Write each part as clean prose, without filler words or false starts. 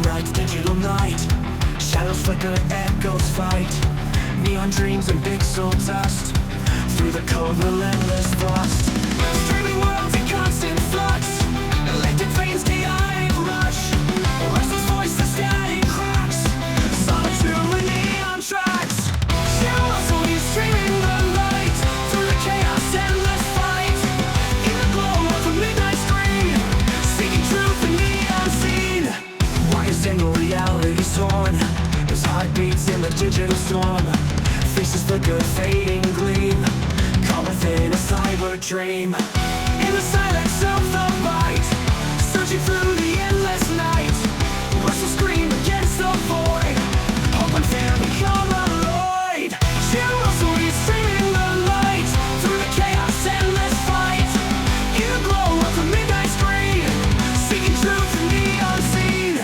night, digital night. Shadows flicker, echoes fight. Neon dreams and pixel dust. Through the cold, relentless thrust. Streaming worlds in constant flux. Electric veins, chaotic rush. Restless voices, static cracks. Solitude with neon tracks. Shadows only streaming the light. Through the chaos, endless fight. In the glow of a midnight screen. Seeking truth in the unseen. Wires in reality torn. There's heartbeats in the digital storm. Faces flicker, fading gleam. Caught within a cyber dream. In the silence of the light. Searching through the endless night. Restless scream against the void. Hope and fear become alloyed. Shadows only streaming the light. Through the chaos, endless fight. In the glow of a midnight screen. Seeking truth in the unseen.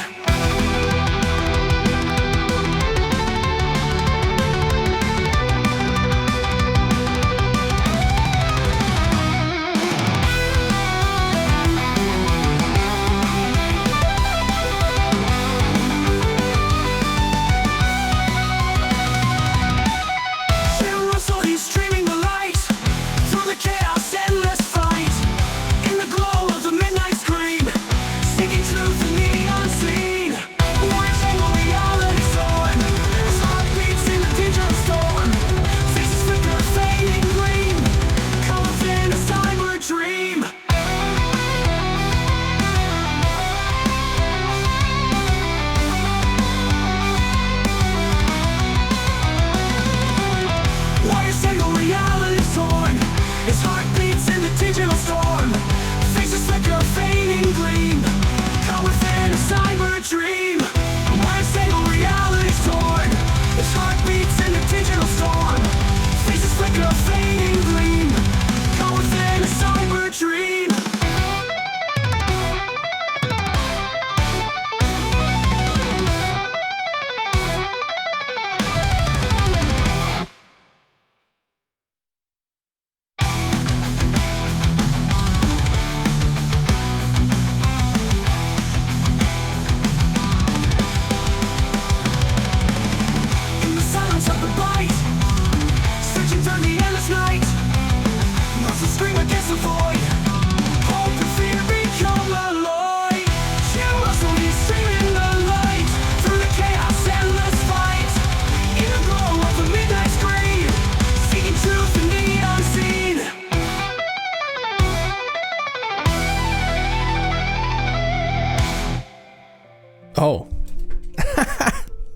Oh.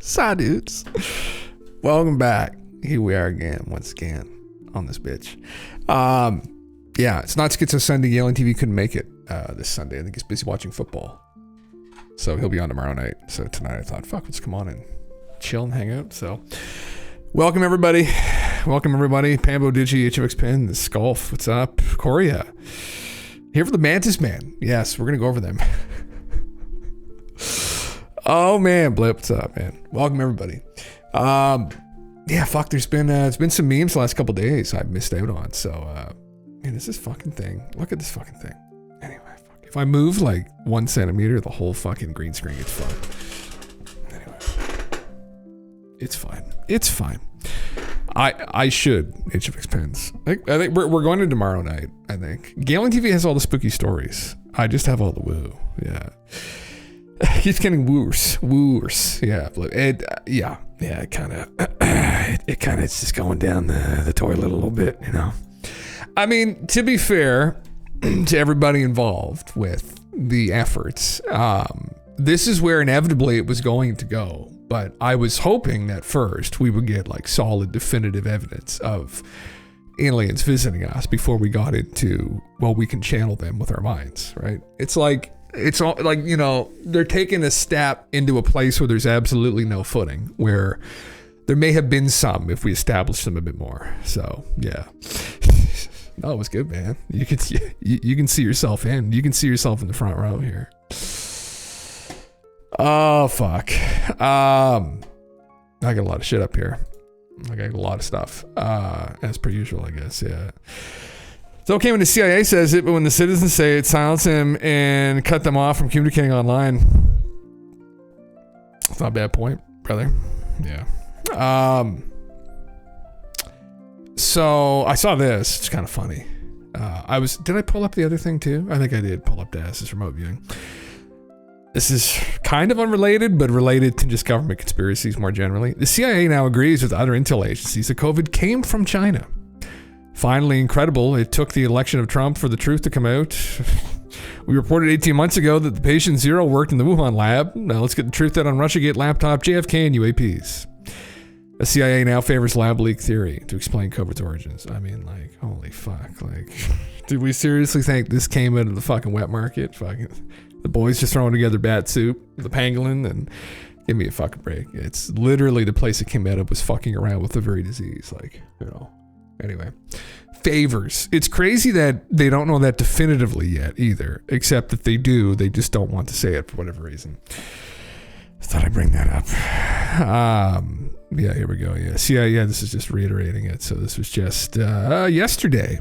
Saw dudes. Welcome back. Here we are again, once again, on this bitch. Yeah, it's not Schizo Sunday. Yale TV couldn't make it this Sunday. I think he's busy watching football. So he'll be on tomorrow night. So tonight I thought, fuck, let's come on and chill and hang out. So welcome everybody. Welcome everybody. Pambo, Digi, HFX Pin, the Sculf. What's up? Korea. Here for the Mantis Man. Yes, we're going to go over them. Oh man, Blip, what's up, man? Welcome everybody. Yeah, fuck, there's been some memes the last couple days I've missed out on. So, man, this fucking thing. Look at this fucking thing. Anyway, fuck. If I move like 1 centimeter, the whole fucking green screen gets fucked. Anyway, it's fine. It's fine. I should HFX Pens. I think we're going to tomorrow night. I think Galen TV has all the spooky stories. I just have all the woo. Yeah. He's getting worse. Yeah, it kind of, it kind of is just going down the toilet a little bit, you know. I mean, to be fair to everybody involved with the efforts, this is where inevitably it was going to go. But I was hoping that first we would get like solid, definitive evidence of aliens visiting us before we got into, well, we can channel them with our minds, right? It's all like, you know, they're taking a step into a place where there's absolutely no footing, where there may have been some if we established them a bit more. So yeah, no, it was good, man. You can see yourself in. You can see yourself in the front row here. Oh fuck. I got a lot of shit up here. I got a lot of stuff. As per usual, I guess. Yeah. It's okay when the CIA says it, but when the citizens say it, silence him and cut them off from communicating online. It's not a bad point, brother. Yeah. So I saw this. It's kind of funny. Did I pull up the other thing too? I think I did pull up DAS's remote viewing. This is kind of unrelated, but related to just government conspiracies more generally. The CIA now agrees with other intel agencies that COVID came from China. Finally, incredible, it took the election of Trump for the truth to come out. We reported 18 months ago that the patient zero worked in the Wuhan lab. Now let's get the truth out on Russiagate, laptop, JFK, and UAPs. The CIA now favors lab leak theory to explain COVID's origins. I mean, like, holy fuck. Like, did we seriously think this came out of the fucking wet market? Fucking, the boys just throwing together bat soup, the pangolin, and give me a fucking break. It's literally the place it came out of was fucking around with the very disease. Like, you know. Anyway, favors. It's crazy that they don't know that definitively yet either, except that they do. They just don't want to say it for whatever reason. I thought I'd bring that up. Yeah, here we go. Yes. Yeah, this is just reiterating it. So this was just yesterday.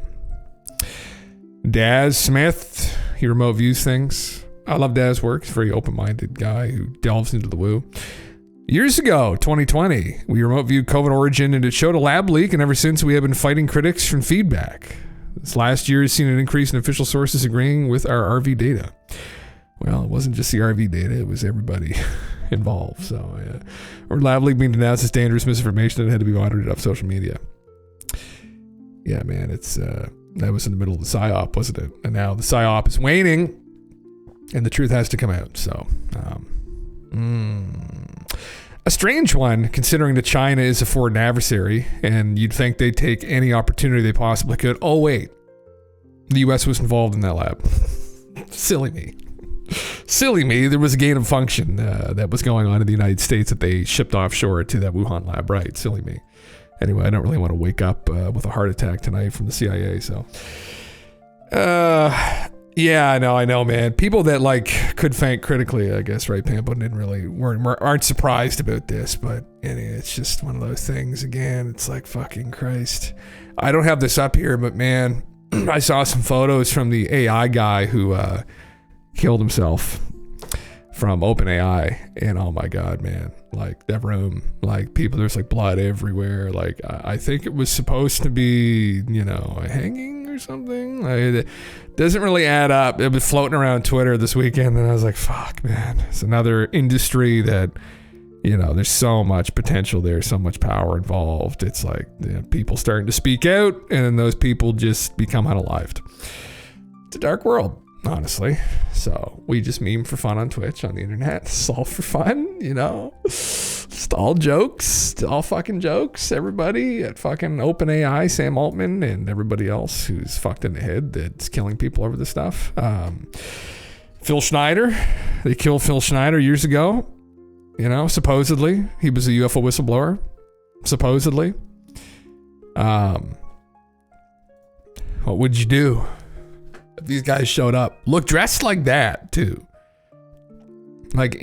Daz Smith, he remote views things. I love Daz's work. He's a very open-minded guy who delves into the woo. Years ago, 2020, we remote viewed COVID origin and it showed a lab leak, and ever since we have been fighting critics from feedback. This last year has seen an increase in official sources agreeing with our RV data. Well, it wasn't just the RV data, it was everybody involved. So, yeah. Or lab leak being denounced as dangerous misinformation that had to be monitored off social media. Yeah, man, it's that was in the middle of the PSYOP, wasn't it? And now the PSYOP is waning, and the truth has to come out. So, a strange one, considering that China is a foreign adversary, and you'd think they'd take any opportunity they possibly could. Oh, wait. The U.S. was involved in that lab. Silly me. Silly me. There was a gain of function that was going on in the United States that they shipped offshore to that Wuhan lab, right? Silly me. Anyway, I don't really want to wake up with a heart attack tonight from the CIA, so... Yeah, I know, man. People that like could think critically, I guess, right, Pampo, aren't surprised about this, but it's just one of those things. Again, it's like fucking Christ. I don't have this up here, but man, I saw some photos from the AI guy who killed himself from OpenAI, and oh my god, man, like that room, like people, there's like blood everywhere. Like I think it was supposed to be, a hanging or something. It doesn't really add up. It was floating around Twitter this weekend, and I was like, fuck, man, it's another industry that, there's so much potential there, so much power involved. It's like people starting to speak out, and then those people just become unalived. It's a dark world, honestly. So we just meme for fun on Twitch, on the internet. It's all for fun, Just all jokes, all fucking jokes. Everybody at fucking OpenAI, Sam Altman, and everybody else who's fucked in the head that's killing people over this stuff. Phil Schneider, they killed Phil Schneider years ago. Supposedly he was a UFO whistleblower. Supposedly. What would you do if these guys showed up? Look, dressed like that too. Like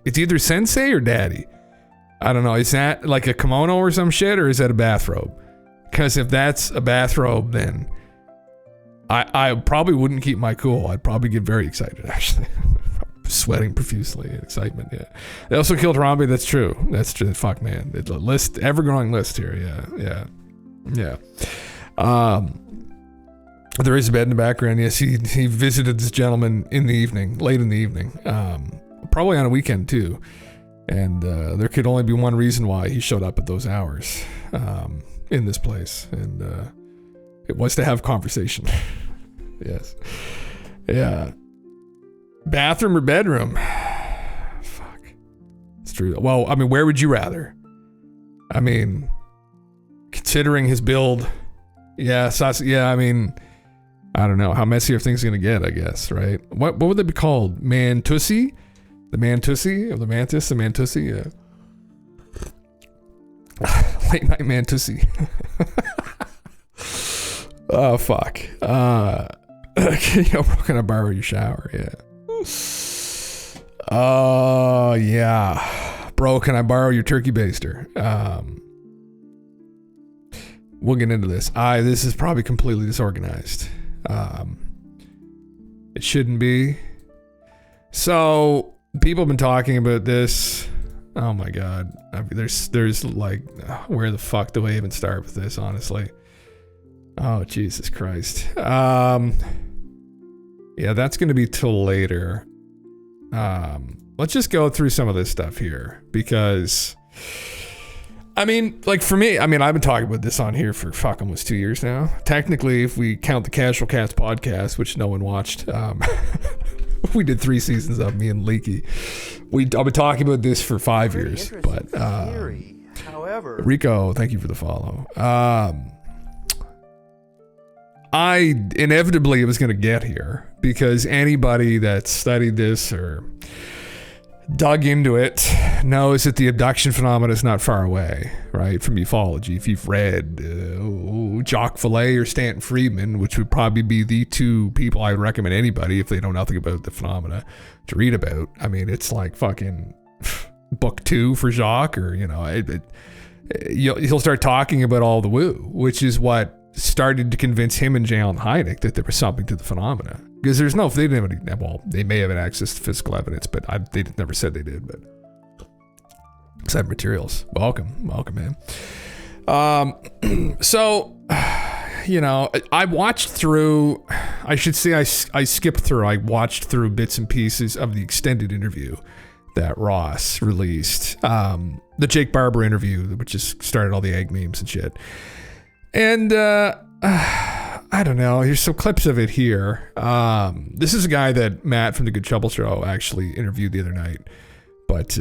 it's either sensei or daddy. I don't know. Is that like a kimono or some shit, or is that a bathrobe? Because if that's a bathrobe, then I probably wouldn't keep my cool. I'd probably get very excited, actually. Sweating profusely in excitement, yeah. They also killed Harambe, that's true. That's true. Fuck, man. It's a list, ever-growing list here, yeah. There is a bed in the background. Yes, he visited this gentleman in the evening, late in the evening, probably on a weekend too. And there could only be one reason why he showed up at those hours in this place, and it was to have conversation. Yes, yeah. Bathroom or bedroom? Fuck, it's true. Well, I mean, where would you rather? I mean, considering his build, yeah. I mean, I don't know how messy are things gonna get. I guess, right? What would they be called? Mantussi? The Mantussi of the Mantis? The Mantussi? Yeah. Late night Mantussi. Oh fuck. Yo, bro, can I borrow your shower? Yeah. Oh yeah. Bro, can I borrow your turkey baster? We'll get into this. This is probably completely disorganized. It shouldn't be. So people have been talking about this. Oh my God. I mean, there's like, where the fuck do I even start with this, honestly? Oh, Jesus Christ. Yeah, that's going to be till later. Let's just go through some of this stuff here because, I mean, like for me, I mean, I've been talking about this on here for fuck almost 2 years now. Technically, if we count the Casual Cats podcast, which no one watched, we did 3 seasons of me and Leaky. I've been talking about this for 5 years, but However, Rico, thank you for the follow. I inevitably was going to get here because anybody that studied this or dug into it knows that the abduction phenomena is not far away, right, from ufology. If you've read Jacques Vallée or Stanton Friedman, which would probably be the 2 people I would recommend anybody if they know nothing about the phenomena to read about. I mean, it's like fucking book 2 for Jacques, or he'll start talking about all the woo, which is what started to convince him and J. Allen Hynek that there was something to the phenomena. Because they didn't have any, well, they may have had access to physical evidence, but they never said they did, but side materials. Welcome, man. So, I watched through, I should say I skipped through, I watched through bits and pieces of the extended interview that Ross released. The Jake Barber interview, which just started all the egg memes and shit. And I don't know. Here's some clips of it here. This is a guy that Matt from the Good Trouble Show actually interviewed the other night. But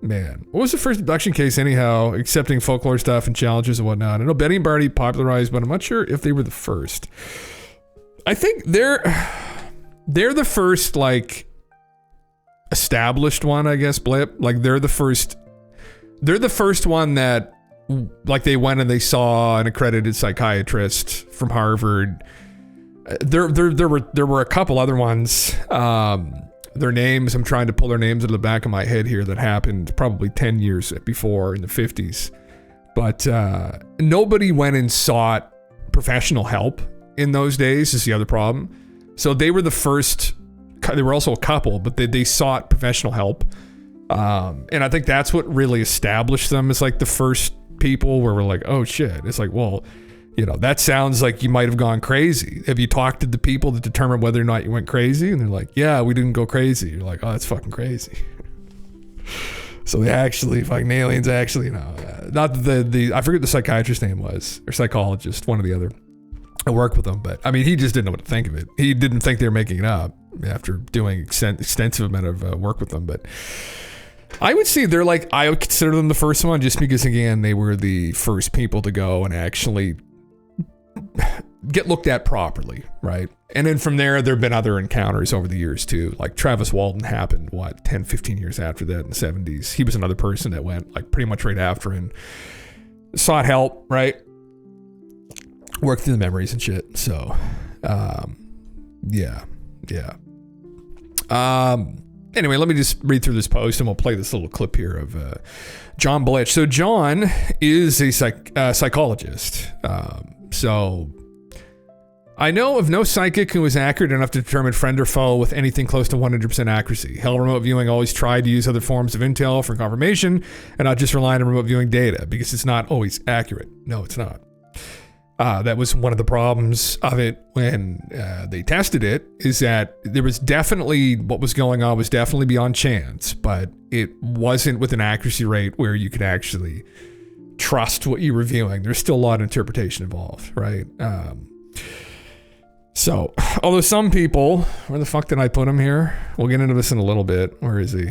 man, what was the first abduction case anyhow? Accepting folklore stuff and challenges and whatnot. I know Betty and Barney popularized, but I'm not sure if they were the first. I think they're the first like established one, I guess. Blip. Like they're the first one that. Like they went and they saw an accredited psychiatrist from Harvard. There were a couple other ones. Their names, I'm trying to pull their names out of the back of my head here, that happened probably 10 years before in the 50s. But nobody went and sought professional help in those days is the other problem. So they were the first. They were also a couple, but they sought professional help. And I think that's what really established them as like the first people where we're like, oh shit. It's like, well, that sounds like you might have gone crazy. Have you talked to the people that determine whether or not you went crazy? And they're like, yeah, we didn't go crazy. You're like, oh, that's fucking crazy. So they actually, fucking aliens actually, not the I forget the psychiatrist's name was, or psychologist, one or the other. I worked with him, but I mean, he just didn't know what to think of it. He didn't think they were making it up after doing extensive amount of work with them, but I would say they're like, I would consider them the first one just because, again, they were the first people to go and actually get looked at properly, right? And then from there have been other encounters over the years too. Like Travis Walton happened, 10, 15 years after that in the 70s. He was another person that went like pretty much right after and sought help, right? Worked through the memories and shit. So, yeah. Anyway, let me just read through this post and we'll play this little clip here of John Blitch. So John is a psychologist. So I know of no psychic who is accurate enough to determine friend or foe with anything close to 100% accuracy. Hell, remote viewing always tried to use other forms of intel for confirmation and not just rely on remote viewing data because it's not always accurate. No, it's not. That was one of the problems of it when they tested it, is that there was definitely, what was going on was definitely beyond chance, but it wasn't with an accuracy rate where you could actually trust what you were viewing. There's still a lot of interpretation involved, right? So, although some people, where the fuck did I put him here? We'll get into this in a little bit. Where is he?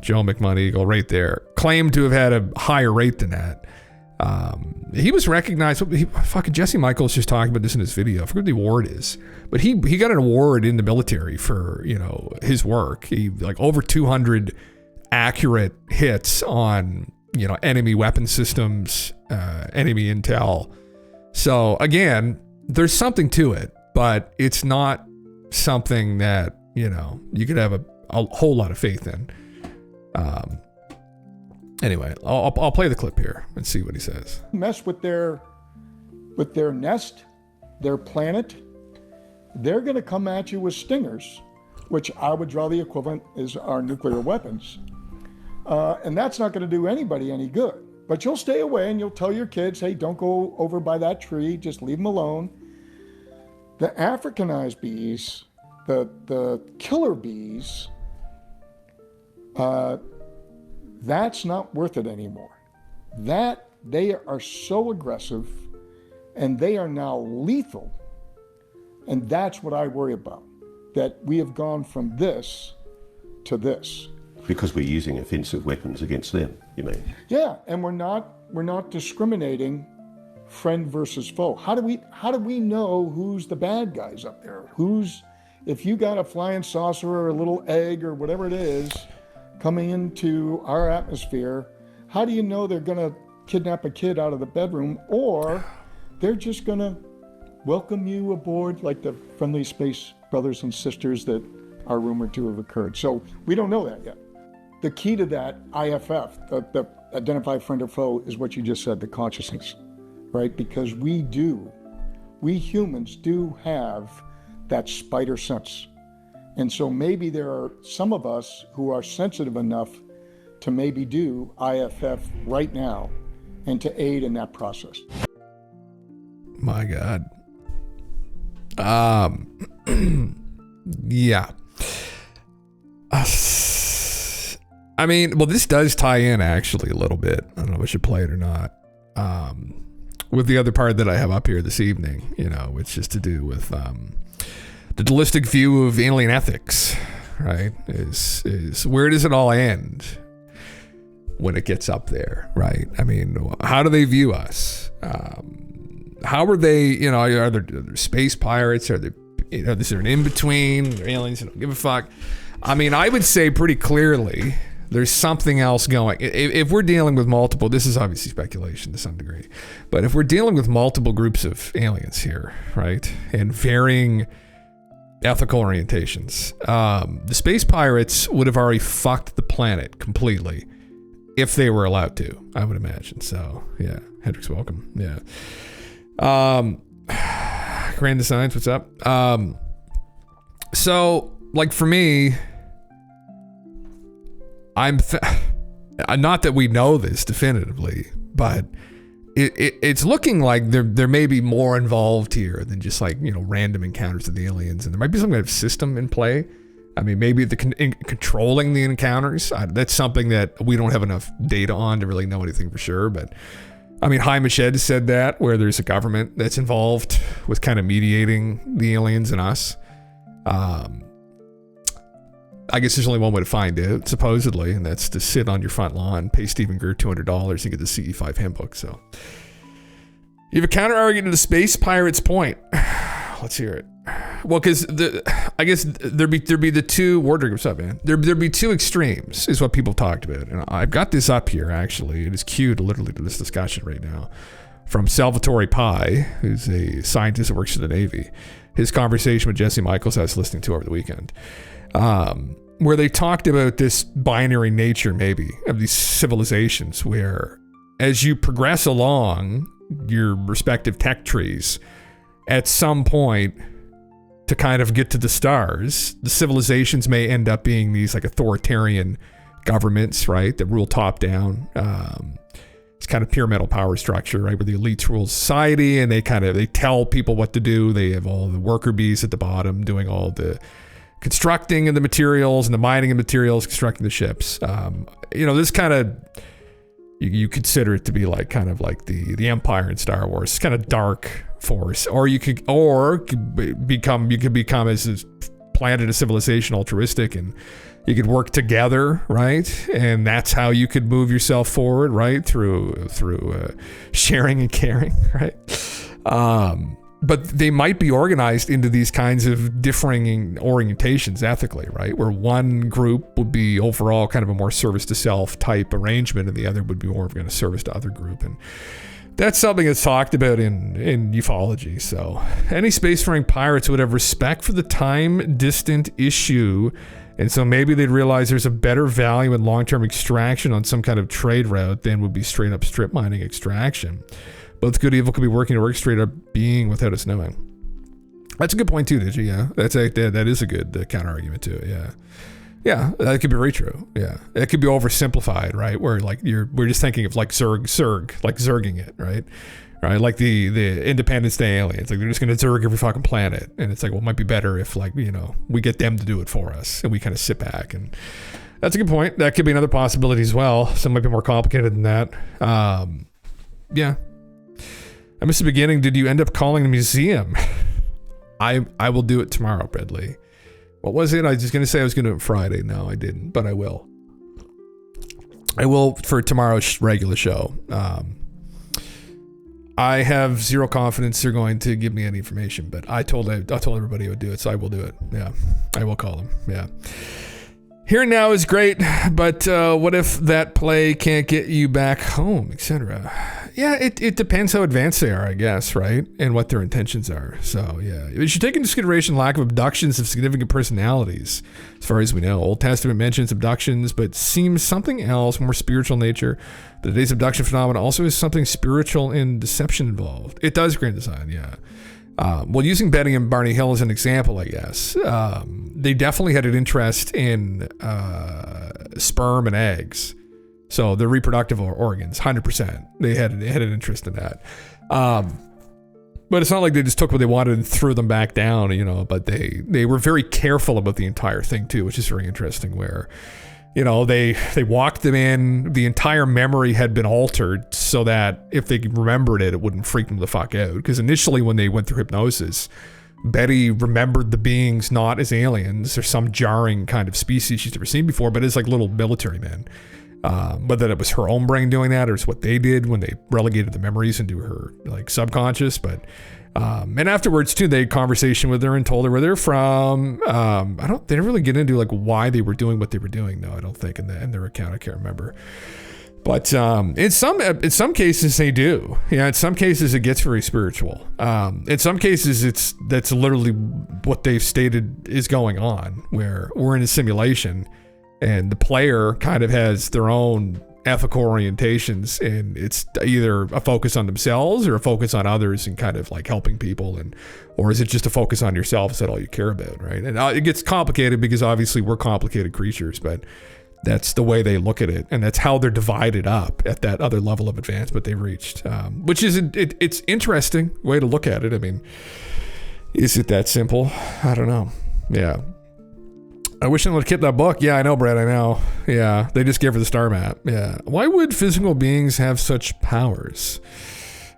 Joe McMoney, right there. Claimed to have had a higher rate than that. He was recognized. Fucking Jesse Michaels just talking about this in his video. I forget what the award is, but he got an award in the military for his work. He like over 200 accurate hits on enemy weapon systems, enemy intel. So again, there's something to it, but it's not something that you could have a whole lot of faith in. Anyway, I'll play the clip here and see what he says. Mess with their nest, their planet, they're going to come at you with stingers. which I would draw the equivalent is our nuclear weapons. And that's not going to do anybody any good. But you'll stay away and you'll tell your kids, hey, don't go over by that tree, just leave them alone. The Africanized bees, the killer bees, that's not worth it anymore. That they are so aggressive and they are now lethal. And that's what I worry about, that we have gone from this to this. Because we're using offensive weapons against them, you mean? Yeah, and we're not discriminating friend versus foe. How do we know who's the bad guys up there? If you got a flying saucer or a little egg or whatever it is coming into our atmosphere, how do you know they're gonna kidnap a kid out of the bedroom, or they're just gonna welcome you aboard like the friendly space brothers and sisters that are rumored to have occurred? So we don't know that yet. The key to that IFF, the identify friend or foe, is what you just said, the consciousness, right? Because we humans do have that spider sense. And so maybe there are some of us who are sensitive enough to maybe do IFF right now and to aid in that process. My God. Yeah. I mean, well, this does tie in actually a little bit. I don't know if I should play it or not. With the other part that I have up here this evening, which is to do with the dualistic view of alien ethics, right? Is where does it all end when it gets up there, right? I mean, how do they view us? How are they, are there space pirates? Are there, is there an in-between? Are there aliens who don't give a fuck? I mean, I would say pretty clearly there's something else going. If we're dealing with multiple, this is obviously speculation to some degree, but if we're dealing with multiple groups of aliens here, right, and varying ethical orientations, the space pirates would have already fucked the planet completely if they were allowed to, I would imagine. So, yeah, Hendrix, welcome. Yeah. Grand Designs, what's up? So, like for me, not that we know this definitively, but it's looking like there may be more involved here than just like, random encounters of the aliens, and there might be some kind of system in play. I mean, maybe controlling the encounters. That's something that we don't have enough data on to really know anything for sure. But I mean, Hai Mashed said that, where there's a government that's involved with kind of mediating the aliens and us. I guess there's only one way to find it, supposedly, and that's to sit on your front lawn, pay Stephen Greer $200, and get the CE5 handbook. So you have a counter argument to the space pirates' point. Let's hear it. Well, because I guess there'd be the two Wardrick, what's up, man? There'd be two extremes, is what people talked about, and I've got this up here actually. It is queued literally to this discussion right now from Salvatore Pai, who's a scientist that works for the Navy. His conversation with Jesse Michaels I was listening to over the weekend, where they talked about this binary nature maybe of these civilizations, where as you progress along your respective tech trees, at some point to kind of get to the stars, the civilizations may end up being these like authoritarian governments, right, that rule top down. It's kind of pyramidal power structure, right, where the elites rule society and they tell people what to do. They have all the worker bees at the bottom doing all the constructing of the materials and the mining of materials, constructing the ships. This kind of, you consider it to be like kind of like the Empire in Star Wars. It's kind of dark force, or you could become as a planet, a civilization, altruistic, and you could work together, right? And that's how you could move yourself forward, right? Through sharing and caring, right? But they might be organized into these kinds of differing orientations ethically, right? Where one group would be overall kind of a more service to self type arrangement, and the other would be more of a service to other group. And that's something that's talked about in ufology. So any spacefaring pirates would have respect for the time-distant issue, and so maybe they'd realize there's a better value in long-term extraction on some kind of trade route than would be straight-up strip mining extraction. Both good and evil could be working to work straight up being without us knowing. That's a good point too, Digi. Yeah, that is a good counter argument to it. Yeah, that could be very true. Yeah, it could be oversimplified, right? Where like we're just thinking of like Zerg, like Zerging it, right? Right, like the Independence Day aliens, like they're just gonna Zerg every fucking planet, and it's like, well, it might be better if like we get them to do it for us, and we kind of sit back. And that's a good point. That could be another possibility as well. Some might be more complicated than that. Yeah. I missed the beginning. Did you end up calling the museum? I will do it tomorrow, Bradley. What was it? I was just gonna say I was gonna do it Friday. No, I didn't, but I will. I will for tomorrow's regular show. I have zero confidence they're going to give me any information, but I told everybody I would do it, so I will do it. Yeah, I will call them. Yeah. Here and now is great, but what if that play can't get you back home, etc.? Yeah, it depends how advanced they are, I guess, right? And what their intentions are. So, yeah. You should take into consideration lack of abductions of significant personalities, as far as we know. Old Testament mentions abductions, but seems something else, more spiritual nature. But today's abduction phenomenon also has something spiritual and deception involved. It does, Grand Design, yeah. Well, using Betty and Barney Hill as an example, I guess, they definitely had an interest in sperm and eggs. So the reproductive organs, 100%. They had an interest in that. But it's not like they just took what they wanted and threw them back down, but they were very careful about the entire thing too, which is very interesting, where, they walked them in, the entire memory had been altered so that if they remembered it, it wouldn't freak them the fuck out. Because initially when they went through hypnosis, Betty remembered the beings not as aliens or some jarring kind of species she's never seen before, but as like little military men. Whether it was her own brain doing that or it's what they did when they relegated the memories into her like subconscious. But and afterwards too, they had conversation with her and told her where they're from. They didn't really get into like why they were doing what they were doing though, I don't think, in their account. I can't remember. But in some cases they do. Yeah, in some cases it gets very spiritual. In some cases that's literally what they've stated is going on, where we're in a simulation and the player kind of has their own ethical orientations, and it's either a focus on themselves or a focus on others and kind of like helping people, or is it just a focus on yourself? Is that all you care about, right? And it gets complicated because obviously we're complicated creatures, but that's the way they look at it, and that's how they're divided up at that other level of advancement they've reached, which is it's interesting way to look at it. I mean, is it that simple? I don't know. Yeah. I wish I would have kept that book. Yeah, I know, Brad. I know. Yeah, they just gave her the star map. Yeah. Why would physical beings have such powers?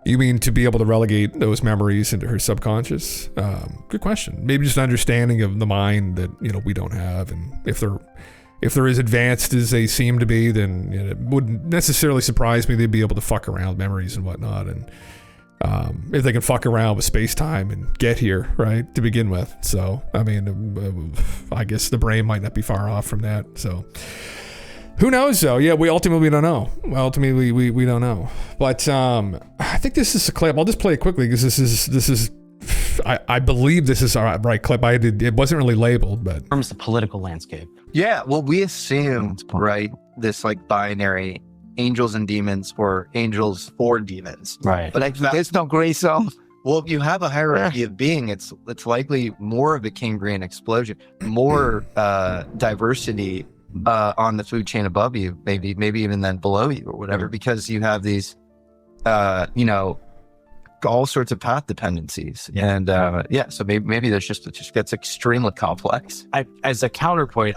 You mean to be able to relegate those memories into her subconscious? Good question. Maybe just an understanding of the mind that we don't have, and if they're as advanced as they seem to be, then it wouldn't necessarily surprise me they'd be able to fuck around with memories and whatnot, and if they can fuck around with space-time and get here, right, to begin with. So, I mean, I guess the brain might not be far off from that. So, who knows, though? Yeah, we ultimately don't know. Ultimately, we don't know. But I think this is a clip. I'll just play it quickly because this is. I believe this is our right clip. It wasn't really labeled, but in terms of the political landscape. Yeah, well, we assumed, right, this like binary angels and demons, or angels or demons. Right. But there's no gray zone. Well, if you have a hierarchy of being, it's likely more of a Cambrian explosion, more diversity on the food chain above you, maybe even then below you or whatever, because you have these, all sorts of path dependencies. And so maybe there's it just gets extremely complex. As a counterpoint,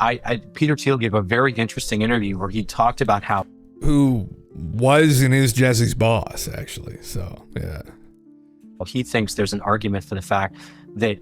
Peter Thiel gave a very interesting interview where he talked about who was and is Jesse's boss, actually. So, yeah. Well, he thinks there's an argument for the fact that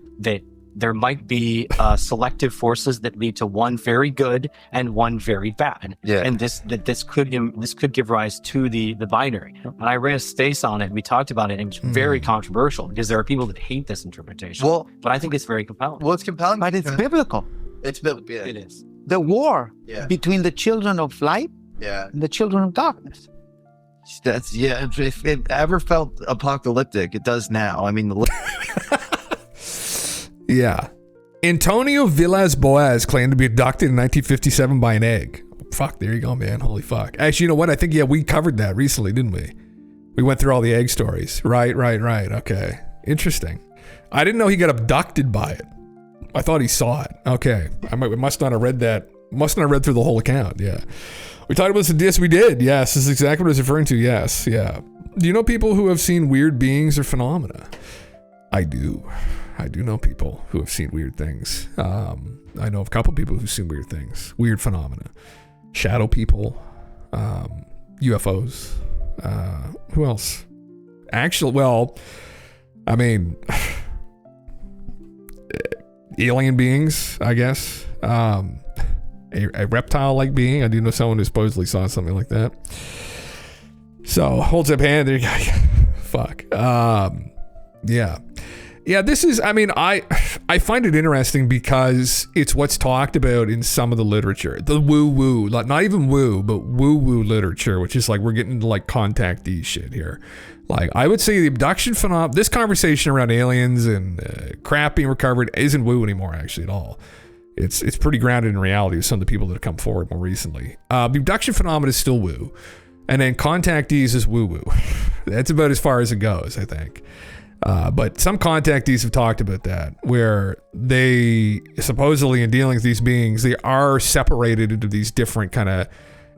there might be selective forces that lead to one very good and one very bad. Yeah. And this could give rise to the binary. And I ran a space on it. We talked about it, and it's very controversial because there are people that hate this interpretation. Well, but I think it's very compelling. Well, it's compelling, but it's biblical. It's biblical. Yeah. It is. The war between the children of light and the children of darkness. That's if it ever felt apocalyptic, it does now. I mean, yeah. Antonio Villas Boas claimed to be abducted in 1957 by an egg. Fuck, there you go, man. Holy fuck. Actually, you know what? I think we covered that recently, didn't we? We went through all the egg stories. Right. Okay. Interesting. I didn't know he got abducted by it. I thought he saw it. Okay. Must not have read that. Must not have read through the whole account. Yeah. We talked about this. Yes, we did. Yes, this is exactly what I was referring to. Yes. Yeah. Do you know people who have seen weird beings or phenomena? I do. I do know people who have seen weird things. I know of a couple people who've seen weird things, weird phenomena. Shadow people, UFOs. Who else? Alien beings, I guess. A reptile-like being. I do know someone who supposedly saw something like that. So, holds up hand. There you go. Fuck. Yeah. Yeah, this is, I find it interesting because it's what's talked about in some of the literature. The woo-woo, not even woo, but woo-woo literature, which is like, we're getting into like contactee shit here. Like, I would say the abduction phenomenon, this conversation around aliens and crap being recovered isn't woo anymore, actually, at all. It's pretty grounded in reality with some of the people that have come forward more recently. The abduction phenomenon is still woo. And then contactees is woo-woo. That's about as far as it goes, I think. But some contactees have talked about that, where they supposedly, in dealing with these beings, they are separated into these different kind of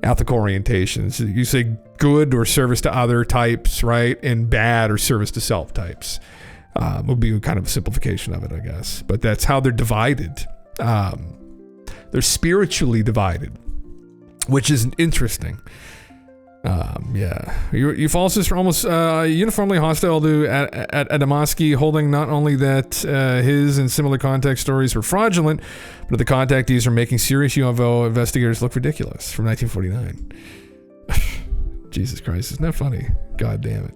ethical orientations. You say good or service to other types, right? And bad or service to self types. Would be kind of a simplification of it, I guess. But that's how they're divided. They're spiritually divided, which is interesting. Yeah. Ufologists are almost uniformly hostile to Adamowski, holding not only that his and similar contact stories were fraudulent, but the contactees are making serious UFO investigators look ridiculous. From 1949. Jesus Christ, isn't that funny? God damn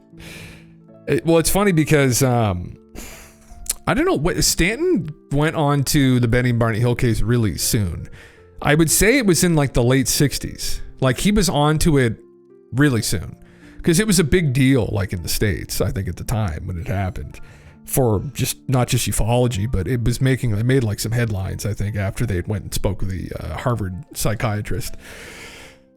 it. Well, it's funny because I don't know, Stanton went on to the Benny Barney Hill case really soon. I would say it was in like the late 60s. Like he was onto it really soon, because it was a big deal, like in the States, I think at the time when it happened, for just not just ufology, but it was they made like some headlines, I think, after they went and spoke with the Harvard psychiatrist.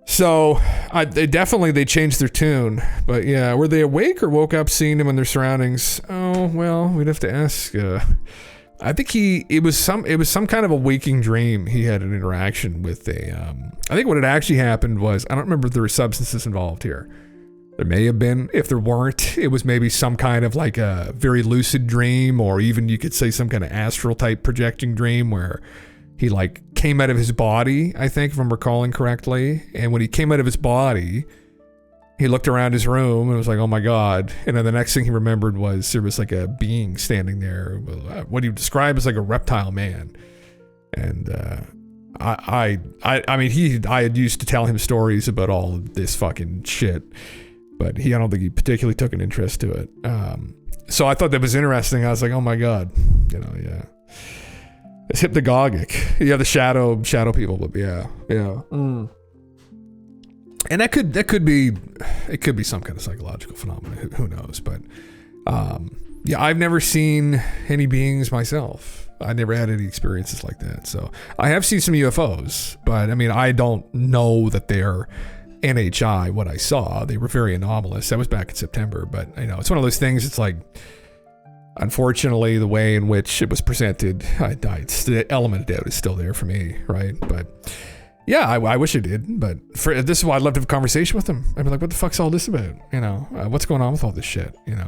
So they changed their tune. But yeah, were they awake or woke up seeing him in their surroundings? Oh well, we'd have to ask. I think it was some kind of a waking dream. He had an interaction with I think what had actually happened was, I don't remember if there were substances involved here. There may have been. If there weren't, it was maybe some kind of like a very lucid dream, or even you could say some kind of astral type projecting dream where he like came out of his body, I think, if I'm recalling correctly. And when he came out of his body, he looked around his room and was like, oh my God. And then the next thing he remembered was there was like a being standing there, what he described as like a reptile man. And I had used to tell him stories about all of this fucking shit, but I don't think he particularly took an interest to it. So I thought that was interesting. I was like, oh my God, yeah. It's hypnagogic. You have the shadow people, but yeah. Mm. And that could be some kind of psychological phenomenon. Who knows? But yeah, I've never seen any beings myself. I never had any experiences like that. So I have seen some UFOs, but I don't know that they're NHI. What I saw, they were very anomalous. That was back in September, but it's one of those things. It's like, unfortunately, the way in which it was presented, the element of doubt is still there for me, right? But yeah, I wish I did, but this is why I'd love to have a conversation with him. I'd be like, what the fuck's all this about? What's going on with all this shit? And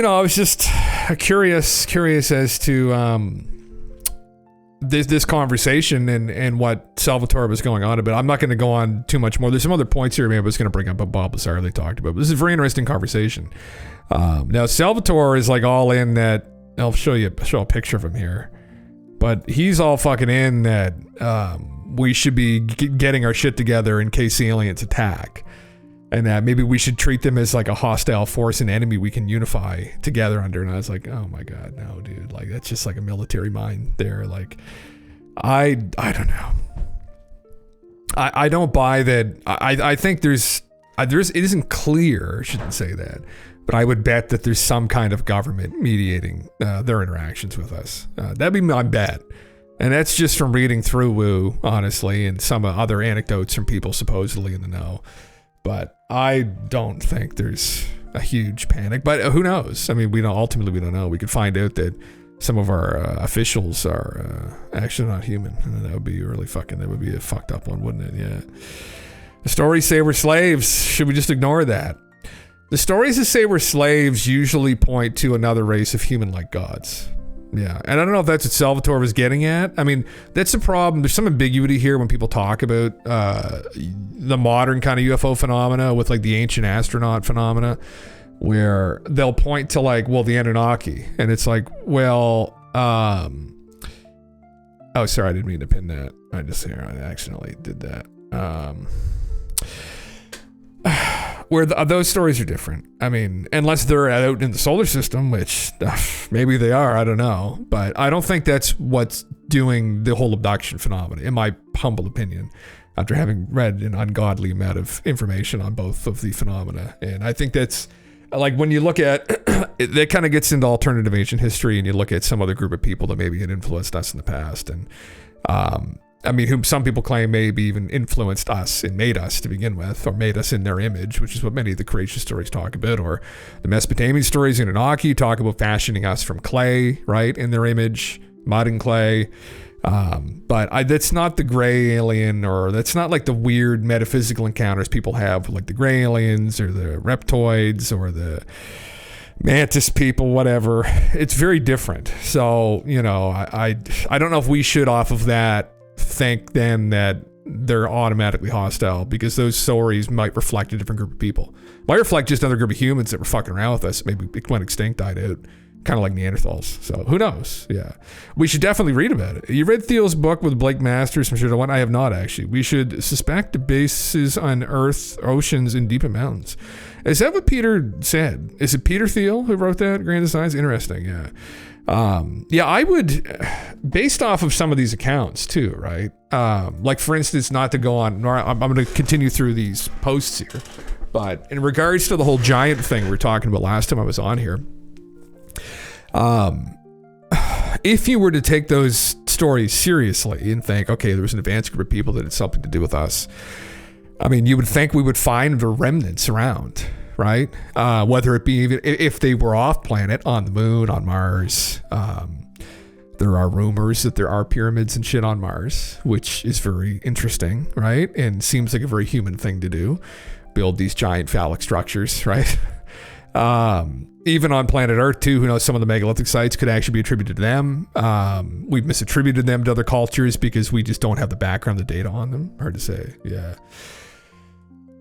I was just curious as to this conversation and what Salvatore was going on about. I'm not going to go on too much more. There's some other points here maybe I was going to bring up what Bob Lazar they talked about. But this is a very interesting conversation. Now Salvatore is like all in that. I'll show a picture of him here. But he's all fucking in that we should be getting our shit together in case the aliens attack. And that maybe we should treat them as like a hostile force, an enemy we can unify together under. And I was like, oh my God, no, dude. Like, that's just like a military mind there. Like, I don't know. I don't buy that. I think it isn't clear, I shouldn't say that, but I would bet that there's some kind of government mediating their interactions with us. That'd be my bet. And that's just from reading through Woo, honestly, and some other anecdotes from people supposedly in the know. But I don't think there's a huge panic. But who knows? I mean, we don't know. We could find out that some of our officials are actually not human, and that would be really fucking. That would be a fucked up one, wouldn't it? Yeah. The stories say we're slaves. Should we just ignore that? The stories that say we're slaves usually point to another race of human-like gods. Yeah, and I don't know if that's what Salvatore was getting at. I mean, that's the problem. There's some ambiguity here when people talk about the modern kind of UFO phenomena with like the ancient astronaut phenomena, where they'll point to like, well, the Anunnaki, and it's like, well, oh, sorry, I didn't mean to pin that. I accidentally did that. Where those stories are different. I mean, unless they're out in the solar system, which maybe they are, I don't know. But I don't think that's what's doing the whole abduction phenomenon, in my humble opinion, after having read an ungodly amount of information on both of the phenomena. And I think that's, like, when you look at, that kind of gets into alternative ancient history, and you look at some other group of people that maybe had influenced us in the past. And, I mean, whom some people claim maybe even influenced us and made us to begin with, or made us in their image, which is what many of the creation stories talk about, or the Mesopotamian stories, Anunnaki, talk about fashioning us from clay, right, in their image, mud and clay. But that's not the gray alien, or that's not like the weird metaphysical encounters people have with like the gray aliens or the reptoids or the mantis people, whatever. It's very different. So, you know, I don't know if we should, off of that, think then that they're automatically hostile, because those stories might reflect a different group of people. Might reflect just another group of humans that were fucking around with us. Maybe it went extinct, died out, kind of like Neanderthals. So who knows? Yeah, we should definitely read about it. You read Thiel's book with Blake Masters? I'm sure the one I have not, actually. We should suspect the bases on Earth, oceans, and deep mountains. Is that what Peter said? Is it Peter Thiel who wrote that? Grand Designs? Interesting. Yeah. Yeah, I would, based off of some of these accounts too, right? Like, for instance, not to go on, I'm going to continue through these posts here, but in regards to the whole giant thing we were talking about last time I was on here, if you were to take those stories seriously and think, okay, there was an advanced group of people that had something to do with us, I mean, you would think we would find the remnants around, right? Whether it be even if they were off planet, on the moon, on Mars. There are rumors that there are pyramids and shit on Mars, which is very interesting, right? And seems like a very human thing to do. Build these giant phallic structures, right? Even on planet Earth too, who knows, some of the megalithic sites could actually be attributed to them. We've misattributed them to other cultures because we just don't have the background, the data on them. Hard to say, yeah.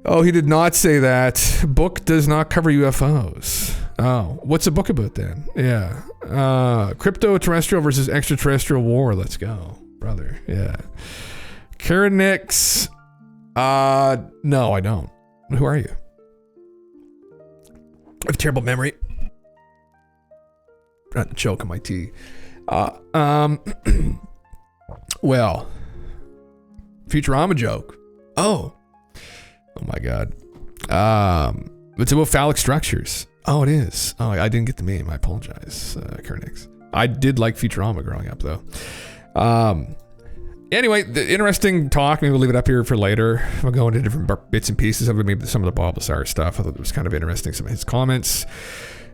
Oh, he did not say that. Book does not cover UFOs. Oh, what's the book about then? Yeah. Crypto-terrestrial versus extraterrestrial war. Let's go, brother. Yeah. Karen Nix. No, I don't. Who are you? I have a terrible memory. Not to choke on my tea. Well, Futurama joke. Oh my God. It's about phallic structures. Oh, it is. Oh, I didn't get the meme. I apologize, Kernix. I did like Futurama growing up, though. Anyway, the interesting talk. Maybe we'll leave it up here for later. We'll go into different bits and pieces of it. Maybe some of the Bob Lazar stuff. I thought it was kind of interesting, some of his comments.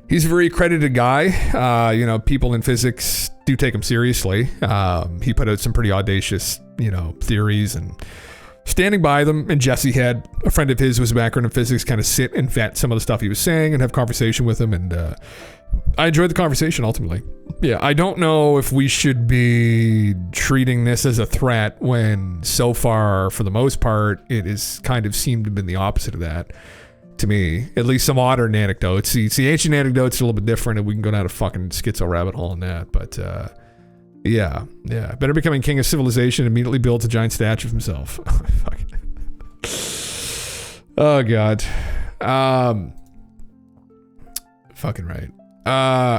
He's a very accredited guy. You know, people in physics do take him seriously. He put out some pretty audacious, you know, theories, and standing by them. And Jesse had a friend of his who was a background in physics kind of sit and vet some of the stuff he was saying and have conversation with him. And I enjoyed the conversation ultimately. Yeah, I don't know if we should be treating this as a threat when so far, for the most part, it is kind of seemed to have been the opposite of that to me. At least some modern anecdotes. See, ancient anecdotes are a little bit different, and we can go down a fucking schizo rabbit hole on that. But yeah. Better becoming king of civilization, immediately builds a giant statue of himself. Oh God. Fucking right.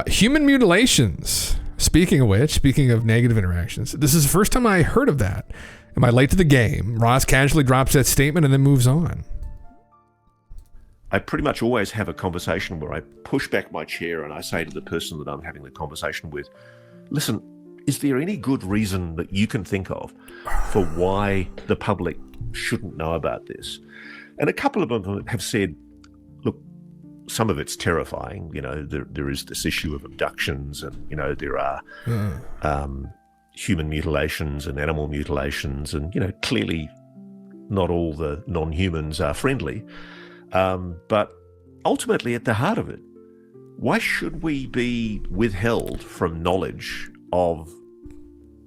Human mutilations. Speaking of which, speaking of negative interactions, this is the first time I heard of that. Am I late to the game? Ross casually drops that statement and then moves on. I pretty much always have a conversation where I push back my chair and I say to the person that I'm having the conversation with, listen, is there any good reason that you can think of for why the public shouldn't know about this? And a couple of them have said, look, some of it's terrifying. You know, there is this issue of abductions, and you know there are human mutilations and animal mutilations, and you know clearly not all the non-humans are friendly. But ultimately, at the heart of it, why should we be withheld from knowledge of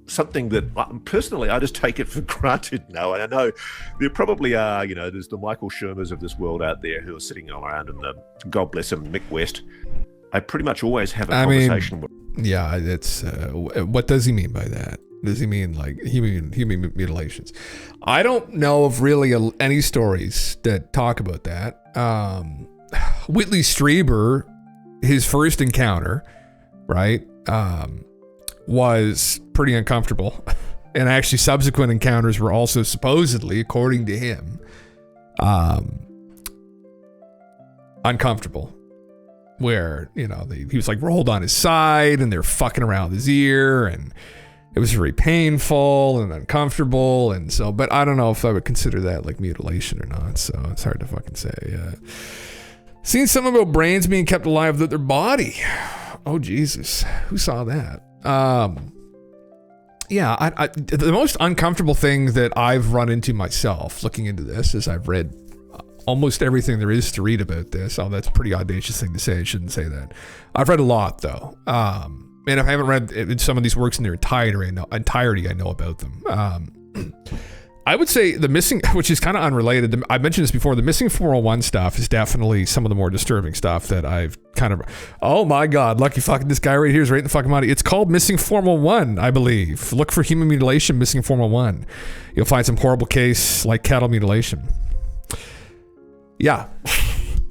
something that personally I just take it for granted now? And I know there probably are, you know, there's the Michael Shermers of this world out there who are sitting around in the, God bless him, Mick West. I pretty much always have a conversation with. Yeah, it's what does he mean by that? Does he mean like human mutilations? I don't know of really any stories that talk about that. Whitley Strieber, his first encounter, right, was pretty uncomfortable. And actually subsequent encounters were also supposedly, according to him, uncomfortable. Where, you know, he was like rolled on his side and they're fucking around his ear, and it was very painful and uncomfortable. And so, but I don't know if I would consider that like mutilation or not. So it's hard to fucking say. Seen something about brains being kept alive with their body. Oh, Jesus. Who saw that? Yeah, the most uncomfortable thing that I've run into myself looking into this is I've read almost everything there is to read about this. Oh, that's a pretty audacious thing to say. I shouldn't say that. I've read a lot, though. And if I haven't read some of these works in their entirety, I know about them. I would say the missing, which is kind of unrelated. I mentioned this before. The missing 401 stuff is definitely some of the more disturbing stuff that I've kind of. Oh my God! Lucky fucking this guy right here is right in the fucking money. It's called Missing 401, I believe. Look for human mutilation, Missing 401. You'll find some horrible case like cattle mutilation. Yeah.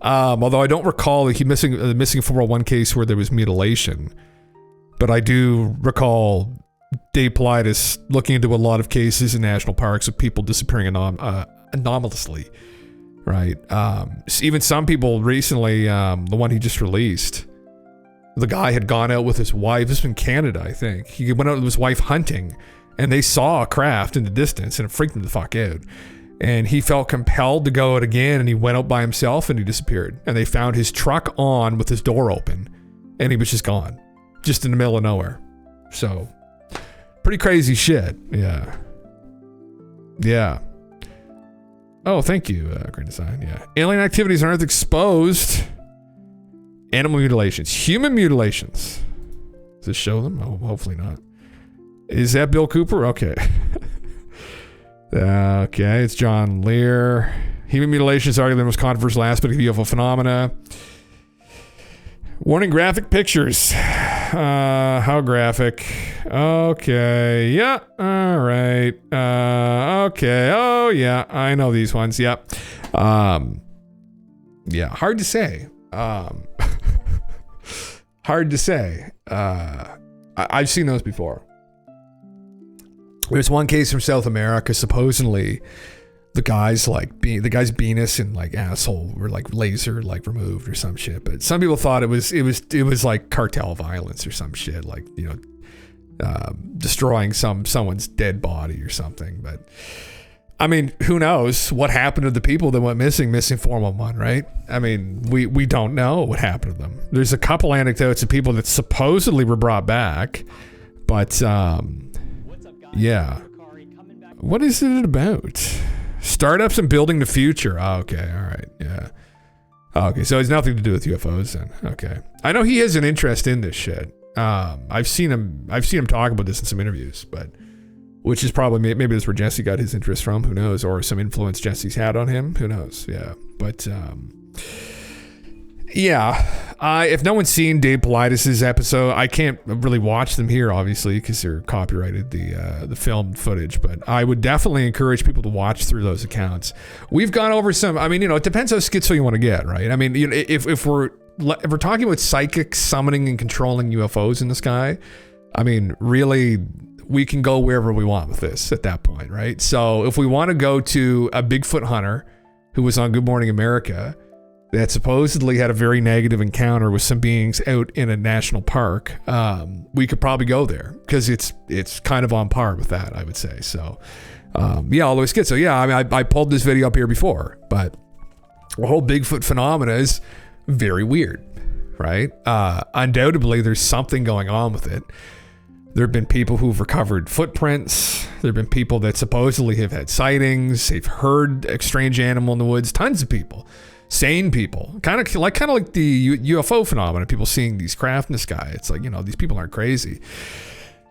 Although I don't recall the missing 401 case where there was mutilation, but I do recall Dave Politis looking into a lot of cases in national parks of people disappearing anomalously, right? Even some people recently, the one he just released, the guy had gone out with his wife. This was in Canada, I think. He went out with his wife hunting, and they saw a craft in the distance, and it freaked him the fuck out. And he felt compelled to go out again, and he went out by himself, and he disappeared. And they found his truck on with his door open, and he was just gone, just in the middle of nowhere. So, pretty crazy shit. Yeah. Oh, thank you, Green Design. Yeah. Alien activities on Earth exposed. Animal mutilations. Human mutilations. Does this show them? Oh, hopefully not. Is that Bill Cooper? Okay. Okay, it's John Lear. Human mutilation is arguably the most controversial aspect of UFO phenomena. Warning, graphic pictures. How graphic? Okay, yeah, all right. Okay, oh yeah, I know these ones, yep. Yeah, hard to say. Hard to say. I've seen those before. There's one case from South America. Supposedly, the guy's penis and like asshole were like laser like removed or some shit. But some people thought it was like cartel violence or some shit, like, you know, destroying someone's dead body or something. But I mean, who knows what happened to the people that went missing 411, right? I mean, we don't know what happened to them. There's a couple anecdotes of people that supposedly were brought back, but yeah. What is it about? Startups and building the future. Oh, okay, all right, yeah. Okay, so it has nothing to do with UFOs then. Okay, I know he has an interest in this shit. I've seen him talk about this in some interviews, but which is probably maybe that's where Jesse got his interest from. Who knows? Or some influence Jesse's had on him. Who knows? Yeah, but yeah. If no one's seen Dave Politis' episode, I can't really watch them here, obviously, because they're copyrighted, the filmed footage. But I would definitely encourage people to watch through those accounts. We've gone over some. I mean, you know, it depends how schizo you want to get, right? I mean, you know, if we're talking about psychics summoning and controlling UFOs in the sky, I mean, really, we can go wherever we want with this at that point, right? So if we want to go to a Bigfoot hunter who was on Good Morning America that supposedly had a very negative encounter with some beings out in a national park, we could probably go there because it's kind of on par with that, I would say. So, yeah, although it's good. So, yeah, I mean, I pulled this video up here before, but the whole Bigfoot phenomena is very weird, right? Undoubtedly, there's something going on with it. There have been people who've recovered footprints. There have been people that supposedly have had sightings. They've heard a strange animal in the woods. Tons of people, sane people, kind of like the UFO phenomenon. People seeing these craft in the sky. It's like, these people aren't crazy.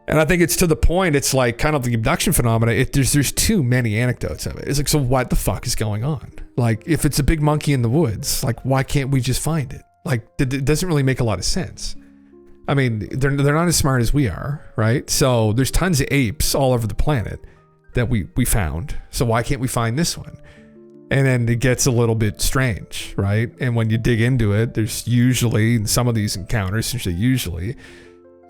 And I think it's to the point. It's like kind of the abduction phenomena. There's too many anecdotes of it. It's like, so what the fuck is going on? Like, if it's a big monkey in the woods, like, why can't we just find it? Like, it doesn't really make a lot of sense. I mean, they're not as smart as we are, right? So there's tons of apes all over the planet that we found. So why can't we find this one? And then it gets a little bit strange, right? And when you dig into it, there's usually, in some of these encounters, usually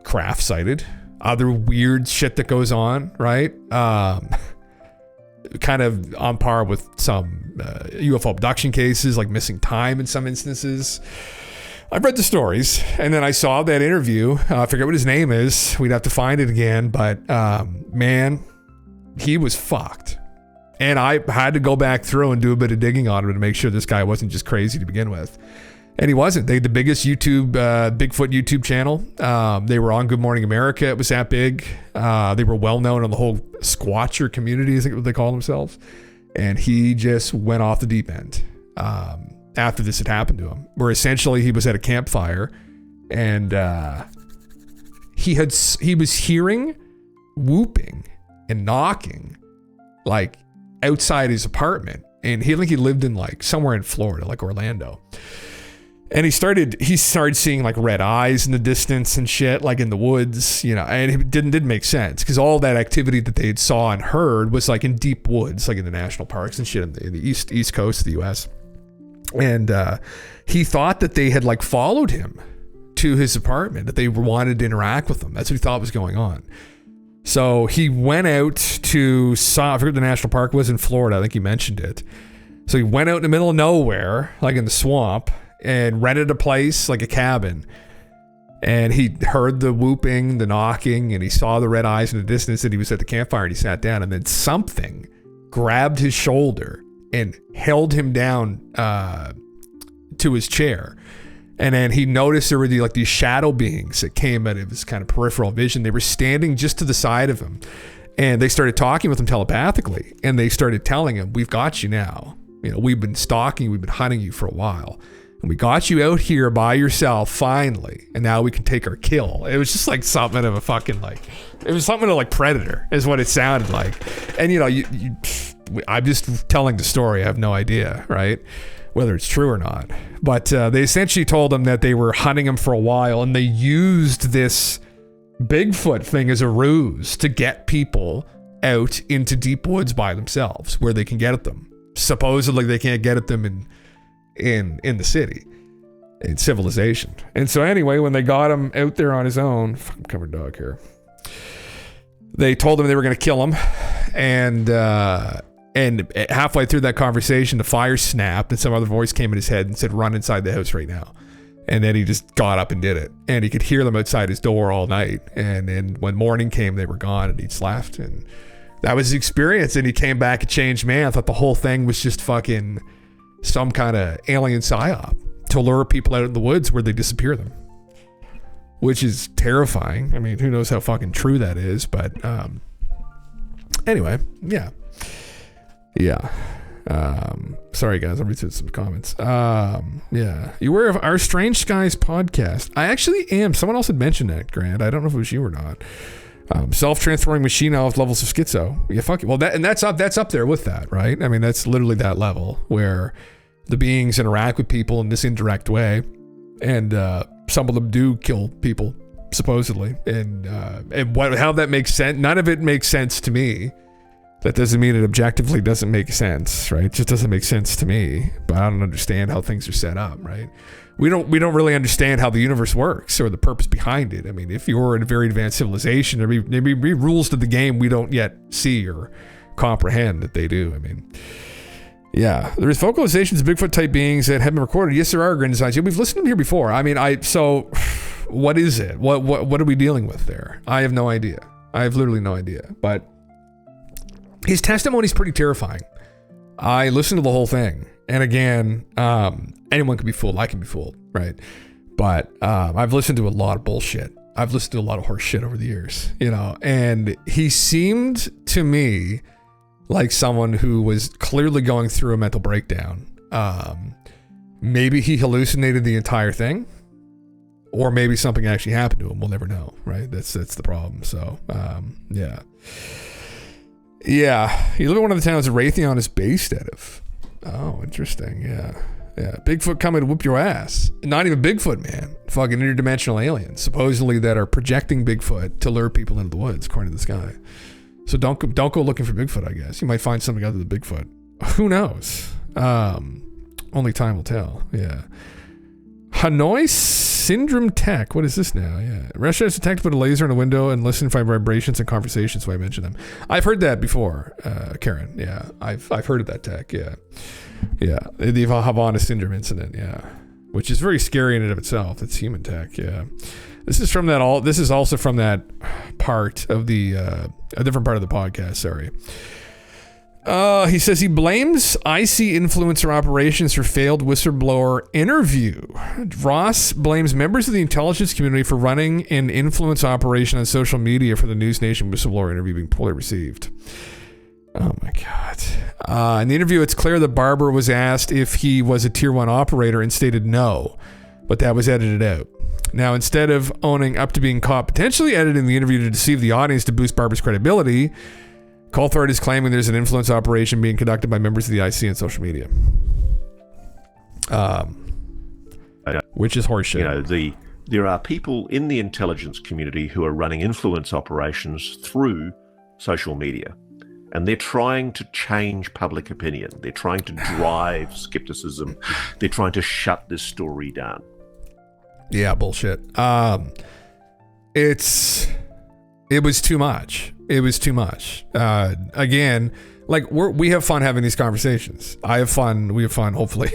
craft sighted, other weird shit that goes on, right? Kind of on par with some UFO abduction cases, like missing time in some instances. I've read the stories, and then I saw that interview. I forget what his name is. We'd have to find it again, but man, he was fucked. And I had to go back through and do a bit of digging on him to make sure this guy wasn't just crazy to begin with. And he wasn't. They had the biggest Bigfoot YouTube channel. They were on Good Morning America. It was that big. They were well known in the whole Squatcher community, I think what they call themselves. And he just went off the deep end after this had happened to him, where essentially he was at a campfire and he was hearing whooping and knocking like outside his apartment. And he lived in like somewhere in Florida, like Orlando. And he started seeing like red eyes in the distance and shit, like in the woods, and it didn't make sense because all that activity that they had saw and heard was like in deep woods, like in the national parks and shit in the east coast of the US. And he thought that they had like followed him to his apartment, that they wanted to interact with him. That's what he thought was going on. So he went out to, I forget the national park was in Florida. I think he mentioned it. So he went out in the middle of nowhere, like in the swamp, and rented a place, like a cabin. And he heard the whooping, the knocking, and he saw the red eyes in the distance, and he was at the campfire and he sat down, and then something grabbed his shoulder and held him down to his chair. And then he noticed there were these shadow beings that came out of his kind of peripheral vision. They were standing just to the side of him, and they started talking with him telepathically, and they started telling him, "We've got you now. We've been stalking, we've been hunting you for a while. And we got you out here by yourself finally, and now we can take our kill." It was just like something of a fucking it was something of like Predator is what it sounded like. And I'm just telling the story. I have no idea, right, whether it's true or not. But they essentially told him that they were hunting him for a while, and they used this Bigfoot thing as a ruse to get people out into deep woods by themselves where they can get at them. Supposedly they can't get at them in the city, in civilization. And so anyway, when they got him out there on his own, fucking covered dog here, they told him they were going to kill him. And halfway through that conversation, the fire snapped and some other voice came in his head and said, "Run inside the house right now." And then he just got up and did it. And he could hear them outside his door all night. And then when morning came, they were gone, and he just left. And that was his experience. And he came back a changed man. I thought the whole thing was just fucking some kind of alien psyop to lure people out in the woods where they disappear them, which is terrifying. I mean, who knows how fucking true that is, but anyway, yeah. Sorry guys, I'm reading some comments. Yeah, you aware of our Strange Skies podcast? I actually am. Someone else had mentioned that, Grant. I don't know if it was you or not. Self-transforming machine of levels of schizo. Yeah, fuck it. Well, that's up there with that, right? I mean, that's literally that level where the beings interact with people in this indirect way, and some of them do kill people supposedly. And how that makes sense? None of it makes sense to me. That doesn't mean it objectively doesn't make sense, right? It just doesn't make sense to me. But I don't understand how things are set up, right? We don't really understand how the universe works or the purpose behind it. I mean, if you're in a very advanced civilization, there may be rules to the game we don't yet see or comprehend that they do. I mean, yeah, there's vocalizations of Bigfoot type beings that have been recorded. Yes, there are grand designs. Yeah, we've listened to them here before. I mean, so what is it? What are we dealing with there? I have no idea. I have literally no idea. But his testimony is pretty terrifying. I listened to the whole thing, And again, anyone can be fooled. I can be fooled, right? But I've listened to a lot of bullshit. I've listened to a lot of horse shit over the years, you know, and he seemed to me like someone who was clearly going through a mental breakdown. Maybe he hallucinated the entire thing, or maybe something actually happened to him. We'll never know, right? That's the problem. So, yeah. Yeah. You live in one of the towns that Raytheon is based out of. Oh, interesting. Yeah. Yeah. Bigfoot coming to whoop your ass. Not even Bigfoot, man. Fucking interdimensional aliens, supposedly, that are projecting Bigfoot to lure people into the woods, according to this guy. So don't go looking for Bigfoot, I guess. You might find something other than Bigfoot. Who knows? Only time will tell. Yeah. Hanoi Syndrome Tech. What is this now? Yeah. Russia has detected put a laser in a window and listen for vibrations and conversations. So I mentioned them. I've heard that before, Karen. Yeah. I've heard of that tech. Yeah. Yeah. The Havana Syndrome incident. Yeah. Which is very scary in and of itself. It's human tech. Yeah. This is from that. This is also from that part of the a different part of the podcast. Sorry. He says he blames IC influencer operations for failed whistleblower interview. Ross blames members of the intelligence community for running an influence operation on social media for the News Nation whistleblower interview being poorly received. Oh my God. In the interview, it's clear that Barber was asked if he was a tier 1 operator and stated no, but that was edited out. Now, instead of owning up to being caught potentially editing the interview to deceive the audience to boost Barber's credibility, Coulthard is claiming there's an influence operation being conducted by members of the IC on social media. Which is horseshit. You know, there are people in the intelligence community who are running influence operations through social media. And they're trying to change public opinion. They're trying to drive skepticism. They're trying to shut this story down. Yeah, bullshit. It was too much. It was too much. Again, like we have fun having these conversations. I have fun. We have fun, hopefully,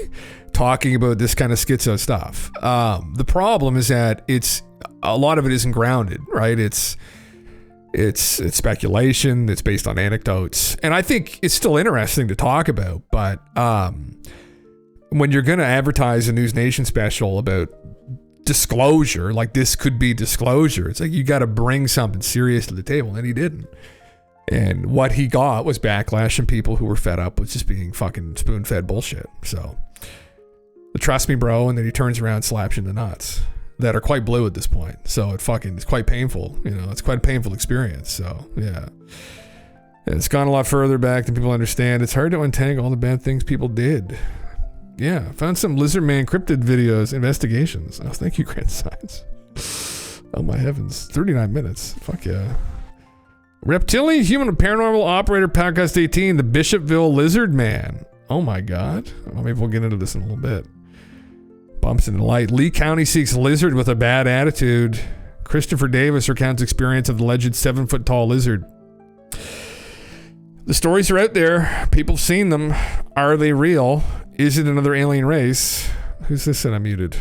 talking about this kind of schizo stuff. The problem is that a lot of it isn't grounded, right? It's speculation. It's based on anecdotes, and I think it's still interesting to talk about. But when you're going to advertise a News Nation special about disclosure, like this could be disclosure, it's like you got to bring something serious to the table, and he didn't. And what he got was backlash from people who were fed up with just being fucking spoon-fed bullshit. So, trust me, bro. And then he turns around and slaps you in the nuts that are quite blue at this point. So it's quite painful. You know, it's quite a painful experience. So yeah. And it's gone a lot further back than people understand. It's hard to untangle all the bad things people did. Yeah, found some lizard man cryptid videos, investigations. Oh, thank you, Grand Science. Oh my heavens, 39 minutes. Fuck yeah. Reptilian Human Paranormal Operator Podcast 18, the Bishopville Lizard Man. Oh my God. Well, maybe we'll get into this in a little bit. Bumps in the light. Lee County seeks lizard with a bad attitude. Christopher Davis recounts experience of the alleged 7-foot tall lizard. The stories are out there. People have seen them. Are they real? Is it another alien race? Who's this that I muted?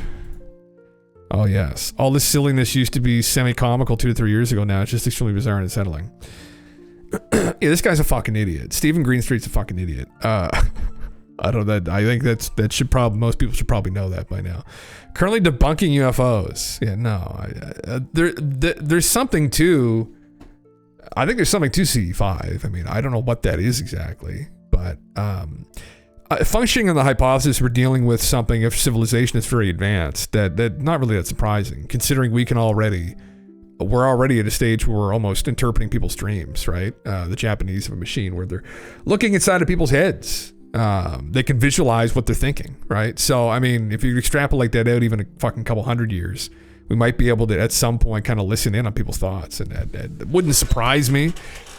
Oh, yes. All this silliness used to be semi-comical 2 to 3 years ago. Now it's just extremely bizarre and unsettling. Yeah, this guy's a fucking idiot. Stephen Greenstreet's a fucking idiot. I don't know. I think that should probably, most people should probably know that by now. Currently debunking UFOs. Yeah, no. There's something to, I think there's something to CE5. I mean, I don't know what that is exactly, but functioning on the hypothesis we're dealing with something of civilization that's very advanced, that not really that surprising, considering we're already at a stage where we're almost interpreting people's dreams, right? The Japanese have a machine where they're looking inside of people's heads. They can visualize what they're thinking, right? So, I mean, if you extrapolate that out even a fucking couple hundred years, we might be able to, at some point, kind of listen in on people's thoughts, and that wouldn't surprise me.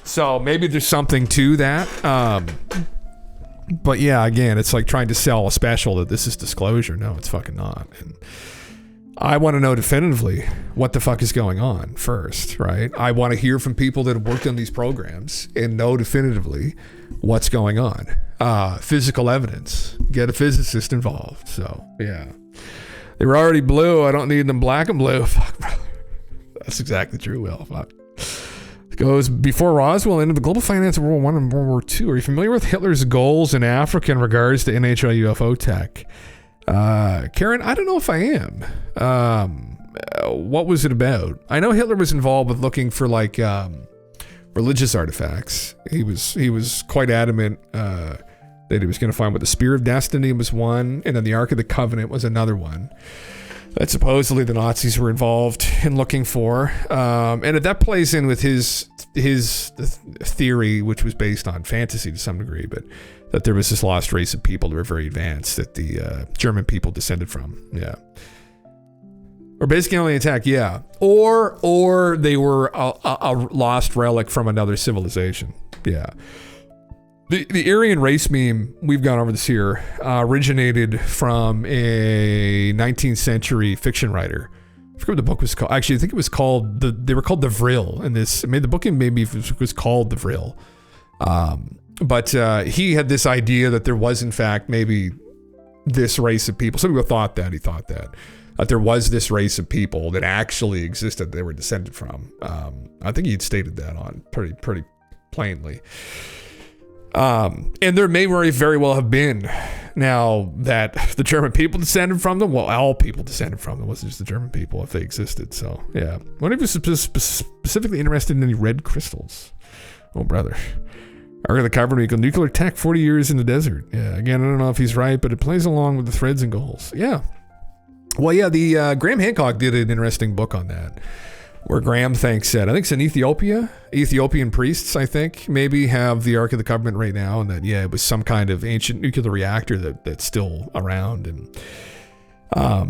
So maybe there's something to that. But yeah, again, it's like trying to sell a special that this is disclosure. No, it's fucking not. And I want to know definitively what the fuck is going on first, right? I want to hear from people that have worked on these programs and know definitively what's going on. Physical evidence. Get a physicist involved. So, yeah. They were already blue. I don't need them black and blue. Fuck, brother. That's exactly true, Will. Fuck. Goes, before Roswell ended the global finance of World War I and World War II. Are you familiar with Hitler's goals in Africa in regards to NHL UFO tech? Karen, I don't know if I am. What was it about? I know Hitler was involved with looking for like religious artifacts. He was quite adamant that he was going to find what the Spear of Destiny was one, and then the Ark of the Covenant was another one that supposedly the Nazis were involved in looking for. And that plays in with his theory, which was based on fantasy to some degree, but that there was this lost race of people that were very advanced that the German people descended from. Yeah. Or basically alien attack, yeah. Or they were a lost relic from another civilization. Yeah. The Aryan race meme, we've gone over this here, originated from a 19th century fiction writer. I forget what the book was called. Actually, I think it was called, they were called the Vril. And this, I mean, the book maybe was called the Vril. But he had this idea that there was, in fact, maybe this race of people. Some people thought that, he thought that there was this race of people that actually existed, they were descended from. I think he'd stated that on pretty plainly. And there may very well have been now that the German people descended from them. Well, all people descended from them. It wasn't just the German people if they existed. So, yeah. One of you specifically interested in any red crystals? Oh, brother. Ark of the Covenant, nuclear tech, 40 years in the desert. Yeah, again, I don't know if he's right, but it plays along with the threads and goals. Yeah. Well, yeah, the Graham Hancock did an interesting book on that, where Graham thinks that, I think it's in Ethiopia, Ethiopian priests, I think, maybe have the Ark of the Covenant right now, and that, yeah, it was some kind of ancient nuclear reactor that's still around, and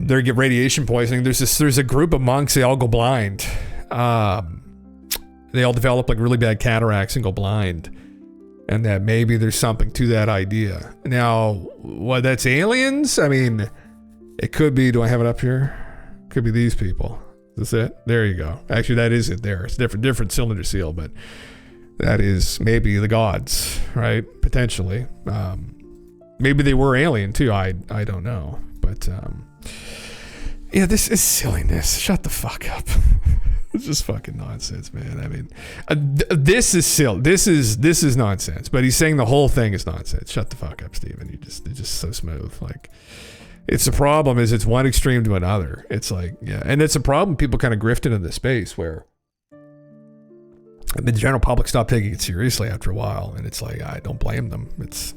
they get radiation poisoning. There's a group of monks, they all go blind. They all develop like really bad cataracts and go blind. And that maybe there's something to that idea. Now, what, that's aliens? I mean, it could be, do I have it up here? Could be these people. Is this it? There you go. Actually, that is it there. It's different cylinder seal, but that is maybe the gods, right? Potentially. Maybe they were alien too. I don't know. But yeah, this is silliness. Shut the fuck up. It's just fucking nonsense, man. I mean, this is silly. This is nonsense. But he's saying the whole thing is nonsense. Shut the fuck up, Steven. You're just so smooth. Like, it's the problem is it's one extreme to another. It's like, yeah. And it's a problem people kind of grift into the space where the general public stopped taking it seriously after a while. And it's like, I don't blame them. It's,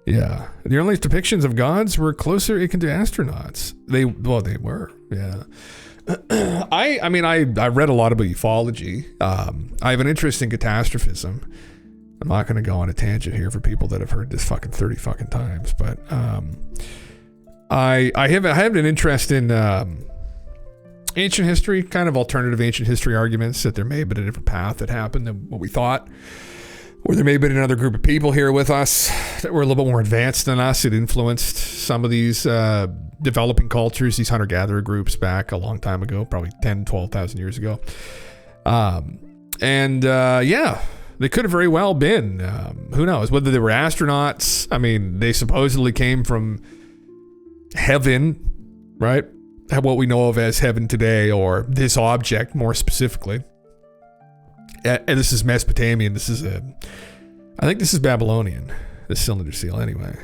yeah. The earliest depictions of gods were closer akin to astronauts. They were, yeah. I mean, I read a lot about ufology. I have an interest in catastrophism. I'm not going to go on a tangent here for people that have heard this fucking 30 fucking times, but I have an interest in ancient history, kind of alternative ancient history arguments that there may have been a different path that happened than what we thought. Or there may have been another group of people here with us that were a little bit more advanced than us. It influenced some of these developing cultures, these hunter-gatherer groups back a long time ago, probably 10, 12,000 years ago. Yeah, they could have very well been. Who knows? Whether they were astronauts. I mean, they supposedly came from heaven, right? What we know of as heaven today, or this object more specifically. And this is Mesopotamian. I think this is Babylonian, the cylinder seal anyway.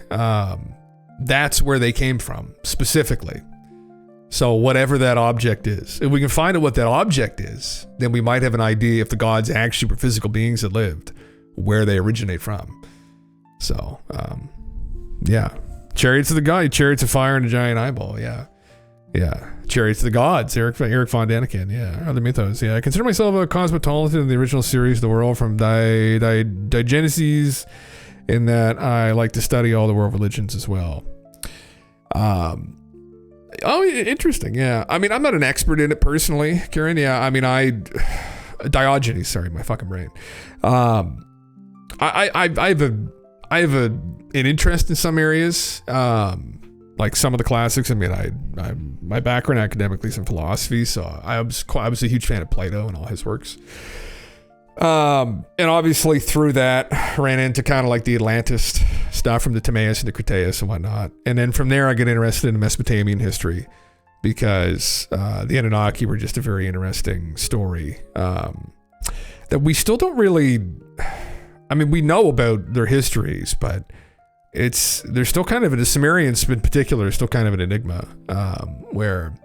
That's where they came from specifically. So whatever that object is, if we can find out what that object is, then we might have an idea if the gods actually were physical beings that lived, where they originate from. So, yeah. Chariots of the God, chariots of fire and a giant eyeball. Yeah. Yeah. Chariots of the Gods, Eric von Daniken. Yeah. Other mythos. Yeah. I consider myself a cosmetologist in the original series, The World from Digenesis, in that I like to study all the world religions as well. Oh, interesting. Yeah. I mean, I'm not an expert in it personally, Karen. Yeah. I mean, Diogenes, sorry, my fucking brain. I have an interest in some areas. Like some of the classics. I mean, my background academically is in philosophy, so I was a huge fan of Plato and all his works. And obviously through that ran into kind of like the Atlantis stuff from the Timaeus and the Cretaeus and whatnot. And then from there I get interested in Mesopotamian history because the Anunnaki were just a very interesting story. that we still don't really, I mean, we know about their histories, but they're still kind of, the Sumerians in particular is still kind of an enigma, where,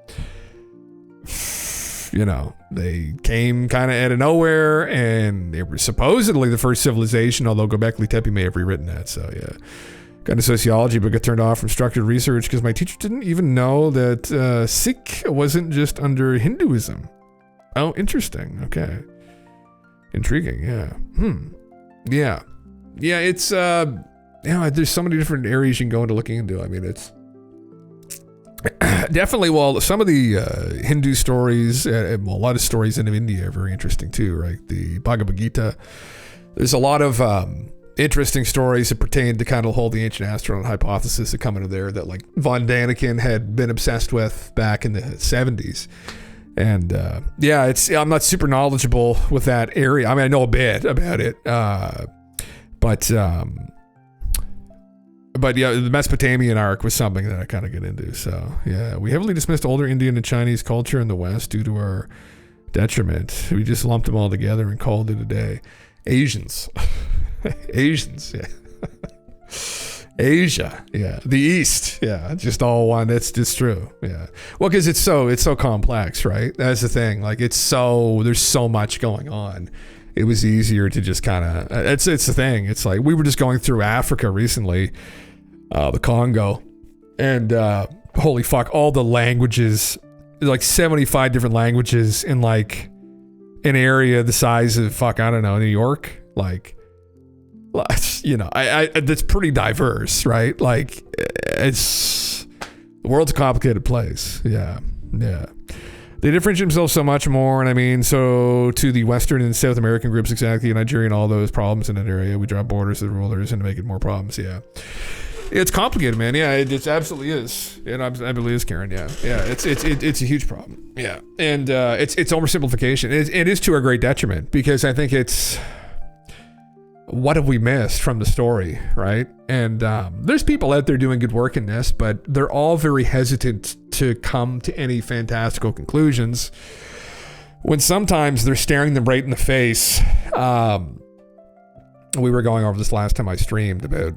you know, they came kind of out of nowhere, and they were supposedly the first civilization, although Göbekli Tepe may have rewritten that. So yeah, got into sociology, but got turned off from structured research because my teacher didn't even know that Sikh wasn't just under Hinduism. Oh, interesting. Okay. Intriguing. Yeah. Yeah, it's, there's so many different areas you can go into looking into. I mean, it's definitely, well, some of the Hindu stories, a lot of stories in India are very interesting too, right? The Bhagavad Gita. There's a lot of interesting stories that pertain to kind of hold the ancient astronaut hypothesis that come into there that like von Daniken had been obsessed with back in the 70s. And I'm not super knowledgeable with that area. I mean, I know a bit about it, but yeah, the Mesopotamian arc was something that I kind of get into. So yeah, we heavily dismissed older Indian and Chinese culture in the West due to our detriment. We just lumped them all together and called it a day. Asians, yeah. Asia, yeah. The East, yeah. Just all one. That's just true, yeah. Well, because it's so complex, right? That's the thing. Like there's so much going on. It was easier to just kind of. It's the thing. It's like we were just going through Africa recently, the Congo, and holy fuck, all the languages, like 75 different languages in like an area the size of I don't know, New York, like. You know, I that's pretty diverse, right? Like, the world's a complicated place. Yeah. They differentiate themselves so much more, and I mean, so to the Western and South American groups, exactly, Nigeria and all those problems in that area, we draw borders to the rulers and make it more problems. Yeah, it's complicated, man. Yeah, it absolutely is. It absolutely is, Karen. Yeah, it's a huge problem. Yeah, and it's oversimplification. It is to our great detriment because I think it's. What have we missed from the story, right? And there's people out there doing good work in this, but they're all very hesitant to come to any fantastical conclusions when sometimes they're staring them right in the face. We were going over this last time I streamed about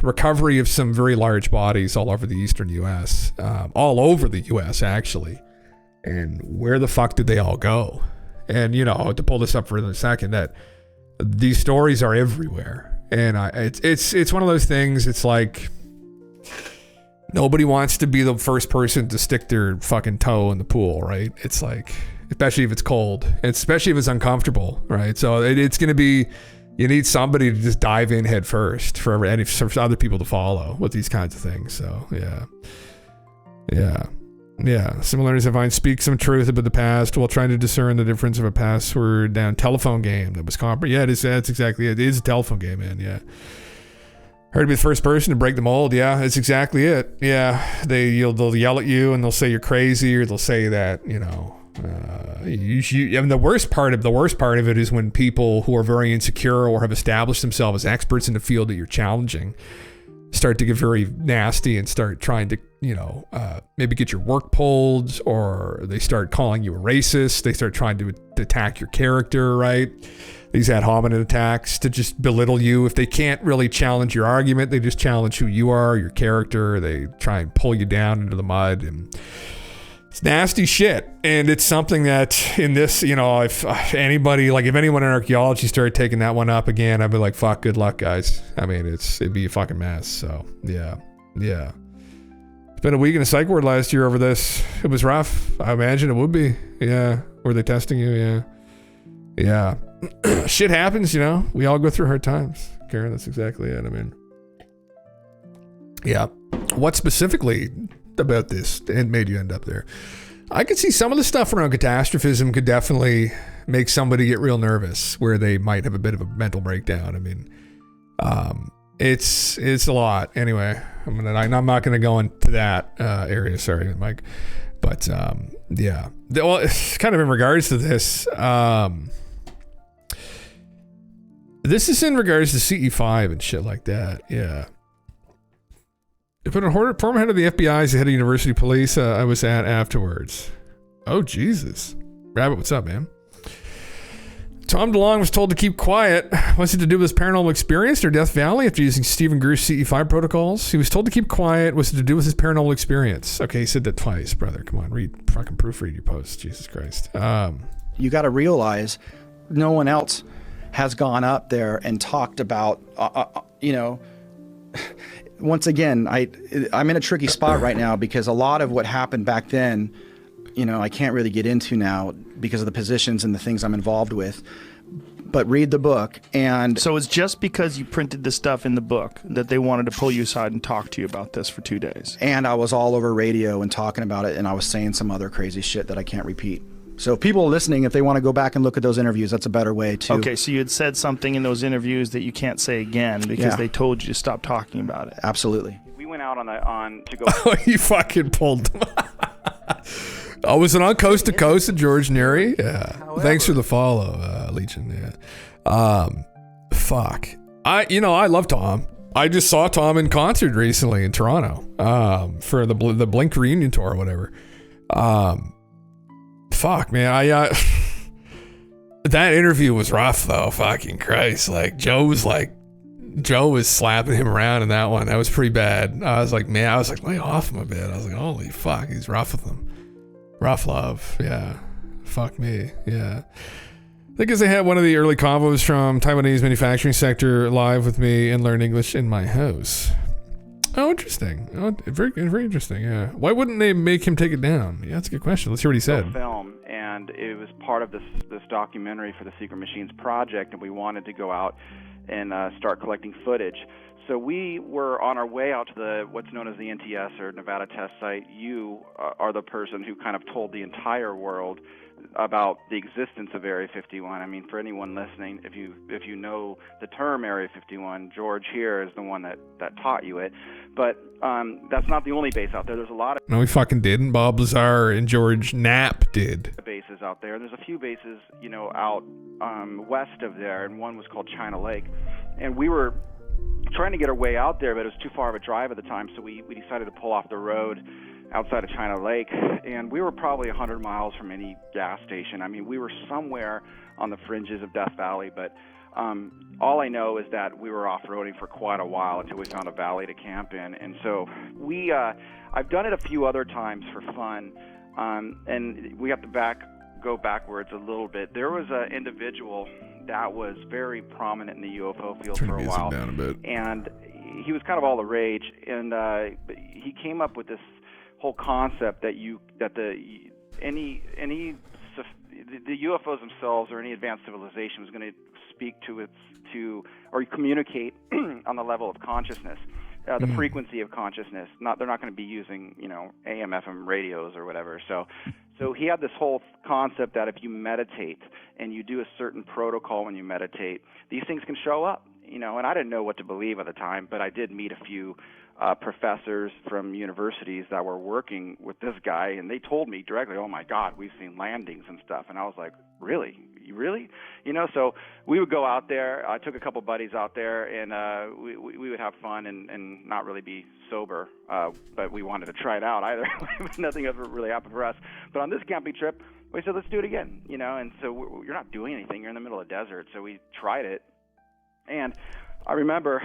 recovery of some very large bodies all over the eastern U.S., all over the U.S. actually. And where the fuck did they all go? And, you know, to pull this up for a second, that these stories are everywhere, and it's one of those things. It's like nobody wants to be the first person to stick their fucking toe in the pool, right? It's like, especially if it's cold, and especially if it's uncomfortable, right? So it's going to be, you need somebody to just dive in head first for other people to follow with these kinds of things. So yeah. Similarities I find speak some truth about the past while trying to discern the difference of a password down telephone game that was comparable. Yeah, that's exactly it. It is a telephone game, man. Yeah. Heard to be the first person to break the mold. Yeah, that's exactly it. Yeah, they'll yell at you and they'll say you're crazy, or they'll say that, you know, and the worst part of it is when people who are very insecure or have established themselves as experts in the field that you're challenging start to get very nasty and start trying to, you know, maybe get your work pulled, or they start calling you a racist. They start trying to attack your character, right? These ad hominem attacks to just belittle you. If they can't really challenge your argument, they just challenge who you are, your character. They try and pull you down into the mud, and it's nasty shit. And it's something that in this, you know, if anyone in archaeology started taking that one up again, I'd be like, fuck, good luck, guys. I mean, it'd be a fucking mess. So yeah. It's been a week in a psych ward last year over this. It was rough. I imagine it would be. Yeah. Were they testing you? Yeah. Shit happens, you know. We all go through hard times, Karen. That's exactly it. I mean, yeah. What specifically about this and made you end up there? I could see some of the stuff around catastrophism could definitely make somebody get real nervous, where they might have a bit of a mental breakdown. I mean, it's a lot. Anyway, I'm not going to go into that area. Sorry, Mike. But yeah. Well, it's kind of in regards to this. This is in regards to CE5 and shit like that. Yeah. But a former head of the FBI is the head of University Police. I was at afterwards. Oh, Jesus. Rabbit, what's up, man? Tom DeLonge was told to keep quiet. Was it to do with his paranormal experience near Death Valley after using Stephen Grier's CE5 protocols? He was told to keep quiet. Was it to do with his paranormal experience? Okay, he said that twice, brother. Come on, fucking proofread your post. Jesus Christ. You got to realize no one else has gone up there and talked about, once again, I'm in a tricky spot right now because a lot of what happened back then, I can't really get into now because of the positions and the things I'm involved with. But read the book. And so it's just because you printed the stuff in the book that they wanted to pull you aside and talk to you about this for 2 days. And I was all over radio and talking about it, and I was saying some other crazy shit that I can't repeat. So people listening, if they want to go back and look at those interviews, that's a better way to... Okay, so you had said something in those interviews that you can't say again because they told you to stop talking about it. Absolutely. We went out to go... Oh, you fucking pulled them. Oh, was it on Coast to Coast at George Neary? Yeah. However, thanks for the follow, Legion. Yeah. Fuck. I love Tom. I just saw Tom in concert recently in Toronto for the Blink reunion tour or whatever. Fuck, man. That interview was rough though. Fucking Christ. Like Joe was slapping him around in that one. That was pretty bad. I was like, lay off him a bit. I was like, holy fuck, he's rough with him. Rough love. Yeah. Fuck me. Yeah. I think as they had one of the early convos from Taiwanese manufacturing sector live with me and learn English in my house. Oh, interesting. Oh, very, very interesting. Yeah. Why wouldn't they make him take it down? Yeah, that's a good question. Let's hear what he said. Film, and it was part of this documentary for the Secret Machines project, and we wanted to go out and start collecting footage. So we were on our way out to what's known as the NTS or Nevada Test Site. You are the person who kind of told the entire world about the existence of Area 51. I mean, for anyone listening, if you know the term Area 51, George here is the one that taught you it. But that's not the only base out there. There's a lot of... No, we fucking didn't. Bob Lazar and George Knapp did. Bases out there. There's a few bases, out west of there, and one was called China Lake. And we were trying to get our way out there, but it was too far of a drive at the time, so we decided to pull off the road outside of China Lake, and we were probably 100 miles from any gas station. I mean, we were somewhere on the fringes of Death Valley, but all I know is that we were off-roading for quite a while until we found a valley to camp in. And so I've done it a few other times for fun, and we have to go backwards a little bit. There was an individual that was very prominent in the UFO field for a while, down a bit. And he was kind of all the rage, and he came up with this whole concept that the UFOs themselves or any advanced civilization was going to speak to or communicate on the level of consciousness, the frequency of consciousness. They're not going to be using AM, FM radios or whatever. So he had this whole concept that if you meditate and you do a certain protocol when you meditate, these things can show up. And I didn't know what to believe at the time, but I did meet a few professors from universities that were working with this guy, and they told me directly, oh my God, we've seen landings and stuff. And I was like, really? You really? So we would go out there. I took a couple buddies out there, and we would have fun and not really be sober, but we wanted to try it out either. Nothing ever really happened for us. But on this camping trip, we said, let's do it again, and so you're not doing anything. You're in the middle of the desert, so we tried it. And I remember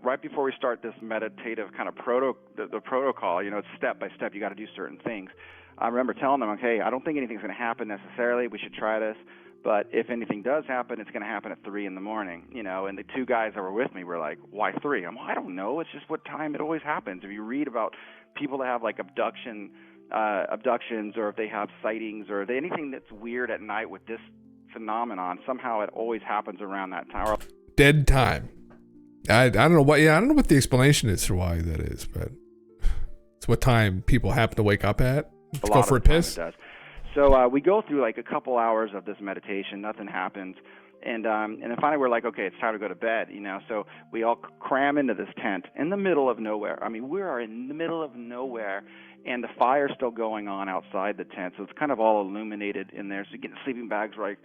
right before we start this meditative kind of the protocol, it's step by step. You got to do certain things. I remember telling them, okay, I don't think anything's going to happen necessarily. We should try this. But if anything does happen, it's going to happen at 3 a.m. And the two guys that were with me were like, why 3? I'm like, I don't know. It's just what time it always happens. If you read about people that have like abductions, or if they have sightings, or anything that's weird at night with this phenomenon, somehow it always happens around that time. Dead time. I don't know what. Yeah, I don't know what the explanation is for why that is, but it's what time people happen to wake up at. Let's go for a piss. It does. So we go through like a couple hours of this meditation. Nothing happens, and then finally we're like, okay, it's time to go to bed. So we all cram into this tent in the middle of nowhere. I mean, we are in the middle of nowhere, and the fire's still going on outside the tent, so it's kind of all illuminated in there. So you get the sleeping bags, right?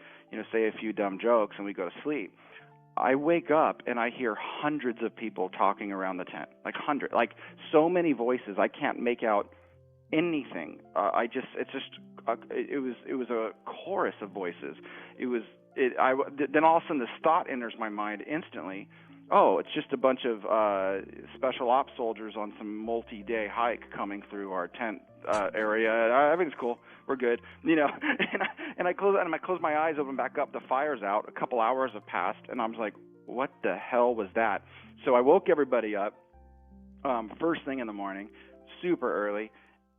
Say a few dumb jokes, and we go to sleep. I wake up and I hear hundreds of people talking around the tent, like so many voices. I can't make out anything. It was a chorus of voices. Then all of a sudden this thought enters my mind instantly. Oh, it's just a bunch of special ops soldiers on some multi-day hike coming through our tent area. Everything's cool. We're good. And I close my eyes, open back up. The fire's out. A couple hours have passed, and I'm like, what the hell was that? So I woke everybody up first thing in the morning, super early,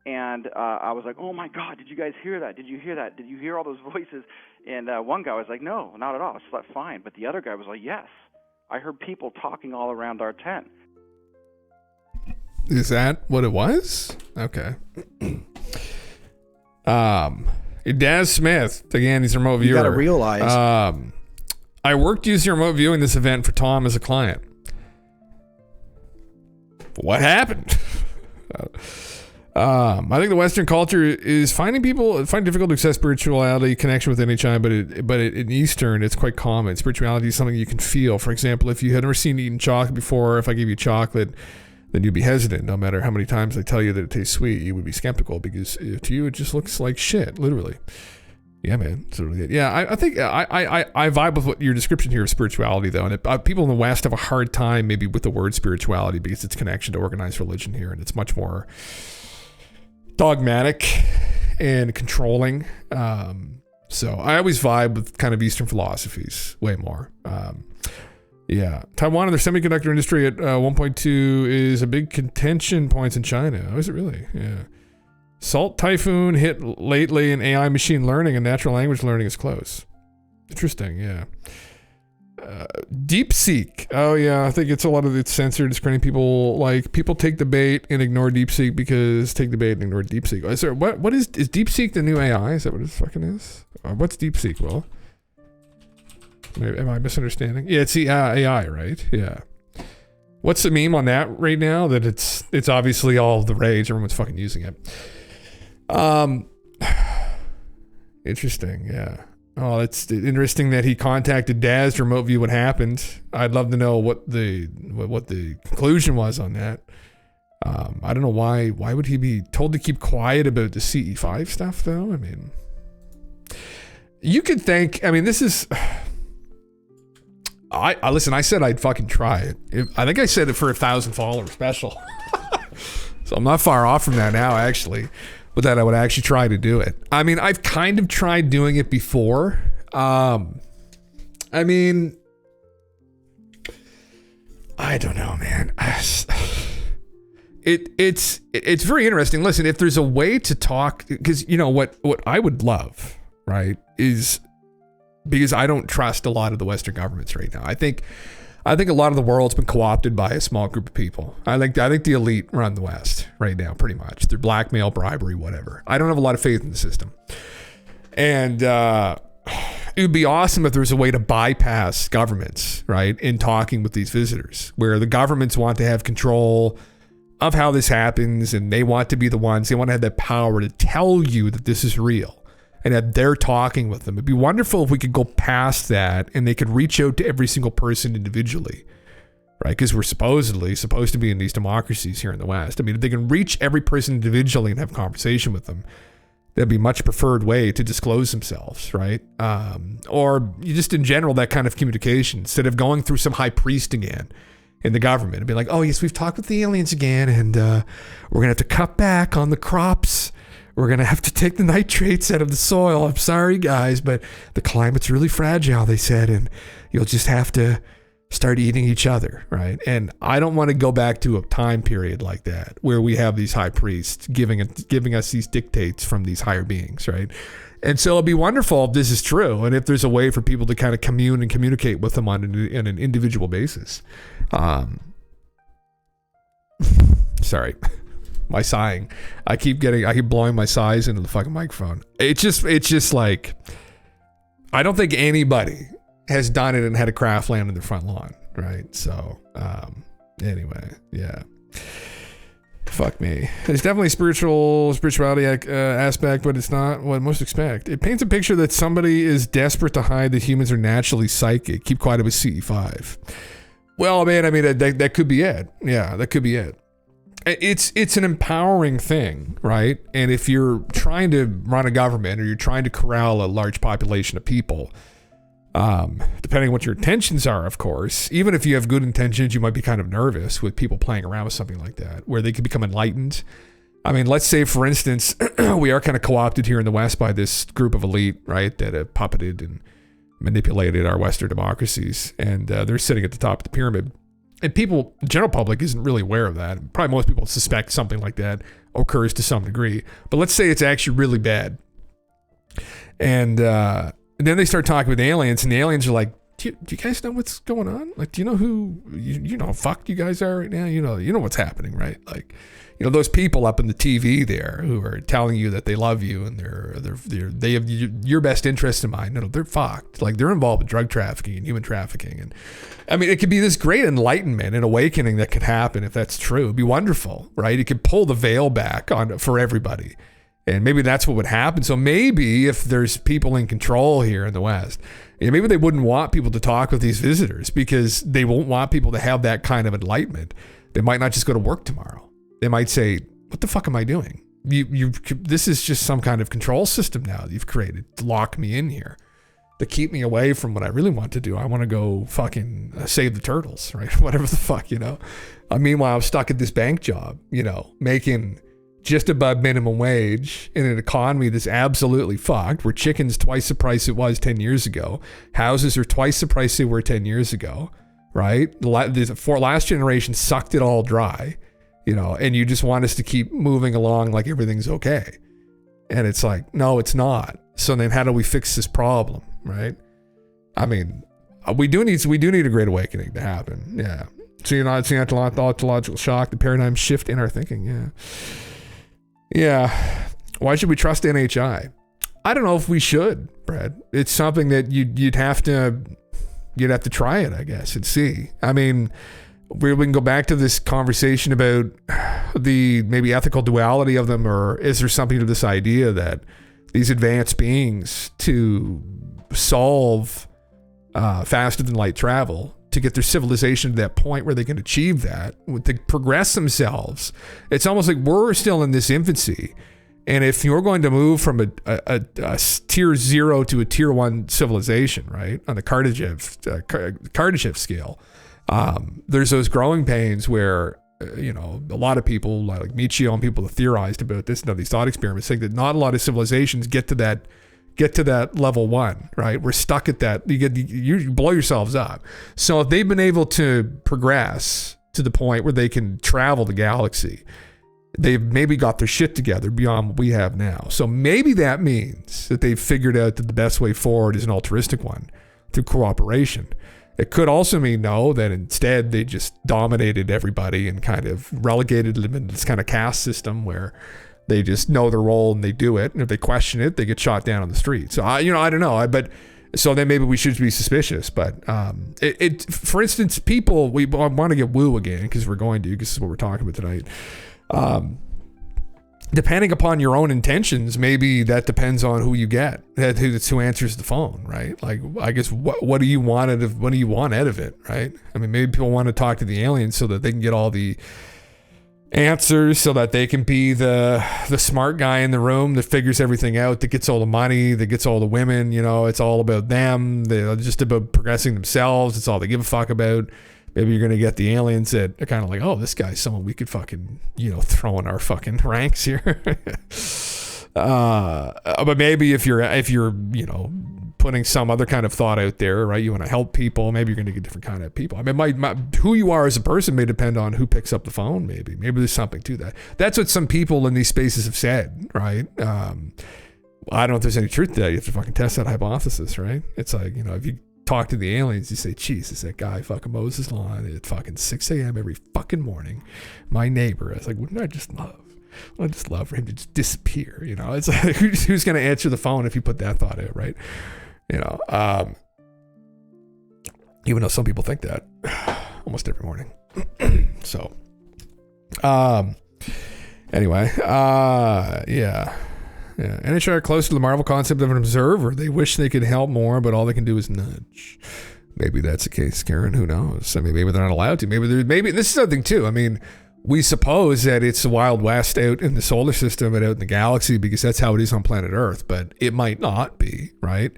and I was like, oh my God, did you guys hear that? Did you hear that? Did you hear all those voices? And one guy was like, no, not at all. I slept fine. But the other guy was like, yes. I heard people talking all around our tent. Is that what it was? Okay. Daz Smith, again, he's a remote viewer. You gotta realize. I worked using remote viewing this event for Tom as a client. What happened? I think the Western culture is find it difficult to access spirituality connection with NHI, but in Eastern, it's quite common. Spirituality is something you can feel. For example, if you had never seen eaten chocolate before, if I gave you chocolate, then you'd be hesitant. No matter how many times I tell you that it tastes sweet, you would be skeptical because to you, it just looks like shit, literally. Yeah, man. Yeah, I think I vibe with what your description here of spirituality, though. And people in the West have a hard time maybe with the word spirituality because it's connection to organized religion here, and it's much more dogmatic and controlling. So I always vibe with kind of Eastern philosophies way more. Yeah. Taiwan and their semiconductor industry at 1.2 is a big contention points in China. Oh, is it really? Yeah. Salt typhoon hit lately, and AI machine learning and natural language learning is close. Interesting, yeah. DeepSeek. Oh yeah, I think it's a lot of it's censored. It's creating people take the bait and ignore DeepSeek because take the bait and ignore DeepSeek. Is there what is DeepSeek the new AI? Is that what it fucking is? What's DeepSeek? Will? Am I misunderstanding? Yeah, it's the AI, right? Yeah. What's the meme on that right now? That it's obviously all the rage. Everyone's fucking using it. Interesting, yeah. Oh, it's interesting that he contacted Daz to remote view what happened. I'd love to know what the conclusion was on that. I don't know why would he be told to keep quiet about the CE5 stuff though? I mean, you could think, I mean, this is, I listen, I said I'd fucking try it. I think I said it for 1,000 follower special. So I'm not far off from that now, actually. But that I would actually try to do it. I mean, I've kind of tried doing it before. I mean, I don't know, man. It's very interesting. Listen, if there's a way to talk, because you know what I would love, right, is because I don't trust a lot of the Western governments right now. I think a lot of the world's been co-opted by a small group of people. I think the elite run the West right now, pretty much. They're blackmail, bribery, whatever. I don't have a lot of faith in the system. And it would be awesome if there was a way to bypass governments, right, in talking with these visitors, where the governments want to have control of how this happens, and they want to be the ones, they want to have that power to tell you that this is real. And that they're talking with them. It'd be wonderful if we could go past that and they could reach out to every single person individually, right? Because we're supposed to be in these democracies here in the West. I mean, if they can reach every person individually and have a conversation with them, that'd be a much preferred way to disclose themselves, right? Or just in general, that kind of communication, instead of going through some high priest again in the government and be like, oh yes, we've talked with the aliens again, and we're going to have to cut back on the crops. We're going to have to take the nitrates out of the soil. I'm sorry, guys, but the climate's really fragile, they said, and you'll just have to start eating each other, right? And I don't want to go back to a time period like that where we have these high priests giving us these dictates from these higher beings, right? And so it'd be wonderful if this is true, and if there's a way for people to kind of commune and communicate with them on an individual basis. Sorry. My sighing. I keep blowing my sighs into the fucking microphone. It's just like, I don't think anybody has done it and had a craft land in their front lawn, right? So, anyway, yeah. Fuck me. There's definitely spirituality aspect, but it's not what most expect. It paints a picture that somebody is desperate to hide that humans are naturally psychic. Keep quiet with CE5. Well, man, I mean, that could be it. Yeah, that could be it. it's an empowering thing, right? And if you're trying to run a government or you're trying to corral a large population of people, depending on what your intentions are, of course, even if you have good intentions, you might be kind of nervous with people playing around with something like that, where they can become enlightened. I mean, let's say, for instance, we are kind of co-opted here in the West by this group of elite, right, that have puppeted and manipulated our Western democracies, and they're sitting at the top of the pyramid. And people, the general public, isn't really aware of that. Probably most people suspect something like that occurs to some degree. But let's say it's actually really bad. And then they start talking with aliens, and the aliens are like, do you guys know what's going on? Like, do you know who, you know how fucked you guys are right now? You know what's happening, right? Like, those people up in the TV there who are telling you that they love you and they have your best interest in mind. No, they're fucked. Like, they're involved with drug trafficking and human trafficking. And I mean, it could be this great enlightenment and awakening that could happen if that's true. It'd be wonderful, right? It could pull the veil back on for everybody. And maybe that's what would happen. So maybe if there's people in control here in the West, maybe they wouldn't want people to talk with these visitors because they won't want people to have that kind of enlightenment. They might not just go to work tomorrow. They might say, what the fuck am I doing? This is just some kind of control system now that you've created to lock me in here, to keep me away from what I really want to do. I want to go fucking save the turtles, right? Whatever the fuck, Meanwhile, I'm stuck at this bank job, making just above minimum wage in an economy that's absolutely fucked, where chicken's twice the price it was 10 years ago. Houses are twice the price they were 10 years ago, right? The last generation sucked it all dry. And you just want us to keep moving along like everything's okay. And it's like, no, it's not. So then how do we fix this problem, right? I mean, we do need a great awakening to happen. Yeah. So it's the ontological shock, the paradigm shift in our thinking. Yeah. Yeah. Why should we trust NHI? I don't know if we should, Brad. It's something that you'd have to try it, I guess, and see. I mean, we can go back to this conversation about the maybe ethical duality of them, or is there something to this idea that these advanced beings, to solve faster than light travel, to get their civilization to that point where they can achieve that, to progress themselves, it's almost like we're still in this infancy. And if you're going to move from a tier 0 to a tier 1 civilization, right, on the Kardashev scale, there's those growing pains where, a lot of people like Michio and people have theorized about this, these thought experiments, saying that not a lot of civilizations get to that level 1, right? We're stuck at that. You blow yourselves up. So if they've been able to progress to the point where they can travel the galaxy, they've maybe got their shit together beyond what we have now. So maybe that means that they've figured out that the best way forward is an altruistic one through cooperation. It could also mean, no, that instead they just dominated everybody and kind of relegated them into this kind of caste system where they just know their role and they do it. And if they question it, they get shot down on the street. So I don't know. But so then maybe we should be suspicious. But for instance, people, we want to get woo again because this is what we're talking about tonight. Depending upon your own intentions, maybe that depends on who you get, who answers the phone, right? Like, I guess what do you want out of it, right? I mean, maybe people want to talk to the aliens so that they can get all the answers, so that they can be the smart guy in the room that figures everything out, that gets all the money, that gets all the women. It's all about them. They're just about progressing themselves. It's all they give a fuck about. Maybe you're going to get the aliens that are kind of like, oh, this guy's someone we could fucking, throw in our fucking ranks here. But maybe if you're, putting some other kind of thought out there, right? You want to help people. Maybe you're going to get different kind of people. I mean, who you are as a person may depend on who picks up the phone. Maybe there's something to that. That's what some people in these spaces have said, right? I don't know if there's any truth to that. You have to fucking test that hypothesis, right? It's like, if you talk to the aliens, you say, Jesus, that guy fucking mows his lawn at fucking 6 a.m. every fucking morning. My neighbor. I was like, wouldn't I just love for him to just disappear? It's like, who's going to answer the phone if you put that thought out, right? Even though some people think that almost every morning. So, anyway, yeah. Yeah, NHR are close to the Marvel concept of an observer. They wish they could help more, but all they can do is nudge. Maybe that's the case, Karen. Who knows? I mean, maybe they're not allowed to. Maybe this is something too. I mean, we suppose that it's the Wild West out in the solar system and out in the galaxy because that's how it is on planet Earth, but it might not be, right?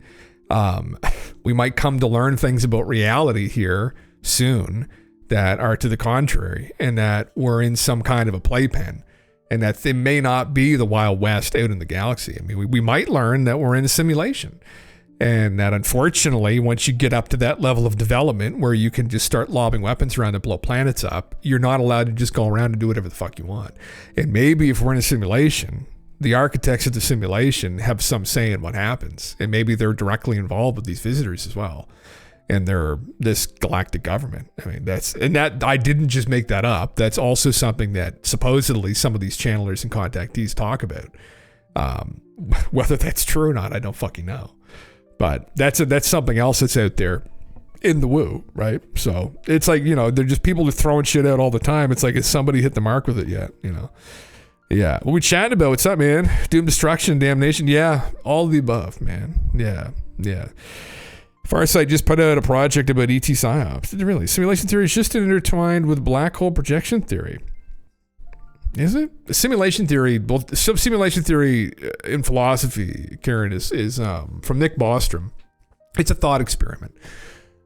We might come to learn things about reality here soon that are to the contrary, and that we're in some kind of a playpen, and that it may not be the Wild West out in the galaxy. I mean, we might learn that we're in a simulation. And that unfortunately, once you get up to that level of development where you can just start lobbing weapons around to blow planets up, you're not allowed to just go around and do whatever the fuck you want. And maybe if we're in a simulation, the architects of the simulation have some say in what happens. And maybe they're directly involved with these visitors as well. And they're this galactic government. I mean, that I didn't just make that up. That's also something that supposedly some of these channelers and contactees talk about. Whether that's true or not, I don't fucking know. But that's something else that's out there in the woo, right? So it's like, they're just people are throwing shit out all the time. It's like, has somebody hit the mark with it yet? Yeah. What we chatting about? What's up, man? Doom, destruction, damnation. Yeah. All of the above, man. Yeah. Farsight just put out a project about ET psyops. Did it really? Simulation theory is just intertwined with black hole projection theory. Is it? Simulation theory, simulation theory in philosophy, Karen, is from Nick Bostrom. It's a thought experiment.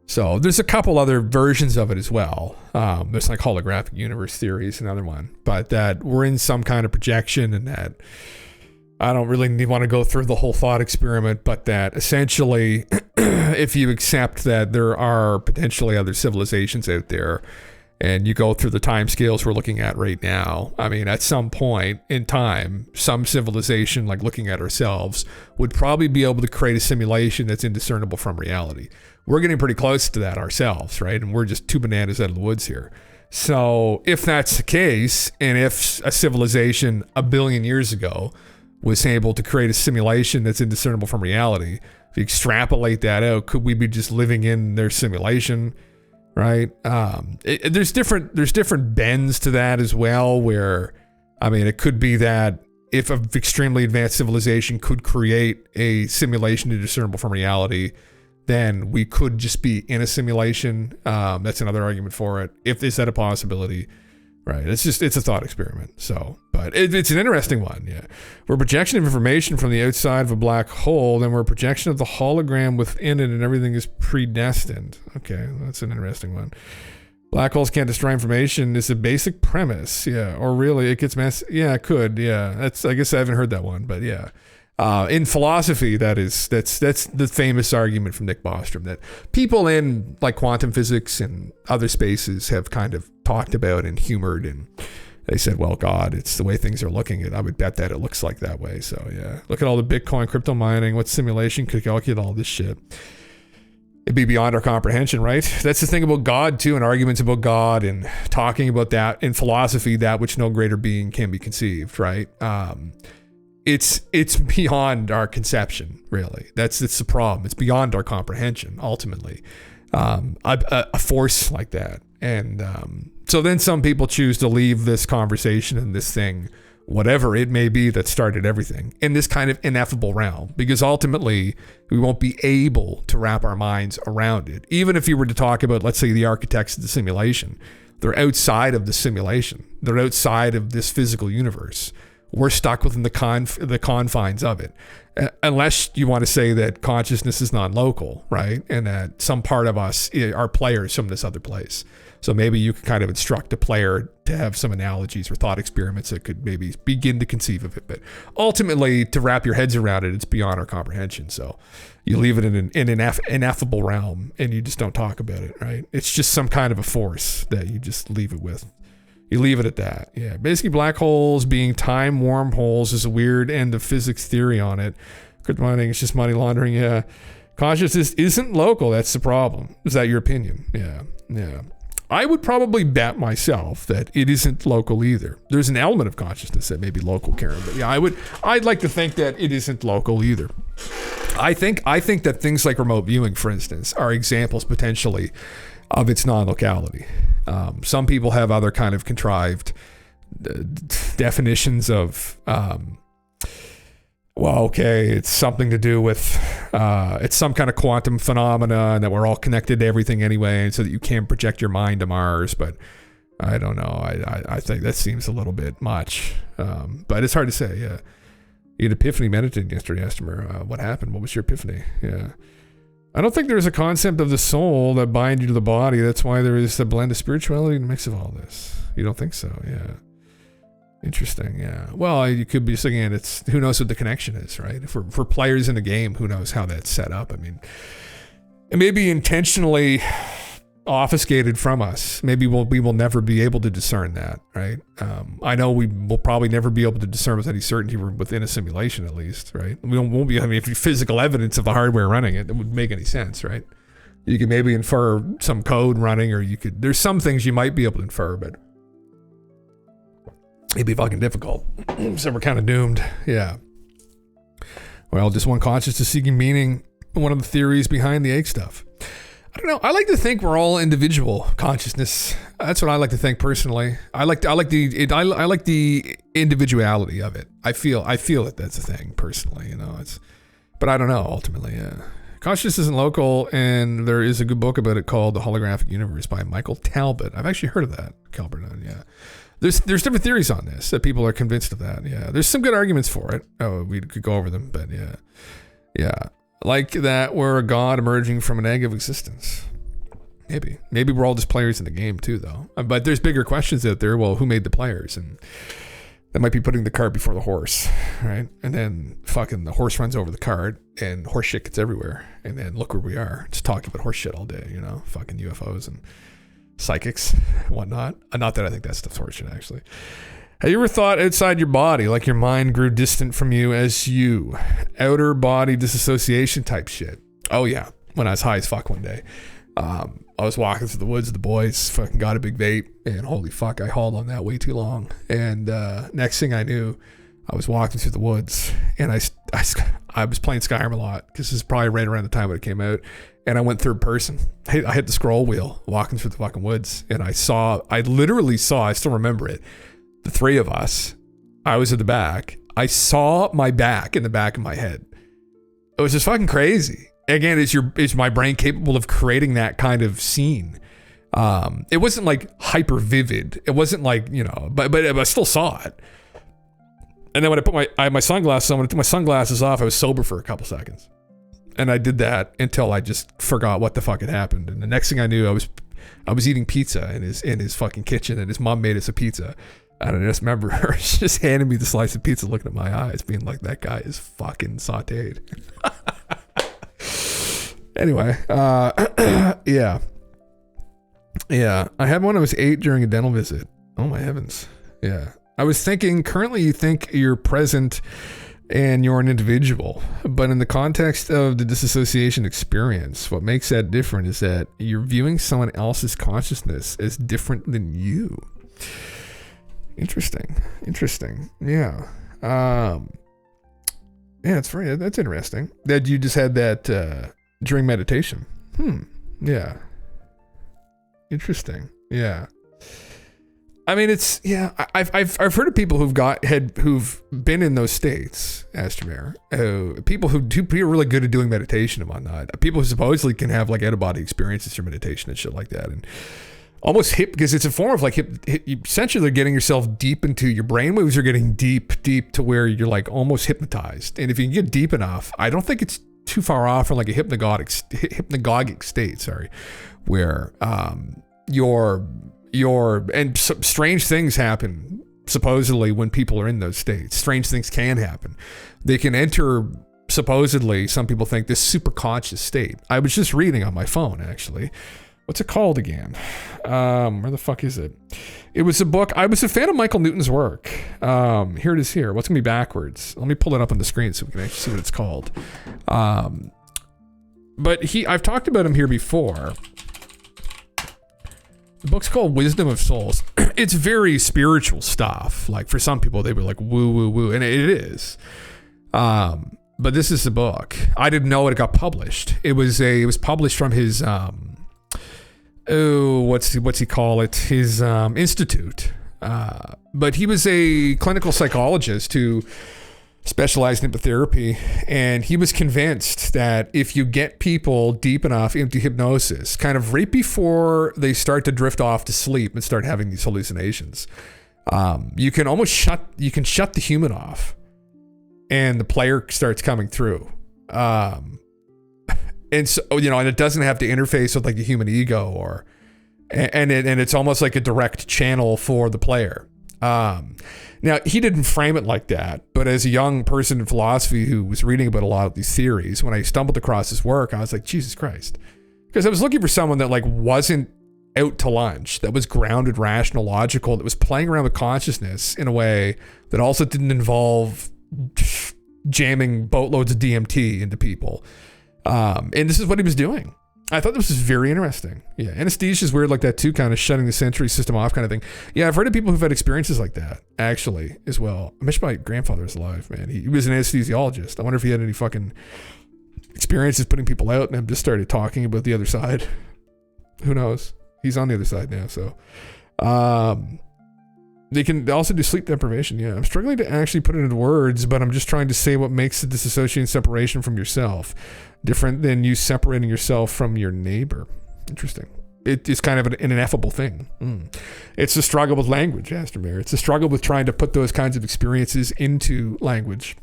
So there's a couple other versions of it as well. There's like holographic universe theory is another one. But that we're in some kind of projection, and that I don't really want to go through the whole thought experiment, but that essentially if you accept that there are potentially other civilizations out there, and you go through the time scales we're looking at right now, I mean, at some point in time, some civilization, like looking at ourselves, would probably be able to create a simulation that's indiscernible from reality. We're getting pretty close to that ourselves, right? And we're just two bananas out of the woods here. So if that's the case, and if a civilization 1 billion years ago was able to create a simulation that's indiscernible from reality, if you extrapolate that out, could we be just living in their simulation? Right. There's different bends to that as well, where, I mean, it could be that if an extremely advanced civilization could create a simulation indiscernible from reality, then we could just be in a simulation. That's another argument for it. Is that a possibility? Right. It's a thought experiment. So, but it's an interesting one. Yeah. We're a projection of information from the outside of a black hole, then we're a projection of the hologram within it, and everything is predestined. Okay. That's an interesting one. Black holes can't destroy information is a basic premise. Yeah. Or really it gets messy. Yeah, it could. Yeah. I guess I haven't heard that one, but yeah. In philosophy, that's the famous argument from Nick Bostrom that people in like quantum physics and other spaces have kind of talked about and humored, and they said, well, God, it's the way things are looking at. I would bet that it looks like that way. So yeah, look at all the Bitcoin crypto mining. What simulation could calculate all this shit? It'd be beyond our comprehension, right? That's the thing about God too, and arguments about God and talking about that in philosophy, that which no greater being can be conceived, right? It's beyond our conception, really. That's the problem. It's beyond our comprehension, ultimately. A force like that. And so then some people choose to leave this conversation and this thing, whatever it may be that started everything, in this kind of ineffable realm, because ultimately we won't be able to wrap our minds around it. Even if you were to talk about, let's say, the architects of the simulation, they're outside of the simulation. They're outside of this physical universe. We're stuck within the confines of it. Unless you want to say that consciousness is non-local, right? And that some part of us are players from this other place. So maybe you could kind of instruct a player to have some analogies or thought experiments that could maybe begin to conceive of it. But ultimately, to wrap your heads around it, it's beyond our comprehension. So you leave it in an ineffable realm, and you just don't talk about it, right? It's just some kind of a force that you just leave it with. You leave it at that. Yeah. Basically, black holes being time wormholes is a weird end of physics theory on it. Crypto mining is just money laundering. Yeah. Consciousness isn't local. That's the problem. Is that your opinion? Yeah. I would probably bet myself that it isn't local either. There's an element of consciousness that may be local, Karen. But yeah, I'd like to think that it isn't local either. I think that things like remote viewing, for instance, are examples potentially of its non-locality. Some people have other kind of contrived definitions of, it's something to do with, it's some kind of quantum phenomena, and that we're all connected to everything anyway, and so that you can't project your mind to Mars. But I don't know. I think that seems a little bit much. But it's hard to say. Yeah. You had epiphany meditating yesterday, Estimer. What happened? What was your epiphany? Yeah. I don't think there's a concept of the soul that binds you to the body. That's why there is a blend of spirituality and mix of all this. You don't think so? Yeah. Interesting. Yeah. Well, you could be just, again, it's who knows what the connection is, right? For players in the game, who knows how that's set up? I mean, it may be intentionally obfuscated from us. Maybe we will never be able to discern that, right? I know we will probably never be able to discern with any certainty within a simulation, at least, right? We won't be having physical evidence of the hardware running it. It wouldn't make any sense, right? You could maybe infer some code running, or there's some things you might be able to infer, but it'd be fucking difficult. So we're kind of doomed. Yeah. Well, just one consciousness seeking meaning. One of the theories behind the egg stuff. I don't know. I like to think we're all individual consciousness. That's what I like to think personally. I like the individuality of it. I feel that that's a thing personally. You know, but I don't know. Ultimately, yeah. Consciousness isn't local, and there is a good book about it called The Holographic Universe by Michael Talbot. I've actually heard of that, Calberton. Yeah. There's different theories on this that people are convinced of that. Yeah. There's some good arguments for it. Oh, we could go over them, but yeah. Yeah. Like that we're a god emerging from an egg of existence. Maybe we're all just players in the game too, though. But there's bigger questions out there. Well, who made the players? And that might be putting the cart before the horse, right? And then fucking the horse runs over the cart and horse shit gets everywhere. And then look where we are. Just talking about horse shit all day, you know? Fucking UFOs and psychics and whatnot. Not that I think that stuff's horse shit, actually. Have you ever thought outside your body, like your mind grew distant from you as you? Outer body disassociation type shit. Oh yeah, when I was high as fuck one day. I was walking through the woods with the boys, fucking got a big vape, and holy fuck, I hauled on that way too long. And next thing I knew, I was walking through the woods, and I was playing Skyrim a lot, because this is probably right around the time when it came out, and I went third person. I hit the scroll wheel, walking through the fucking woods, and I literally saw, I still remember it, the three of us. I was at the back. I saw my back in the back of my head. It was just fucking crazy. Again, is my brain capable of creating that kind of scene? It wasn't like hyper vivid. It wasn't like, you know, but I still saw it. And then when I had my sunglasses on, when I took my sunglasses off, I was sober for a couple seconds. And I did that until I just forgot what the fuck had happened. And the next thing I knew, I was eating pizza in his fucking kitchen, and his mom made us a pizza. And I just remember her just handing me the slice of pizza, looking at my eyes, being like, that guy is fucking sauteed. Anyway, yeah. Yeah, I had one when I was 8 during a dental visit. Oh my heavens. Yeah. I was thinking, currently you think you're present and you're an individual, but in the context of the disassociation experience, what makes that different is that you're viewing someone else's consciousness as different than you. Interesting. Yeah. Yeah, that's interesting. That you just had that during meditation. Yeah. Interesting. Yeah. I mean, it's, yeah, I've heard of people who've been in those states, Astromair. People who are really good at doing meditation and whatnot. People who supposedly can have like out-of-body experiences through meditation and shit like that. And almost because it's a form of like essentially they're getting yourself deep into your brainwaves are getting deep to where you're like almost hypnotized. And if you can get deep enough, I don't think it's too far off from like a hypnagogic state, where strange things happen supposedly when people are in those states. Strange things can happen. They can enter, supposedly, some people think, this super conscious state. I was just reading on my phone, actually. What's it called again? Where the fuck is it? It was a book. I was a fan of Michael Newton's work. Here it is here. What's going to be backwards? Let me pull it up on the screen so we can actually see what it's called. But I've talked about him here before. The book's called Wisdom of Souls. It's very spiritual stuff. Like for some people, they were like woo woo woo, and it is. But this is the book. I didn't know it got published. It was published from his what's he call it? His institute. But he was a clinical psychologist who specialized in hypnotherapy, and he was convinced that if you get people deep enough into hypnosis, kind of right before they start to drift off to sleep and start having these hallucinations, you can almost shut the human off, and the player starts coming through. And so, you know, and it doesn't have to interface with like a human ego, or and it's almost like a direct channel for the player. Now, he didn't frame it like that, but as a young person in philosophy who was reading about a lot of these theories, when I stumbled across his work, I was like, Jesus Christ. Because I was looking for someone that like wasn't out to lunch, that was grounded, rational, logical, that was playing around with consciousness in a way that also didn't involve jamming boatloads of DMT into people. And this is what he was doing. I thought this was very interesting. Yeah, anesthesia is weird like that too, kind of shutting the sensory system off kind of thing. Yeah, I've heard of people who've had experiences like that, actually, as well. I wish my grandfather was alive, man. He was an anesthesiologist. I wonder if he had any fucking experiences putting people out and just started talking about the other side. Who knows? He's on the other side now, so. They can also do sleep deprivation. Yeah, I'm struggling to actually put it into words, but I'm just trying to say what makes the disassociating separation from yourself different than you separating yourself from your neighbor. Interesting. It is kind of an ineffable thing. It's a struggle with language, Astromair. It's a struggle with trying to put those kinds of experiences into language.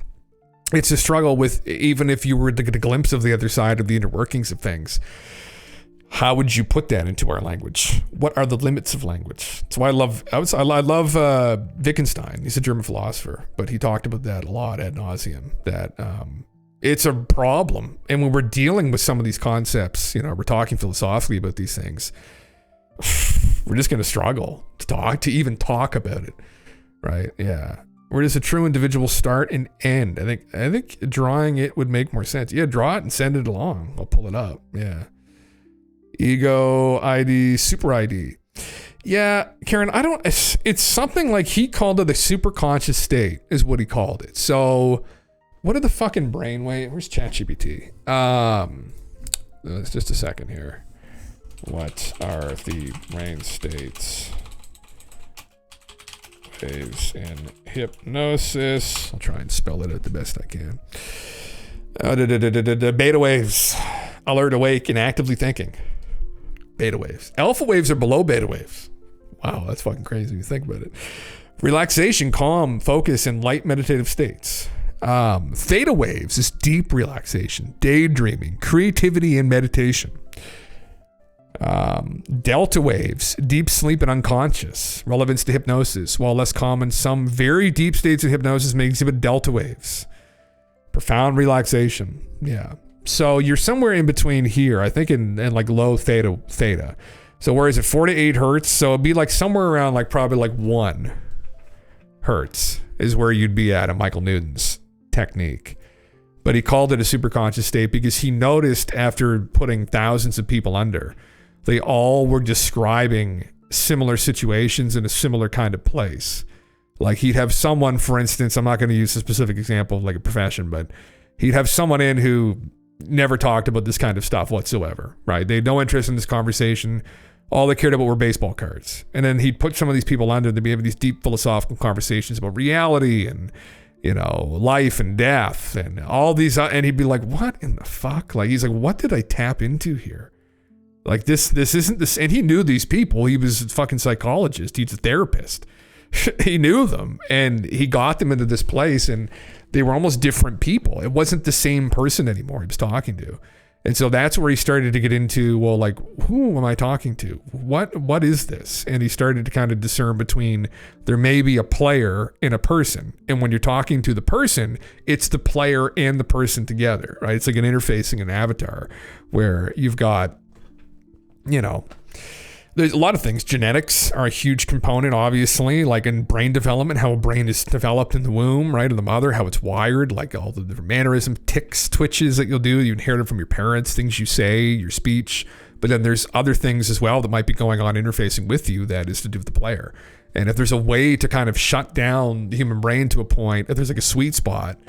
It's a struggle with, even if you were to get a glimpse of the other side of the inner workings of things, how would you put that into our language? What are the limits of language? That's why I love Wittgenstein. He's a German philosopher, but he talked about that a lot ad nauseum, that it's a problem. And when we're dealing with some of these concepts, you know, we're talking philosophically about these things, we're just going to struggle to even talk about it, right? Yeah. Where does a true individual start and end? I think drawing it would make more sense. Yeah, draw it and send it along. I'll pull it up. Yeah. Ego ID, super ID. Yeah, Karen, it's something like he called it a superconscious state is what he called it. So what are the fucking brainwave? Where's ChatGPT? It's just a second here. What are the brain states? Waves in hypnosis. I'll try and spell it out the best I can. Beta waves. Alert, awake, and actively thinking. Beta waves. Alpha waves are below beta waves. Wow, that's fucking crazy when you think about it. Relaxation, calm, focus, and light meditative states. Theta waves is deep relaxation, daydreaming, creativity, and meditation. Delta waves, deep sleep and unconscious, relevance to hypnosis. While less common, some very deep states of hypnosis may exhibit delta waves. Profound relaxation. Yeah. So you're somewhere in between here, I think, in like low theta. So where is it? 4 to 8 hertz. So it'd be like somewhere around like probably like 1 hertz is where you'd be at Michael Newton's technique. But he called it a superconscious state because he noticed after putting thousands of people under, they all were describing similar situations in a similar kind of place. Like he'd have someone, for instance, I'm not going to use a specific example of like a profession, but he'd have someone in who never talked about this kind of stuff whatsoever, right? They had no interest in this conversation. All they cared about were baseball cards. And then he'd put some of these people under to be having these deep philosophical conversations about reality and, you know, life and death and all these, and he'd be like, what in the fuck? Like, he's like, what did I tap into here? Like this isn't this. And he knew these people. He was a fucking psychologist. He's a therapist. He knew them and he got them into this place and they were almost different people. It wasn't the same person anymore he was talking to. And so that's where he started to get into, well, like, who am I talking to? What is this? And he started to kind of discern between there may be a player and a person. And when you're talking to the person, it's the player and the person together, right? It's like an interfacing an avatar where you've got, you know, there's a lot of things. Genetics are a huge component, obviously, like in brain development, how a brain is developed in the womb, right? In the mother, how it's wired, like all the different mannerisms, tics, twitches that you'll do. You inherit from your parents, things you say, your speech. But then there's other things as well that might be going on interfacing with you that is to do with the player. And if there's a way to kind of shut down the human brain to a point, if there's like a sweet spot,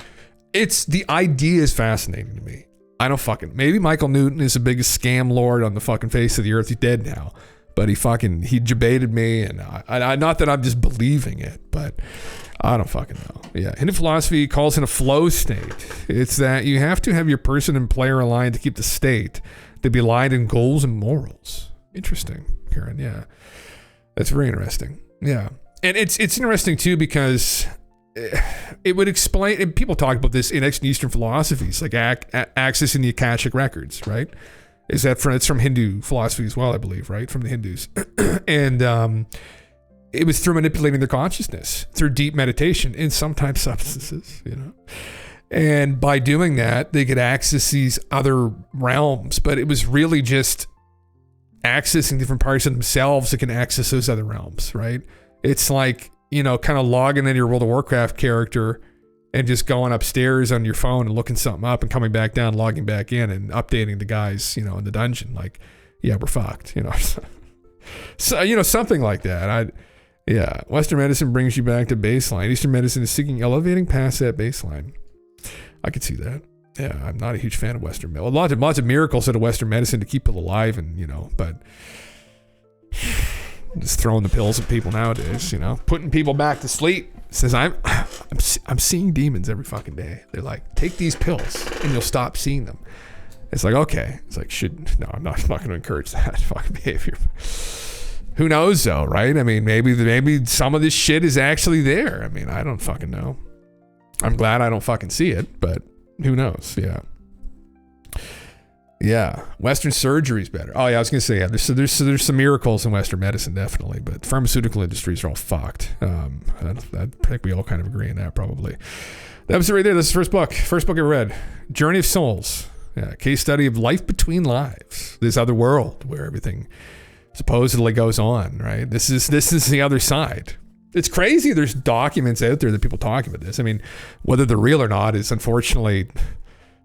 the idea is fascinating to me. I don't fucking, maybe Michael Newton is the biggest scam lord on the fucking face of the earth. He's dead now. But he debated me, and I not that I'm just believing it, but I don't fucking know. Yeah, Hindu philosophy calls it a flow state. It's that you have to have your person and player aligned to keep the state to be aligned in goals and morals. Interesting, Karen. Yeah, that's very interesting. Yeah, and it's interesting too because it would explain. And people talk about this in Eastern philosophies, like accessing the Akashic records, right? It's from Hindu philosophy as well, I believe, right? From the Hindus, and it was through manipulating their consciousness through deep meditation and sometimes substances, you know. And by doing that, they could access these other realms, but it was really just accessing different parts of themselves that can access those other realms, right? It's like, you know, kind of logging in your World of Warcraft character and just going upstairs on your phone and looking something up and coming back down, logging back in and updating the guys, you know, in the dungeon. Like, yeah, we're fucked, you know. So, you know, something like that. Yeah, Western medicine brings you back to baseline. Eastern medicine is seeking elevating past that baseline. I could see that. Yeah, I'm not a huge fan of Western medicine. Lots of miracles out of Western medicine to keep people alive, and you know, but just throwing the pills at people nowadays, you know, putting people back to sleep. Says I'm seeing demons every fucking day. They're like, take these pills and you'll stop seeing them. It's like, okay. It's like, I'm not going to encourage that fucking behavior. Who knows though, right? I mean, maybe some of this shit is actually there. I mean, I don't fucking know. I'm glad I don't fucking see it, but who knows? Yeah. Yeah. Western surgery is better. Oh yeah, I was gonna say, yeah, there's some miracles in Western medicine, definitely, but pharmaceutical industries are all fucked. I think we all kind of agree on that probably. That was it right there. This is the first book I read. Journey of Souls. Yeah, case study of life between lives. This other world where everything supposedly goes on, right? This is the other side. It's crazy. There's documents out there that people talk about this. I mean, whether they're real or not is unfortunately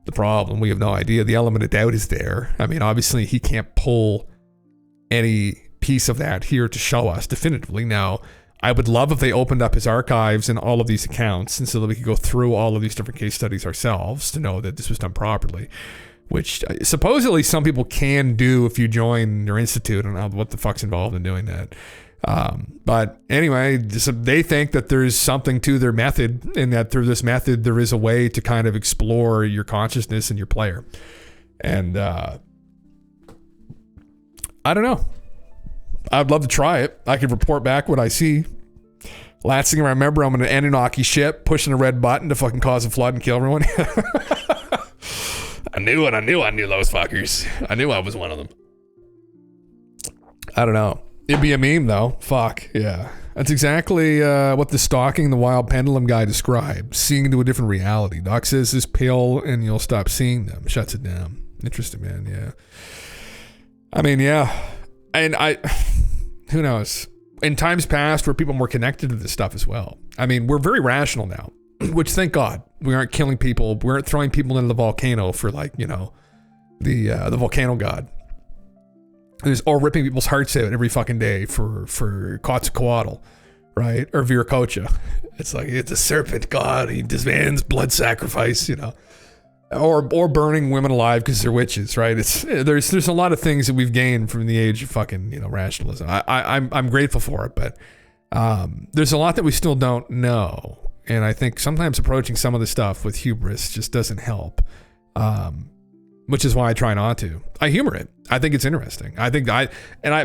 the problem. We have no idea. The element of doubt is there. I mean, obviously he can't pull any piece of that here to show us definitively. Now, I would love if they opened up his archives and all of these accounts, and so that we could go through all of these different case studies ourselves to know that this was done properly, which supposedly some people can do if you join their institute. I don't know what the fuck's involved in doing that. But anyway, they think that there's something to their method, and that through this method, there is a way to kind of explore your consciousness and your player. And I don't know. I'd love to try it. I could report back what I see. Last thing I remember, I'm in an Anunnaki ship pushing a red button to fucking cause a flood and kill everyone. I knew those fuckers. I knew I was one of them. I don't know. It'd be a meme though. Fuck, yeah. That's exactly what the stalking the wild pendulum guy described. Seeing into a different reality. Doc says this pill and you'll stop seeing them. Shuts it down. Interesting, man, yeah. I mean, yeah. And who knows? In times past, were people more connected to this stuff as well. I mean, we're very rational now, which thank God. We aren't killing people. We aren't throwing people into the volcano for like, you know, the volcano god. Or ripping people's hearts out every fucking day for Quetzalcoatl, right? Or Viracocha. It's like, it's a serpent god. He demands blood sacrifice, you know. Or burning women alive because they're witches, right? There's a lot of things that we've gained from the age of fucking, you know, rationalism. I'm grateful for it, but there's a lot that we still don't know, and I think sometimes approaching some of the stuff with hubris just doesn't help. Which is why I try not to. I humor it. I think it's interesting. I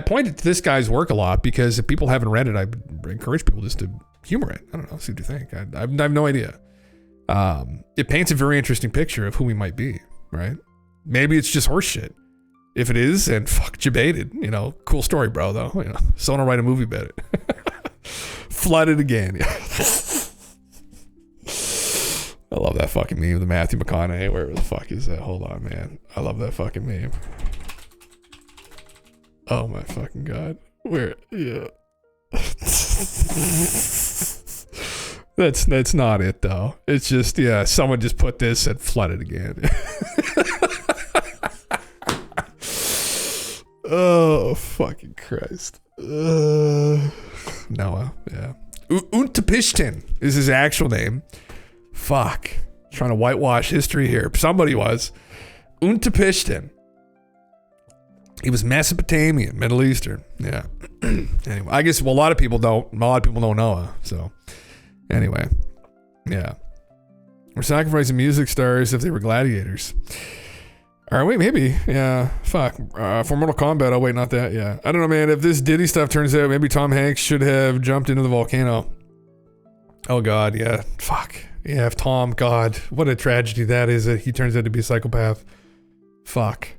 pointed to this guy's work a lot because if people haven't read it, I encourage people just to humor it. I don't know. See what you think. I have no idea. It paints a very interesting picture of who we might be, right? Maybe it's just horse shit. If it is, then fuck, debated. You know, cool story, bro, though. You know, someone will write a movie about it. Flooded again. I love that fucking meme, the Matthew McConaughey. Where the fuck is that? Hold on, man. I love that fucking meme. Oh my fucking God. Where? Yeah. That's not it though. It's just, yeah, someone just put this and flooded again. Oh, fucking Christ. Noah, yeah. Untapishtim is his actual name. Fuck. Trying to whitewash history here. Somebody was. Untapishtim. He was Mesopotamian, Middle Eastern. Yeah. Anyway, I guess, well, a lot of people don't know Noah, so. Anyway, yeah. We're sacrificing music stars if they were gladiators. Are we? Maybe. Yeah. Fuck. For Mortal Kombat, oh wait, not that. Yeah. I don't know, man. If this Diddy stuff turns out, maybe Tom Hanks should have jumped into the volcano. Oh God, yeah. Fuck. Yeah, if Tom, God, what a tragedy that is that he turns out to be a psychopath. Fuck.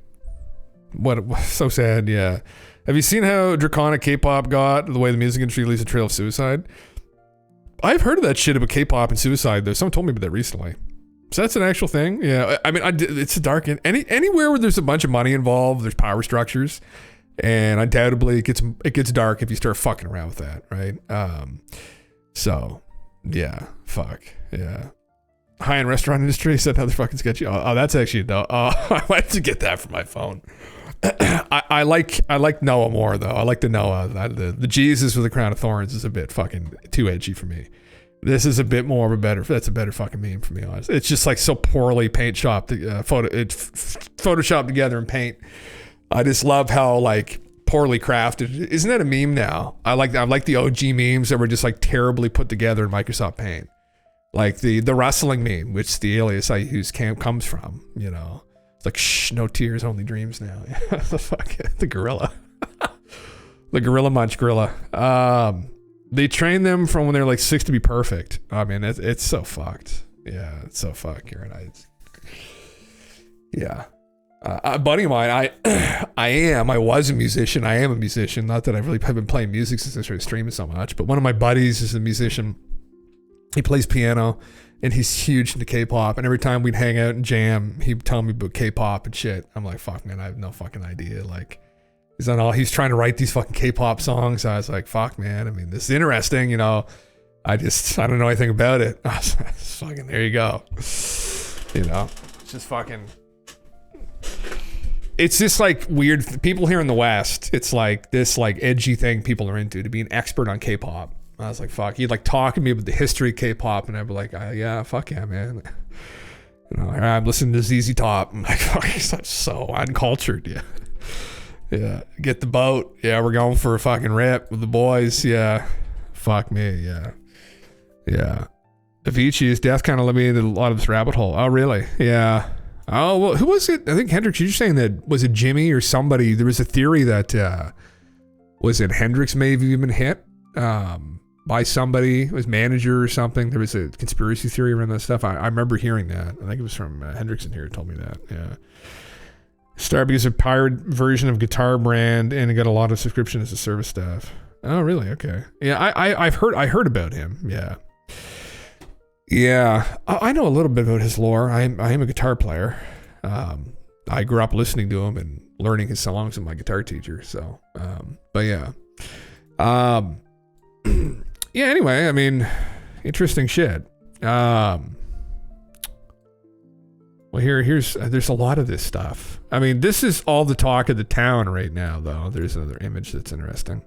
What so sad, yeah. Have you seen how draconic K-pop got, the way the music industry leaves a trail of suicide? I've heard of that shit about K-pop and suicide, though. Someone told me about that recently. So that's an actual thing? Yeah, I mean, it's a dark... Anywhere where there's a bunch of money involved, there's power structures, and undoubtedly it gets dark if you start fucking around with that, right? So, yeah, fuck, yeah. High-end restaurant industry said how they're fucking sketchy. Oh, that's actually... No, I might have to get that from my phone. I like Noah more, though. I like the Noah. The Jesus with the crown of thorns is a bit fucking too edgy for me. This is a bit more of a better... That's a better fucking meme for me, honestly. It's just like so poorly paint shopped, photoshopped together in paint. I just love how like poorly crafted. Isn't that a meme now? I like the OG memes that were just like terribly put together in Microsoft Paint. Like the wrestling meme, which the alias I use comes from, you know. It's like, shh, no tears, only dreams now. The gorilla. The gorilla munch gorilla. They train them from when they're like 6 to be perfect. I mean, it's so fucked. Yeah, it's so fucked, Karen. Yeah. A buddy of mine, I was a musician. I am a musician. Not that I've really been playing music since I started streaming so much, but one of my buddies is a musician. He plays piano and he's huge into K-pop. And every time we'd hang out and jam, he'd tell me about K-pop and shit. I'm like, fuck, man, I have no fucking idea. Like, he's trying to write these fucking K-pop songs. I was like, fuck, man. I mean, this is interesting, you know. I don't know anything about it. I was like, fucking, there you go. You know, it's just fucking... It's just like weird people here in the West. It's like this like edgy thing people are into, to be an expert on K-pop. I was like, fuck. He'd like talk to me about the history of K-pop, and I'd be like, yeah, fuck yeah, man. You know, I'm listening to ZZ Top. I'm like, fuck, he's so uncultured. Yeah, yeah. Get the boat. Yeah, we're going for a fucking rip with the boys. Yeah, fuck me. Yeah, yeah. Avicii's death kind of led me into a lot of this rabbit hole. Oh, really? Yeah. Oh, well, who was it? I think Hendrix, you're saying that, was it Jimmy or somebody? There was a theory that, was it Hendrix may have even been hit by somebody, his manager or something. There was a conspiracy theory around that stuff. I remember hearing that. I think it was from Hendrix in here who told me that, yeah. Starbucks is a pirate version of Guitar Brand and it got a lot of subscription as a service staff. Oh, really? Okay. Yeah, I heard about him, yeah. Yeah, I know a little bit about his lore. I am a guitar player. I grew up listening to him and learning his songs with my guitar teacher. So, but yeah. Yeah, anyway, I mean, interesting shit. Well, there's a lot of this stuff. I mean, this is all the talk of the town right now, though. There's another image that's interesting.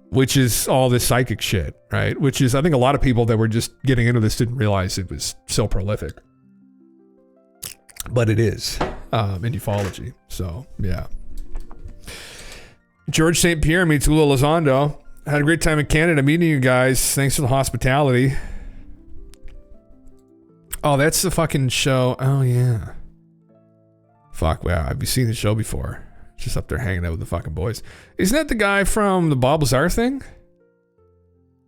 Which is all this psychic shit, right? Which is, I think a lot of people that were just getting into this didn't realize it was so prolific. But it is, in ufology. So, yeah. George St. Pierre meets Lula Elizondo. Had a great time in Canada meeting you guys. Thanks for the hospitality. Oh, that's the fucking show. Oh, yeah. Fuck, wow. I've seen the show before. Just up there hanging out with the fucking boys. Isn't that the guy from the Bob Lazar thing?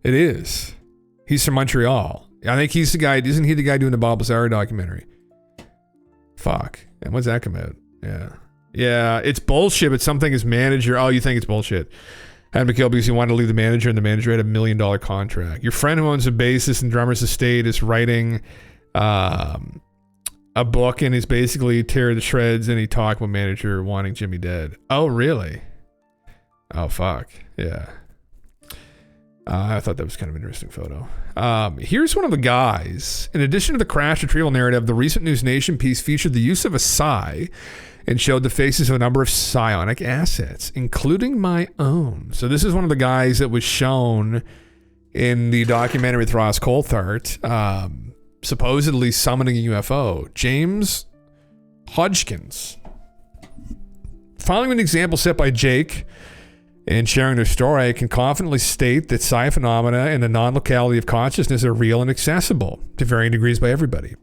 It is. He's from Montreal. I think he's the guy. Isn't he the guy doing the Bob Lazar documentary? Fuck. And when's that come out? Yeah. Yeah, it's bullshit, but something is manager. Oh, you think it's bullshit. Had him killed because he wanted to leave the manager, and the manager had $1 million contract. Your friend who owns a bassist and drummer's estate is writing a book, and he's basically tear the shreds, and he talked with manager wanting Jimmy dead. Oh, really? Oh, fuck. Yeah. I thought that was kind of an interesting photo. Here's one of the guys. In addition to the crash retrieval narrative, the recent News Nation piece featured the use of a psi and showed the faces of a number of psionic assets, including my own. So this is one of the guys that was shown in the documentary with Ross Coulthart, supposedly summoning a UFO. James Hodgkins. Following an example set by Jake, In sharing their story, I can confidently state that psi phenomena and the non-locality of consciousness are real and accessible to varying degrees by everybody.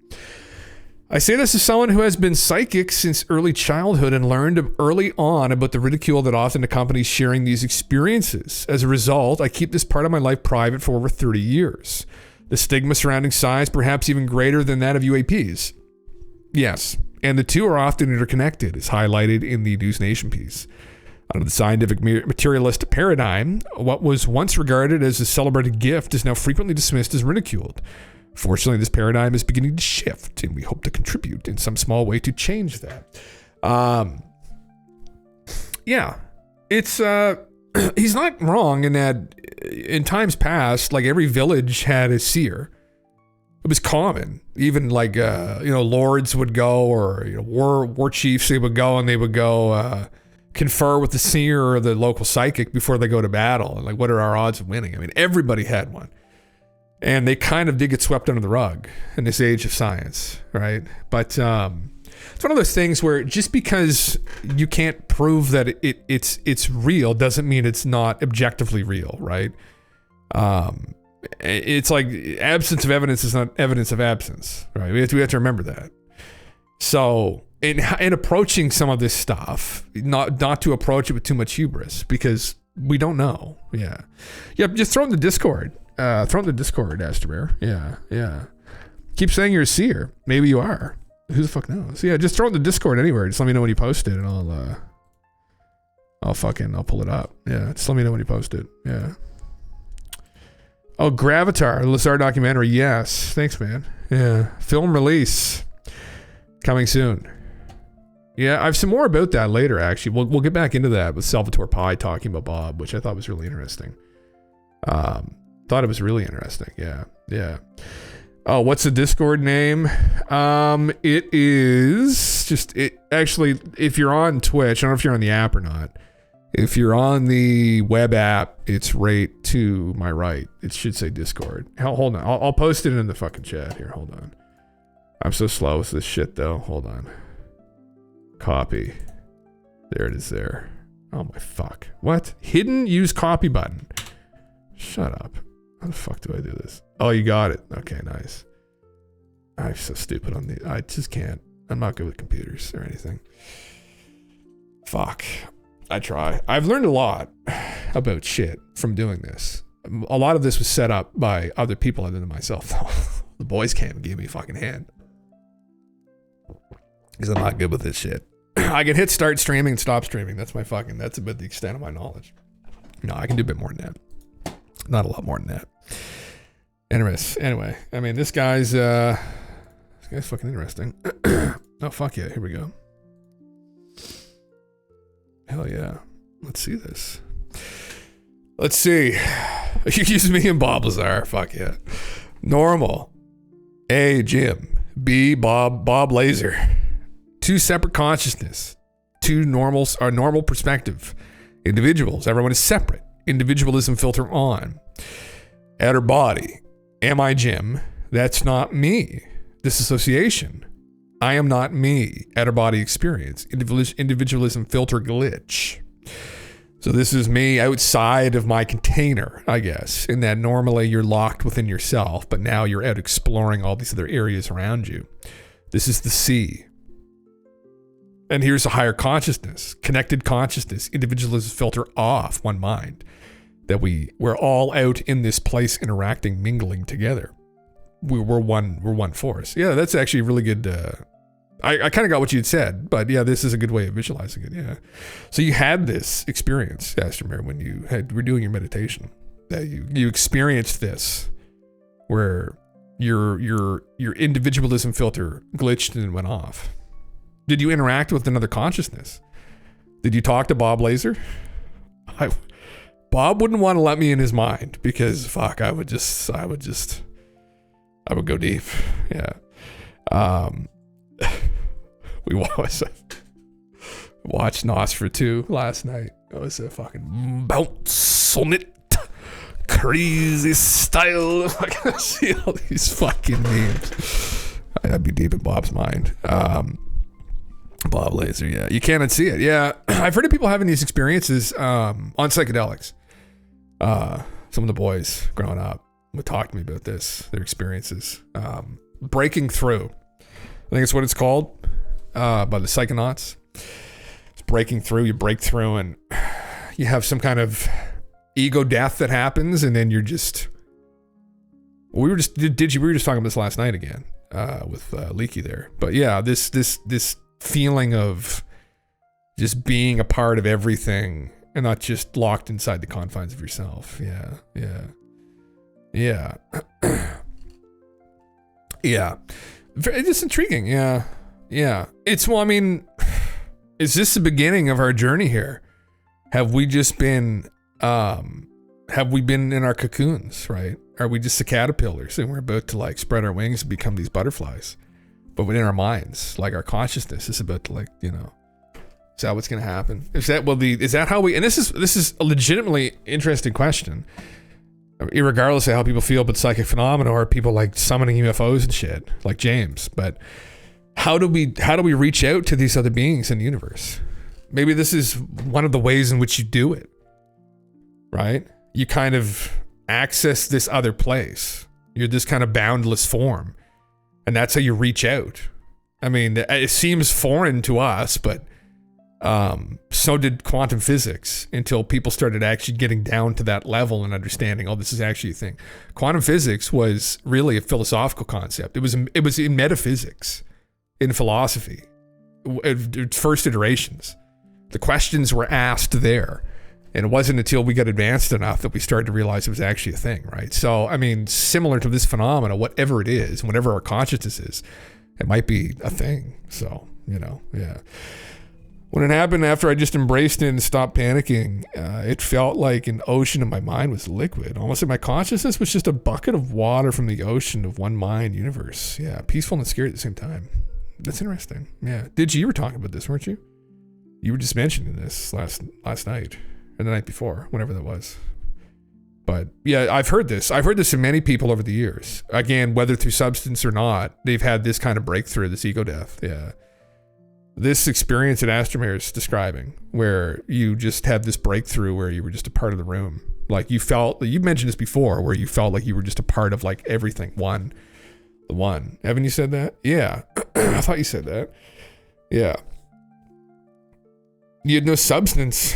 I say this as someone who has been psychic since early childhood and learned early on about the ridicule that often accompanies sharing these experiences. As a result, I keep this part of my life private for over 30 years. The stigma surrounding psi is perhaps even greater than that of UAPs. Yes, and the two are often interconnected, as highlighted in the News Nation piece. Under the scientific materialist paradigm, what was once regarded as a celebrated gift is now frequently dismissed as ridiculed. Fortunately, this paradigm is beginning to shift, and we hope to contribute in some small way to change that. Yeah, it's he's not wrong in that in times past, like every village had a seer. It was common. Even like lords would go, or war chiefs, they would go and they would go confer with the seer or the local psychic before they go to battle. And like, what are our odds of winning? I mean, everybody had one. And they kind of did get swept under the rug in this age of science, right? But it's one of those things where just because you can't prove that it's real doesn't mean it's not objectively real, right? It's like absence of evidence is not evidence of absence, right? We have to remember that. So in approaching some of this stuff, not to approach it with too much hubris, because we don't know. Yeah. Just throw it in the Discord. Throw it in the Discord, Astrobear. Yeah. Keep saying you're a seer. Maybe you are. Who the fuck knows? Yeah, just throw it in the Discord anywhere. Just let me know when you post it, and I'll pull it up. Yeah, just let me know when you post it. Yeah. Oh, Gravatar, the Lazar documentary. Yes. Thanks, man. Yeah. Film release coming soon. Yeah, I have some more about that later, actually. We'll get back into that with Salvatore Pye talking about Bob, which I thought was really interesting. Thought it was really interesting. Yeah. Oh, what's the Discord name? It is actually, if you're on Twitch, I don't know if you're on the app or not. If you're on the web app, it's right to my right. It should say Discord. Hold on. I'll post it in the fucking chat here. Hold on. I'm so slow with this shit though. Hold on. Copy. There it is there. Oh my fuck. What? Hidden use copy button. Shut up. How the fuck do I do this? Oh, you got it. Okay, nice. I'm so stupid on the... I just can't. I'm not good with computers or anything. Fuck. I try. I've learned a lot about shit from doing this. A lot of this was set up by other people other than myself, though. The boys came and gave me a fucking hand. Because I'm not good with this shit. I can hit start streaming and stop streaming. That's about the extent of my knowledge. No, I can do a bit more than that. Not a lot more than that. Anyway, I mean, this guy's fucking interesting. Oh, fuck yeah, here we go. Hell yeah. Let's see this. Let's see. You use me and Bob Lazar. Fuck yeah. Normal. A, Jim. B, Bob Laser. Two separate consciousness. Two normal perspective. Individuals. Everyone is separate. Individualism filter on. Outer body. Am I Jim? That's not me. Disassociation. I am not me. Outer body experience. Individualism filter glitch. So this is me outside of my container, I guess, in that normally you're locked within yourself, but now you're out exploring all these other areas around you. This is the C. And here's a higher consciousness, connected consciousness, individualism filter off, one mind. That we're all out in this place interacting, mingling together. We're one force. Yeah, that's actually really good. I kind of got what you'd said, but yeah, this is a good way of visualizing it. Yeah. So you had this experience, Astromer, when you were doing your meditation. That you experienced this, where your individualism filter glitched and went off. Did you interact with another consciousness? Did you talk to Bob Laser? Bob wouldn't want to let me in his mind because fuck, I would go deep. Yeah. We watched Nosferatu last night. It was a fucking bounce on it. Crazy style. I can see all these fucking memes. I'd be deep in Bob's mind. Bob Laser, yeah. You can't unsee it. Yeah. I've heard of people having these experiences on psychedelics. Some of the boys growing up would talk to me about this, their experiences. Breaking through. I think it's what it's called by the psychonauts. It's breaking through. You break through and you have some kind of ego death that happens, and then you're just... We were just talking about this last night again with Leaky there. But yeah, this feeling of just being a part of everything and not just locked inside the confines of yourself. Yeah. It's just intriguing. Yeah. It's, well, I mean, is this the beginning of our journey here? Have we just been, have we been in our cocoons, right? Are we just the caterpillars and we're about to like spread our wings and become these butterflies? But within our minds, like our consciousness is about to like, is that what's going to happen? Is that how we, and this is a legitimately interesting question, irregardless of how people feel about psychic phenomena or people like summoning UFOs and shit, like James. But how do we reach out to these other beings in the universe? Maybe this is one of the ways in which you do it, right? You kind of access this other place. You're this kind of boundless form. And that's how you reach out. I mean, it seems foreign to us, but so did quantum physics until people started actually getting down to that level and understanding, oh, this is actually a thing. Quantum physics was really a philosophical concept. It was in metaphysics, in philosophy, first iterations. The questions were asked there. And it wasn't until we got advanced enough that we started to realize it was actually a thing, right? So, I mean, similar to this phenomena, whatever it is, whatever our consciousness is, it might be a thing. So, yeah. When it happened after I just embraced it and stopped panicking, it felt like an ocean in my mind was liquid. Almost like my consciousness was just a bucket of water from the ocean of one mind universe. Yeah, peaceful and scary at the same time. That's interesting. Yeah. You were talking about this, weren't you? You were just mentioning this last night. Or the night before, whenever that was. But yeah, I've heard this in many people over the years. Again, whether through substance or not, they've had this kind of breakthrough, this ego death. Yeah. This experience that Astromir is describing, where you just had this breakthrough where you were just a part of the room. Like you mentioned this before, where you felt like you were just a part of like everything. The one. Haven't you said that? Yeah. I thought you said that. Yeah. You had no substance.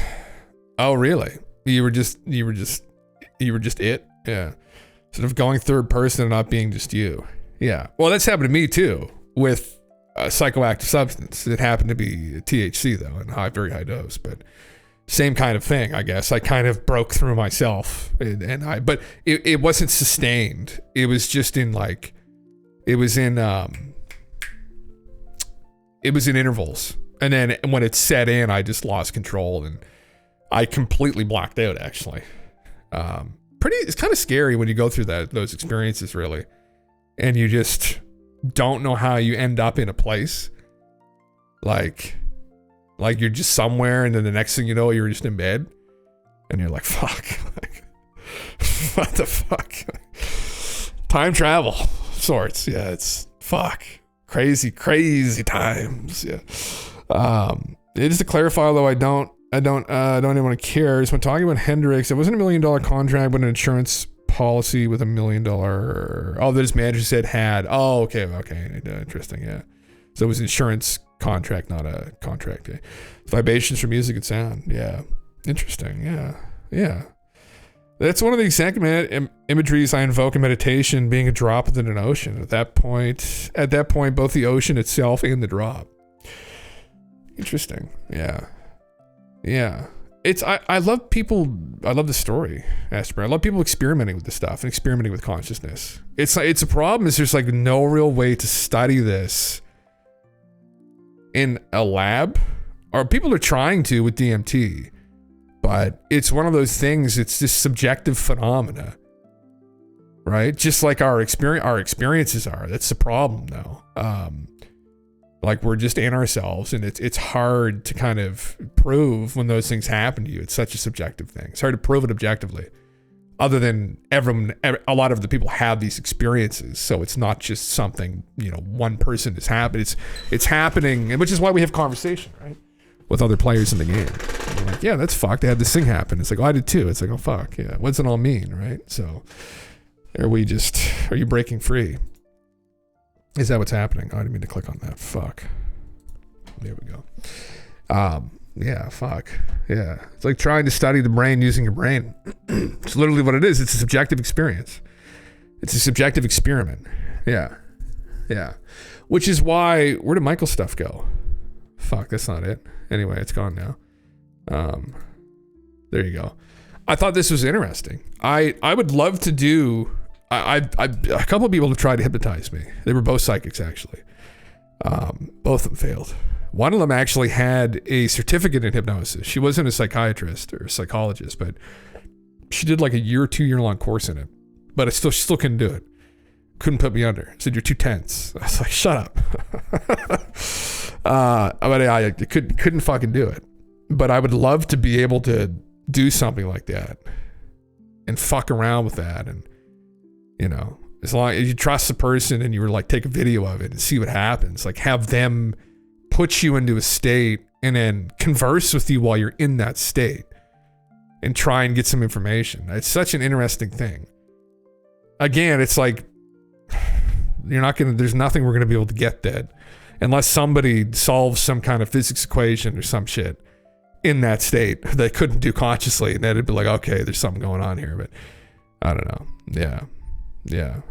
Oh, really? You were just it? Yeah. Sort of going third person and not being just you. Yeah. Well, that's happened to me too with a psychoactive substance. It happened to be THC though, in very high dose, but same kind of thing, I guess. I kind of broke through myself but it wasn't sustained. It was just in like, it was in intervals. And then when it set in, I just lost control and I completely blacked out, actually. It's kind of scary when you go through those experiences, really. And you just don't know how you end up in a place. Like you're just somewhere, and then the next thing you know, you're just in bed. And you're like, fuck. Like, what the fuck? Time travel sorts. Yeah, it's fuck. Crazy times. Yeah. Just to clarify, although I don't even want to care. Just when talking about Hendrix, it wasn't $1 million contract, but an insurance policy with $1 million. Oh, that his manager said had. Oh, okay, interesting. Yeah, so it was an insurance contract, not a contract. Yeah. Vibrations for music and sound. Yeah, interesting. Yeah. That's one of the exact imageries I invoke in meditation, being a drop within an ocean. At that point, both the ocean itself and the drop. Interesting. Yeah. I love people. I love the story, Asper. I love people experimenting with this stuff and experimenting with consciousness. It's a problem is there's like no real way to study this in a lab, or people are trying to with DMT, but it's one of those things. It's this subjective phenomena, right? Just like our experiences are. That's the problem, though. Like we're just in ourselves, and it's hard to kind of prove when those things happen to you. It's such a subjective thing. It's hard to prove it objectively. other than everyone, a lot of the people have these experiences. So it's not just something, one person is happening. It's happening, which is why we have conversation, right? With other players in the game. You're like, yeah, that's fucked. I had this thing happen. It's like, oh, I did too. It's like, oh, fuck. Yeah. What's it all mean, right? So are you breaking free? Is that what's happening? Oh, I didn't mean to click on that. Fuck. There we go. Yeah, fuck. Yeah. It's like trying to study the brain using your brain. It's literally what it is. It's a subjective experience. It's a subjective experiment. Yeah. Yeah. Which is why, where did Michael's stuff go? Fuck, that's not it. Anyway, it's gone now. There you go. I thought this was interesting. I would love to do, a couple of people have tried to hypnotize me. They were both psychics, actually. Both of them failed. One of them actually had a certificate in hypnosis. She wasn't a psychiatrist or a psychologist, but she did like a 2-year long course in it. But she still couldn't do it. Couldn't put me under. Said, you're too tense. I was like, shut up. But I couldn't fucking do it. But I would love to be able to do something like that and fuck around with that. And, as long as you trust the person and you were like, take a video of it and see what happens, like have them put you into a state and then converse with you while you're in that state and try and get some information. It's such an interesting thing. Again, it's like, there's nothing we're going to be able to get that unless somebody solves some kind of physics equation or some shit in that state they couldn't do consciously. And then it'd be like, okay, there's something going on here, but I don't know. Yeah. Yeah.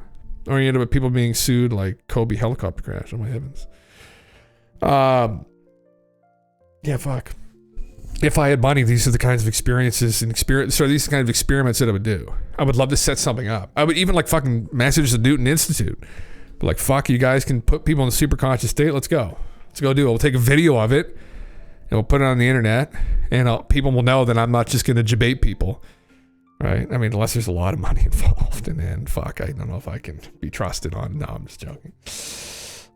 Or you end up with people being sued like Kobe helicopter crash. Oh my heavens. Yeah, fuck. If I had money, these are the kinds of experiences and these are the kind of experiments that I would do. I would love to set something up. I would even like fucking message the Newton Institute. Be like, fuck, you guys can put people in the super conscious state. Let's go do it. We'll take a video of it and we'll put it on the internet and people will know that I'm not just going to debate people. Right? I mean, unless there's a lot of money involved, and then fuck, I don't know if I can be trusted on. No, I'm just joking.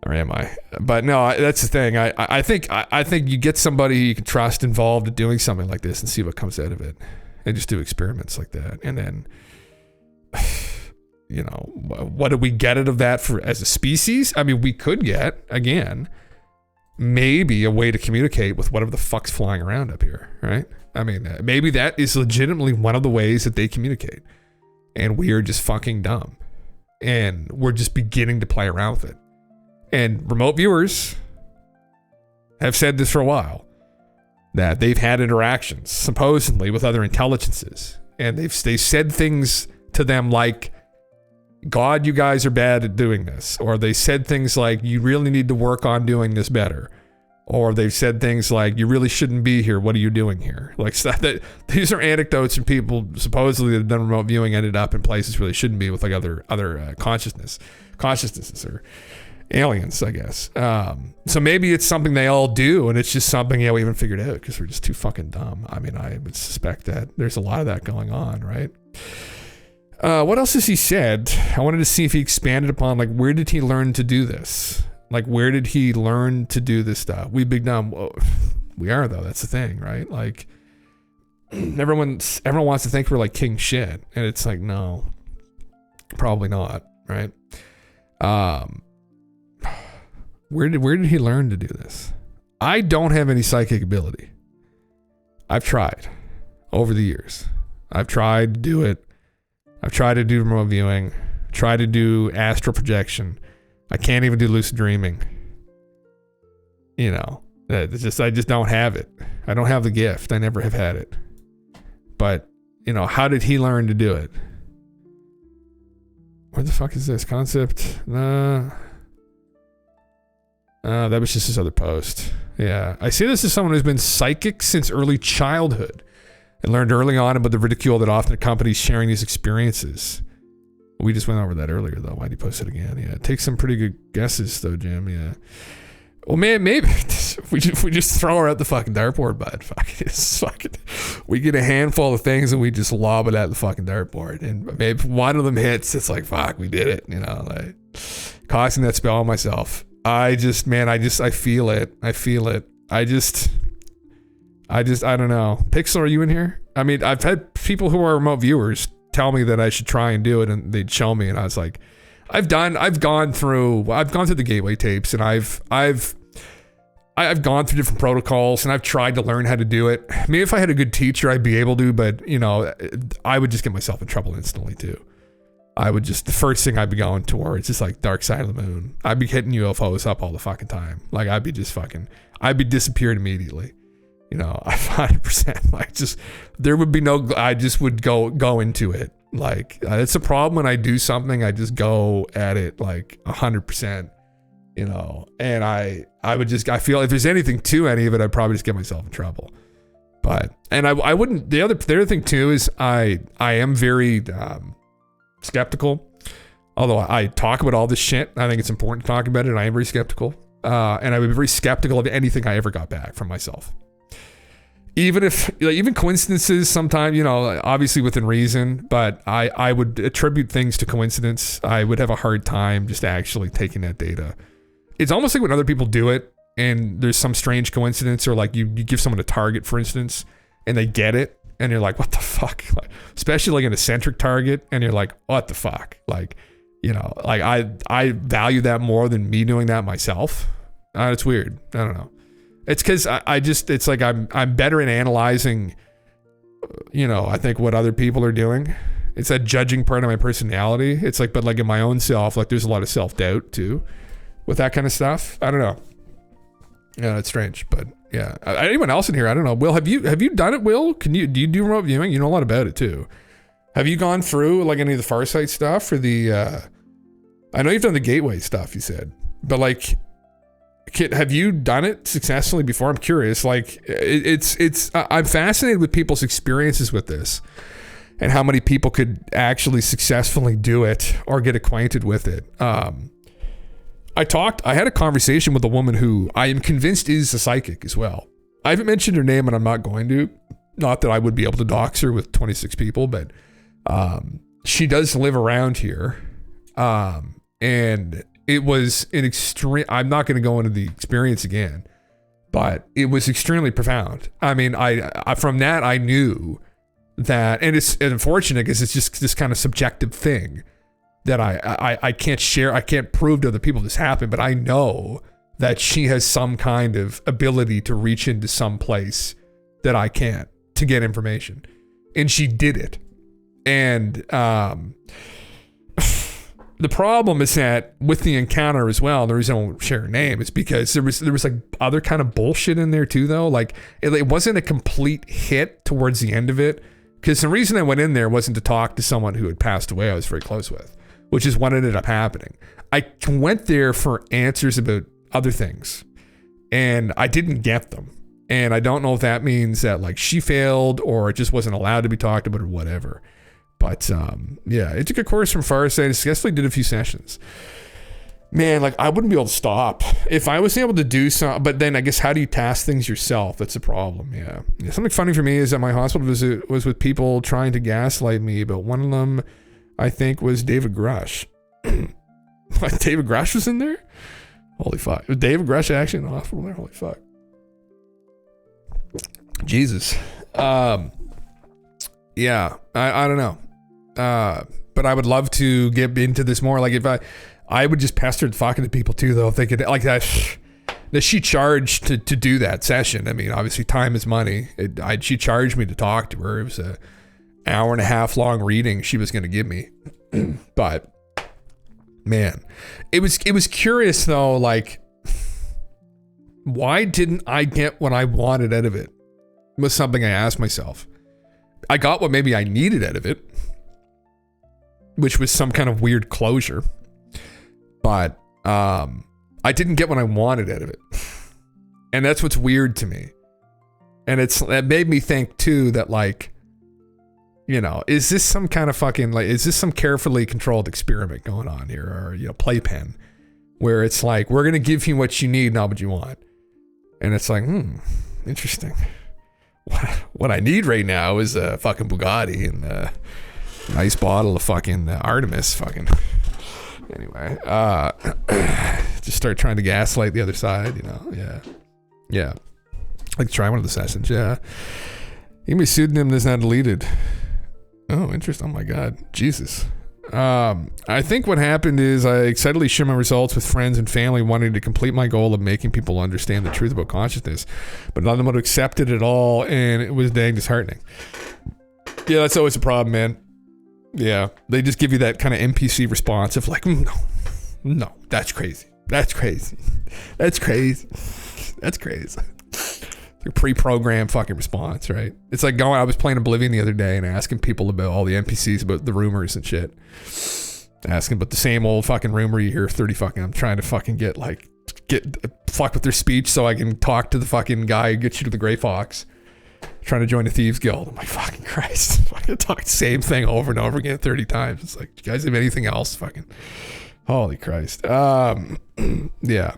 Or am I? But no, that's the thing. I think you get somebody you can trust involved in doing something like this and see what comes out of it, and just do experiments like that, and then, what do we get out of that as a species? I mean, we could get again, maybe a way to communicate with whatever the fuck's flying around up here, right? I mean, maybe that is legitimately one of the ways that they communicate. And we are just fucking dumb. And we're just beginning to play around with it. And remote viewers have said this for a while, that they've had interactions, supposedly, with other intelligences. And they've said things to them like, God, you guys are bad at doing this. Or they said things like, you really need to work on doing this better. Or they've said things like, you really shouldn't be here. What are you doing here? Like these are anecdotes from people supposedly that have done remote viewing, ended up in places where they shouldn't be with like other consciousnesses or aliens, I guess. So maybe it's something they all do, and it's just something we haven't figured out because we're just too fucking dumb. I mean, I would suspect that there's a lot of that going on, right? What else has he said? I wanted to see if he expanded upon, like, where did he learn to do this? Like, where did he learn to do this stuff? We big dumb. Well, we are, though. That's the thing, right? Like, everyone wants to think we're like king shit, and it's like, no, probably not, right? Where did he learn to do this? I don't have any psychic ability. I've tried over the years. I've tried to do it. I've tried to do remote viewing, tried to do astral projection. I can't even do lucid dreaming. I just don't have it. I don't have the gift. I never have had it. But, how did he learn to do it? What the fuck is this concept? That was just his other post. Yeah. I see this as someone who's been psychic since early childhood and learned early on about the ridicule that often accompanies sharing these experiences. We just went over that earlier, though. Why'd you post it again? Yeah. Take some pretty good guesses, though, Jim. Yeah. Well, man, maybe we just throw her at the fucking dartboard, bud. We get a handful of ththings and we just lob it at the fucking dartboard. And maybe if one of them hits, it's like, fuck, we did it. Like casting that spell on myself. I feel it. I don't know. Pixel, are you in here? I mean, I've had people who are remote viewers tell me that I should try and do it, and they'd show me, and I was like, I've gone through the Gateway tapes, and I've gone through different protocols, and I've tried to learn how to do it. Maybe if I had a good teacher, I'd be able to, but you know, I would just get myself in trouble instantly too. The first thing I'd be going towards is like dark side of the moon. I'd be hitting UFOs up all the fucking time. Like I'd be disappeared immediately. You know, 100%. Like there would be I just would go into it. Like it's a problem when I do something, I just go at it like 100%. You know, and I feel if there's anything to any of it, I'd probably just get myself in trouble. And I wouldn't. The other thing too is I am very skeptical. Although I talk about all this shit, I think it's important to talk about it, and I am very skeptical. And I would be very skeptical of anything I ever got back from myself. Even coincidences sometimes, you know, obviously within reason, but I would attribute things to coincidence. I would have a hard time just actually taking that data. It's almost like when other people do it and there's some strange coincidence, or like you give someone a target, for instance, and they get it, and you're like, what the fuck? Like, especially like an eccentric target, and you're like, what the fuck? Like, you know, like I value that more than me doing that myself. It's weird. I don't know. It's because it's like I'm better at analyzing, you know, I think what other people are doing. It's that judging part of my personality. It's like, but like in my own self, like there's a lot of self-doubt too with that kind of stuff. I don't know. Yeah, it's strange, but yeah. Anyone else in here? I don't know. Will, have you done it, Will? Do you do remote viewing? You know a lot about it too. Have you gone through like any of the Farsight stuff or I know you've done the Gateway stuff, you said, but like, have you done it successfully before? I'm curious. Like I'm fascinated with people's experiences with this and how many people could actually successfully do it or get acquainted with it. I had a conversation with a woman who I am convinced is a psychic as well. I haven't mentioned her name and I'm not going to. Not that I would be able to dox her with 26 people, but she does live around here. And it was an extreme, I'm not going to go into the experience again, but it was extremely profound. I mean, I from that, I knew that, and it's unfortunate because it's just this kind of subjective thing that I can't share. I can't prove to other people this happened, but I know that she has some kind of ability to reach into some place that I can't to get information. And she did it. And the problem is that with the encounter as well, the reason I won't share her name is because there was like other kind of bullshit in there too, though. Like it wasn't a complete hit towards the end of it. Because the reason I went in there wasn't to talk to someone who had passed away I was very close with, which is what ended up happening. I went there for answers about other things and I didn't get them. And I don't know if that means that like she failed or it just wasn't allowed to be talked about or whatever. But yeah, it took a course from Farsight. I successfully did a few sessions. Man, like I wouldn't be able to stop if I was able to do something. But then I guess how do you task things yourself? That's a problem. Yeah. Something funny for me is that my hospital visit was with people trying to gaslight me, but one of them I think was David Grush. David Grush was in there? Holy fuck. Was David Grush actually in the hospital there? Holy fuck. Jesus. Yeah, I don't know. But I would love to get into this more. Like if I would just pester fucking to people too, though, if they could, like that she charged to do that session. I mean, obviously time is money. She charged me to talk to her. It was a hour and a half long reading she was going to give me. But man, it was curious though. Like, why didn't I get what I wanted out of it? Was something I asked myself. I got what maybe I needed out of it, which was some kind of weird closure. But I didn't get what I wanted out of it. And that's what's weird to me. And it made me think too that like, you know, is this some kind of fucking like, is this some carefully controlled experiment going on here, or, you know, playpen, where it's like, we're going to give you what you need, not what you want. And it's like, interesting. What I need right now is a fucking Bugatti and a nice bottle of fucking Artemis fucking. Anyway, just start trying to gaslight the other side, you know? Yeah. Like try one of the sessions, yeah. Even my pseudonym is not deleted. Oh, interesting. Oh my God. Jesus. I think what happened is I excitedly shared my results with friends and family, wanting to complete my goal of making people understand the truth about consciousness, but none of them would accept it at all, and it was dang disheartening. Yeah, that's always a problem, man. Yeah, they just give you that kind of NPC response of like, no, that's crazy. That's crazy. That's crazy. That's crazy. Your pre-programmed fucking response, right? It's like I was playing Oblivion the other day and asking people about all the NPCs about the rumors and shit. Asking about the same old fucking rumor you hear 30 fucking. I'm trying to fucking get fuck with their speech so I can talk to the fucking guy who gets you to the Grey Fox. Trying to join the Thieves Guild. I'm like, fucking Christ. Fucking talk the same thing over and over again 30 times. It's like, do you guys have anything else? Fucking holy Christ. Yeah.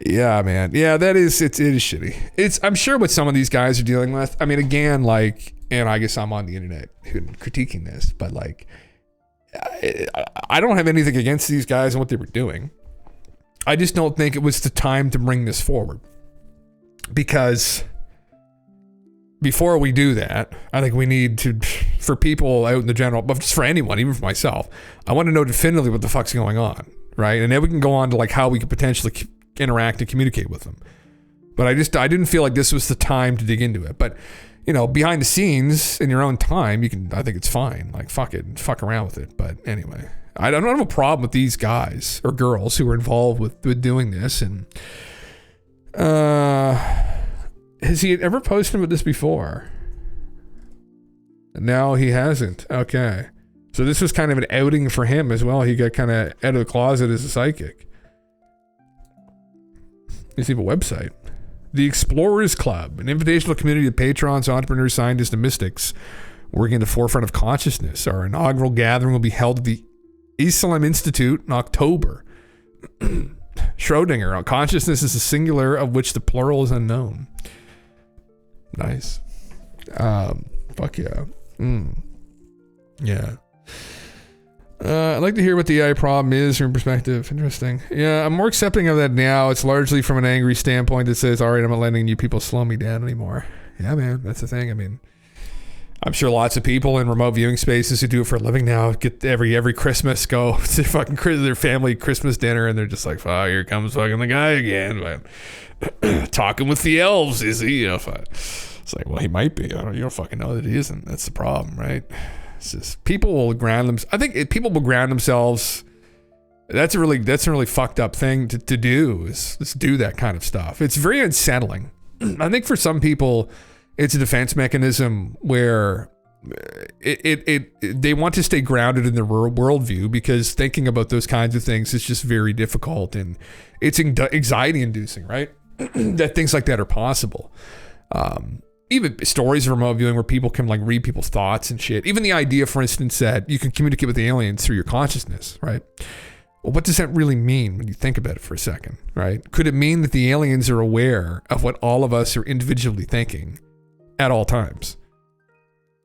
Yeah, man. Yeah, it is shitty. I'm sure what some of these guys are dealing with. I mean, again, like, and I guess I'm on the internet critiquing this, but like, I don't have anything against these guys and what they were doing. I just don't think it was the time to bring this forward. Because before we do that, I think we need to, for people out in the general, but just for anyone, even for myself, I want to know definitively what the fuck's going on, right? And then we can go on to like how we could potentially interact and communicate with them. But I didn't feel like this was the time to dig into it. But, you know, behind the scenes in your own time, I think it's fine. Like, fuck it, fuck around with it. But anyway, I don't have a problem with these guys or girls who are involved with doing this. And has he ever posted about this before? No, he hasn't. Okay. So this was kind of an outing for him as well. He got kind of out of the closet as a psychic. Let's see a website. The Explorers Club, an invitational community of patrons, entrepreneurs, scientists, and mystics working in the forefront of consciousness. Our inaugural gathering will be held at the Islam Institute in October. Schrodinger, consciousness is a singular of which the plural is unknown. Nice. Fuck yeah. Yeah. I'd like to hear what the AI problem is from perspective. Interesting. Yeah, I'm more accepting of that now. It's largely from an angry standpoint that says, all right, I'm not letting you people slow me down anymore. Yeah, man, that's the thing. I mean, I'm sure lots of people in remote viewing spaces who do it for a living now get every Christmas go to fucking their family Christmas dinner, and they're just like, "Oh, here comes fucking the guy again." But talking with the elves, is he? You know, it's like, well, he might be. You don't fucking know that he isn't. That's the problem, right? It's just people will ground them. I think people will ground themselves. That's a really fucked up thing to do. Is do that kind of stuff. It's very unsettling. I think for some people, it's a defense mechanism where they want to stay grounded in their worldview, because thinking about those kinds of things is just very difficult, and it's anxiety inducing, right? That things like that are possible. Even stories of remote viewing where people can like read people's thoughts and shit. Even the idea, for instance, that you can communicate with the aliens through your consciousness, right? Well, what does that really mean when you think about it for a second, right? Could it mean that the aliens are aware of what all of us are individually thinking at all times,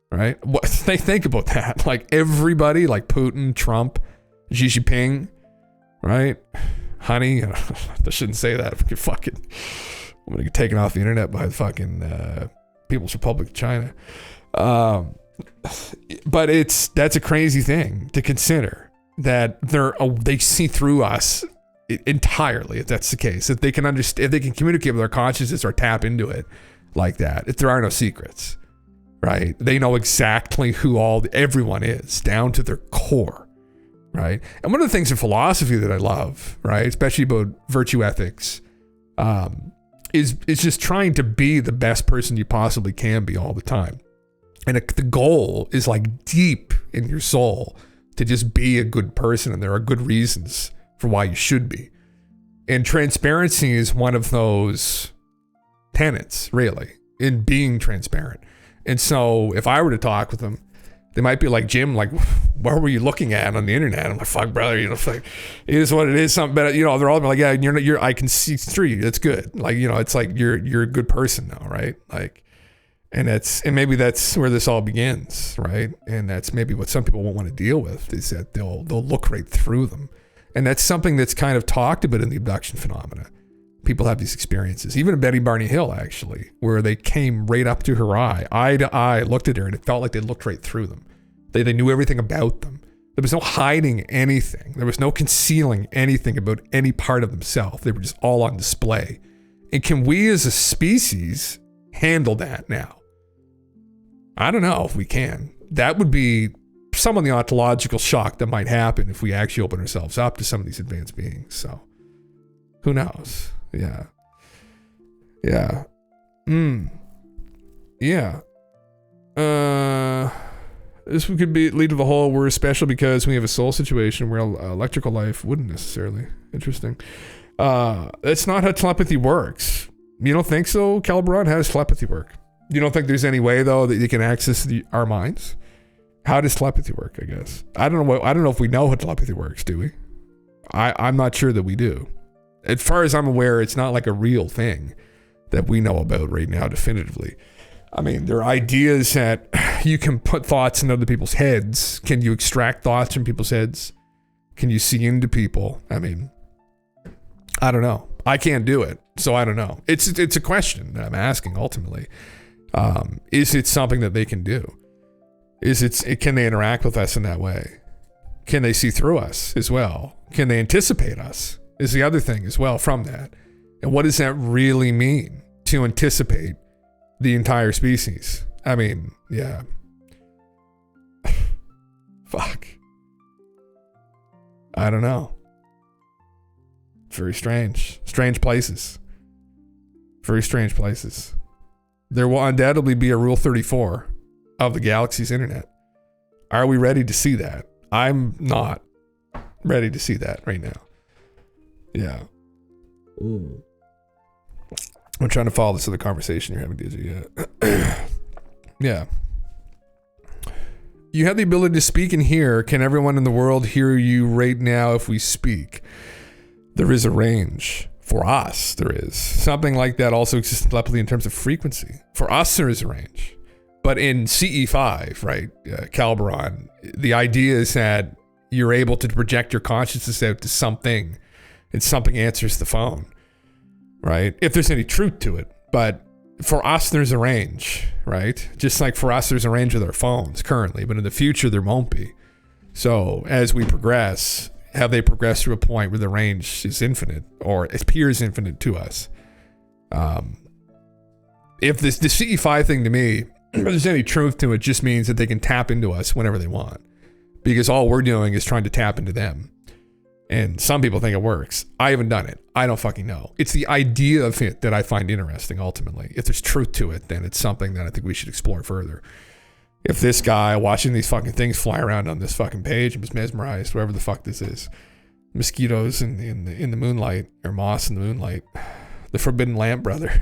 right? What they think about that? Like everybody, like Putin, Trump, Xi Jinping, right? Honey, I shouldn't say that. I'm gonna get taken off the internet by the fucking People's Republic of China. But that's a crazy thing to consider, that they see through us entirely. If that's the case, if they can understand, if they can communicate with our consciousness or tap into it like that, if there are no secrets, right? They know exactly who everyone is down to their core, right? And one of the things in philosophy that I love, right, especially about virtue ethics, is just trying to be the best person you possibly can be all the time. And the goal is like deep in your soul to just be a good person, and there are good reasons for why you should be. And transparency is one of those tenets, really, in being transparent. And so if I were to talk with them, they might be like, Jim, like, what were you looking at on the internet? I'm like, fuck, brother, it's like, it is what it is. Something better, they're all like, yeah, I can see through you. That's good. Like, it's like you're a good person now, right? Like, and maybe that's where this all begins, right? And that's maybe what some people won't want to deal with, is that they'll look right through them. And that's something that's kind of talked about in the abduction phenomena. people have these experiences. Even Betty Barney Hill, actually, where they came right up to her eye to eye, looked at her, and it felt like they looked right through them. They knew everything about them. There was no hiding anything. There was no concealing anything about any part of themselves. They were just all on display. And can we as a species handle that now? I don't know if we can. That would be some of the ontological shock that might happen if we actually open ourselves up to some of these advanced beings. So who knows? Yeah. Yeah. Yeah. This could lead to the whole we're special because we have a soul situation where electrical life wouldn't necessarily. Interesting. That's not how telepathy works. You don't think so, Calibron? How does telepathy work? You don't think there's any way though that you can access our minds? How does telepathy work? I guess I don't know if we know how telepathy works. Do we? I'm not sure that we do. As far as I'm aware, it's not like a real thing that we know about right now definitively. I mean, there are ideas that you can put thoughts in other people's heads. Can you extract thoughts from people's heads? Can you see into people? I mean, I don't know. I can't do it, so I don't know. It's a question that I'm asking ultimately. Is it something that they can do? Can they interact with us in that way? Can they see through us as well? Can they anticipate us? Is the other thing as well from that. And what does that really mean to anticipate the entire species? I mean, yeah. Fuck. I don't know. Very strange. Strange places. Very strange places. There will undoubtedly be a Rule 34 of the galaxy's internet. Are we ready to see that? I'm not ready to see that right now. Yeah. I'm trying to follow this other conversation you're having, Dizzy. Yeah. Yeah. You have the ability to speak and hear. Can everyone in the world hear you right now if we speak? There is a range. For us, there is. Something like that also exists in telepathy in terms of frequency. For us, there is a range. But in CE5, right, Calibron, the idea is that you're able to project your consciousness out to something, and something answers the phone, right? If there's any truth to it. But for us, there's a range, right? Just like for us, there's a range with our phones currently, but in the future, there won't be. So as we progress, have they progressed to a point where the range is infinite or it appears infinite to us? If the CE5 thing to me, if there's any truth to it, just means that they can tap into us whenever they want, because all we're doing is trying to tap into them. And some people think it works. I haven't done it. I don't fucking know. It's the idea of it that I find interesting ultimately. If there's truth to it, then it's something that I think we should explore further. If this guy watching these fucking things fly around on this fucking page and was mesmerized, whatever the fuck this is, mosquitoes in the moonlight, or moss in the moonlight, the forbidden lamp, brother.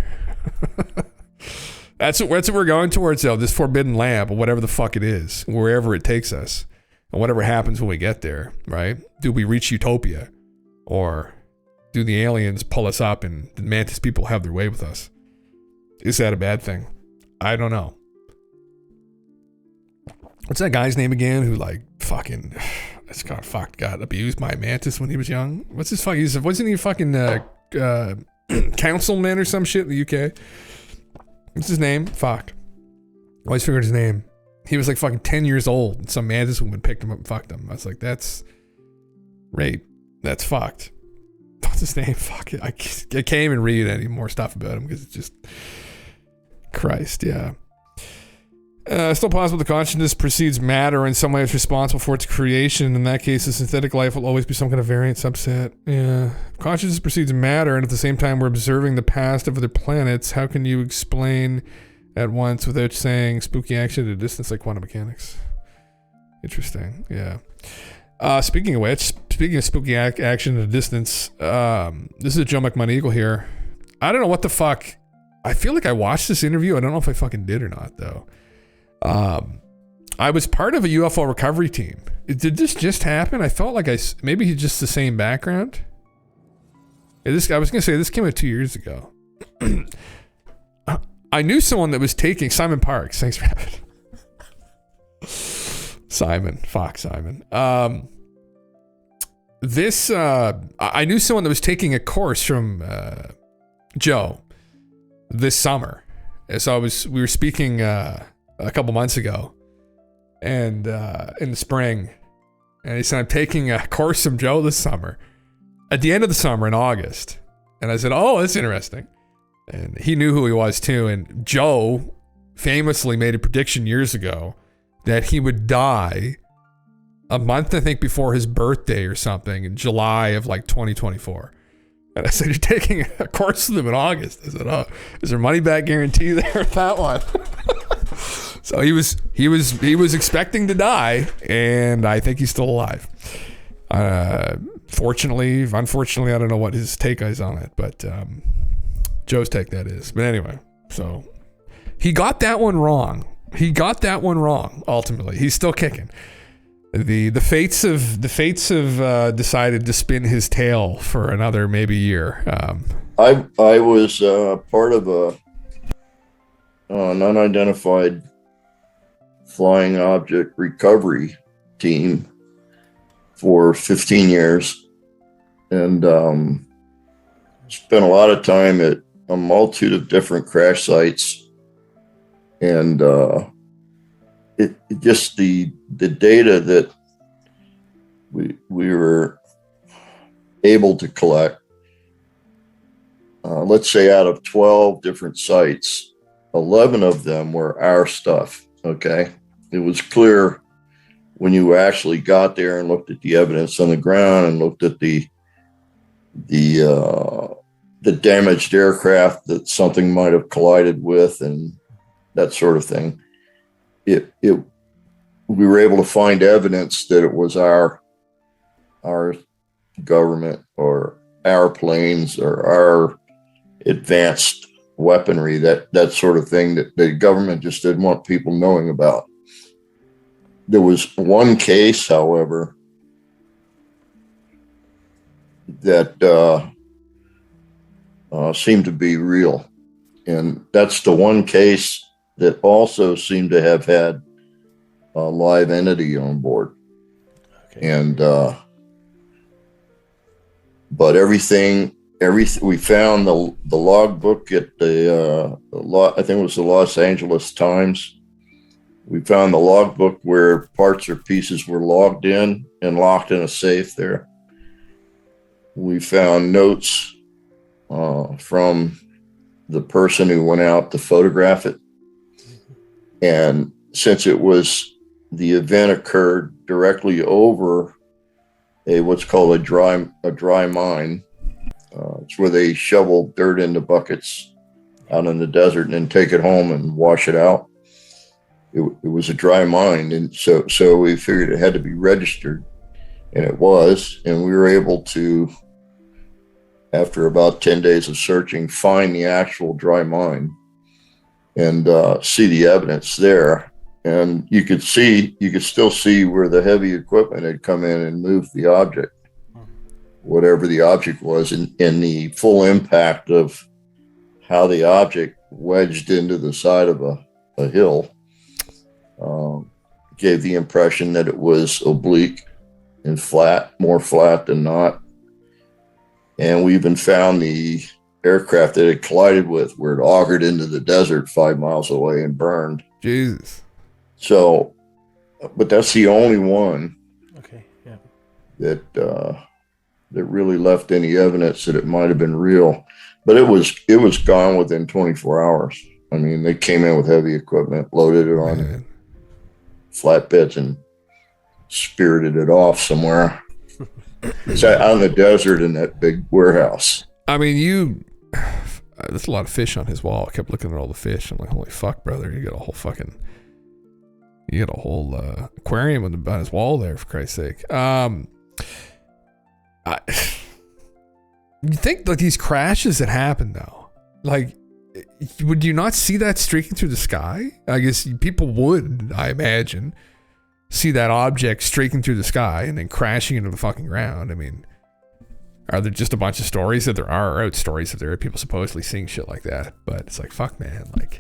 That's what we're going towards, though. This forbidden lamp, or whatever the fuck it is, wherever it takes us, and whatever happens when we get there, right? Do we reach utopia, or do the aliens pull us up and the mantis people have their way with us? Is that a bad thing? I don't know. What's that guy's name again who got abused by a mantis when he was young? What's his fuck? Wasn't he a fucking councilman or some shit in the UK? What's his name? Fuck. Always figured his name. He was like fucking 10 years old and some mantis woman picked him up and fucked him. I was like, that's rape. That's fucked. What's his name? Fuck it. I can't even read any more stuff about him because it's just Christ, yeah. Still possible the consciousness precedes matter in some way it's responsible for its creation. In that case, the synthetic life will always be some kind of variant subset. Yeah. Consciousness precedes matter, and at the same time we're observing the past of other planets. How can you explain at once without saying spooky action at a distance like quantum mechanics? Interesting. Yeah. Speaking of which, speaking of spooky action at a distance, this is Joe McMoneagle here. I don't know what the fuck. I feel like I watched this interview. I don't know if I fucking did or not, though. I was part of a UFO recovery team. Did this just happen? I felt like maybe he's just the same background. I was going to say this came out 2 years ago. I knew someone that was taking Simon Parks. Thanks for having Simon. Fuck Simon. I knew someone that was taking a course from Joe this summer. So we were speaking a couple months ago, and in the spring, and he said, I'm taking a course from Joe this summer, at the end of the summer in August. And I said, oh, that's interesting. And he knew who he was too. And Joe famously made a prediction years ago that he would die a month, I think, before his birthday or something in July of like 2024. And I said, you're taking a course with him in August. I said, oh, is there money back guarantee there with that one? So he was expecting to die, and I think he's still alive. Unfortunately, I don't know what his take is on it, but Joe's take that is. But anyway, so he got that one wrong. Ultimately, he's still kicking. The fates have decided to spin his tail for another maybe year. I was part of an unidentified flying object recovery team for 15 years, and spent a lot of time at a multitude of different crash sites, and it just the data that we were able to collect, let's say out of 12 different sites, 11 of them were our stuff. Okay, it was clear when you actually got there and looked at the evidence on the ground and looked at the damaged aircraft that something might have collided with and that sort of thing. We were able to find evidence that it was our government or our planes or our advanced weaponry, that sort of thing that the government just didn't want people knowing about. There was one case, however, that seemed to be real. And that's the one case that also seemed to have had a live entity on board. Okay. And, but everything, we found the logbook at I think it was the Los Angeles Times. We found the logbook where parts or pieces were logged in and locked in a safe there. We found notes from the person who went out to photograph it. And since the event occurred directly over what's called a dry mine, it's where they shovel dirt into buckets out in the desert and then take it home and wash it out. It was a dry mine, and so we figured it had to be registered, and it was. And we were able to, after about 10 days of searching, find the actual dry mine and see the evidence there. And you could still see where the heavy equipment had come in and moved the object, whatever the object was, and the full impact of how the object wedged into the side of a hill gave the impression that it was oblique and flat, more flat than not. And we even found the aircraft that it collided with, where it augured into the desert 5 miles away and burned. Jesus. So, but that's the only one. Okay. Yeah. That really left any evidence that it might have been real. But it was gone within 24 hours. I mean, they came in with heavy equipment, loaded it on flatbeds, and spirited it off somewhere. It's out in the desert in that big warehouse. I mean, there's a lot of fish on his wall. I kept looking at all the fish. I'm like, holy fuck, brother. You got a whole aquarium on his wall there, for Christ's sake. You think like these crashes that happen though, like, would you not see that streaking through the sky? I guess people would, I imagine, see that object streaking through the sky and then crashing into the fucking ground. I mean, are there just a bunch of stories that there are stories that there are people supposedly seeing shit like that? But it's like, fuck, man, like,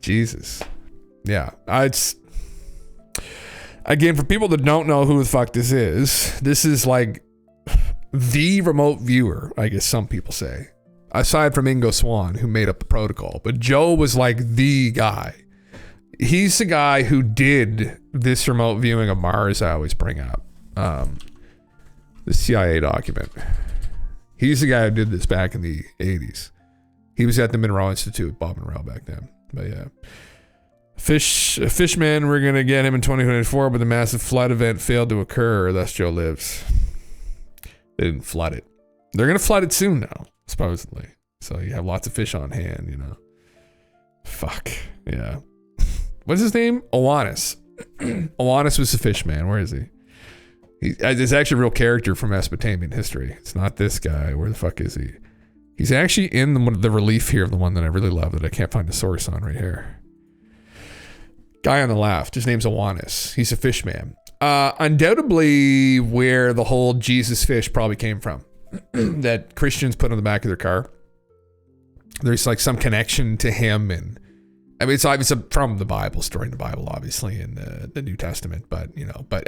Jesus. Yeah, it's, again, for people that don't know who the fuck this is like the remote viewer, I guess some people say. aside from Ingo Swann, who made up the protocol. But Joe was like the guy. He's the guy who did this remote viewing of Mars I always bring up. The CIA document. He's the guy who did this back in the 80s. He was at the Monroe Institute with Bob Monroe back then. But yeah. Fishman, we're going to get him in 2024, but the massive flood event failed to occur. Thus Joe lives. They didn't flood it. They're going to flood it soon now, supposedly. So you have lots of fish on hand, you know. Fuck. Yeah. What's his name? Owanis. Owanis was the fish man. Where is he? He's actually a real character from Mesopotamian history. It's not this guy. Where the fuck is he? He's actually in the relief here of the one that I really love that I can't find the source on right here. Guy on the left. His name's Owanis. He's a fish man. Undoubtedly where the whole Jesus fish probably came from. That Christians put on the back of their car. There's like some connection to him, and I mean it's obviously from the Bible, story in the Bible, obviously in the New Testament, but you know, but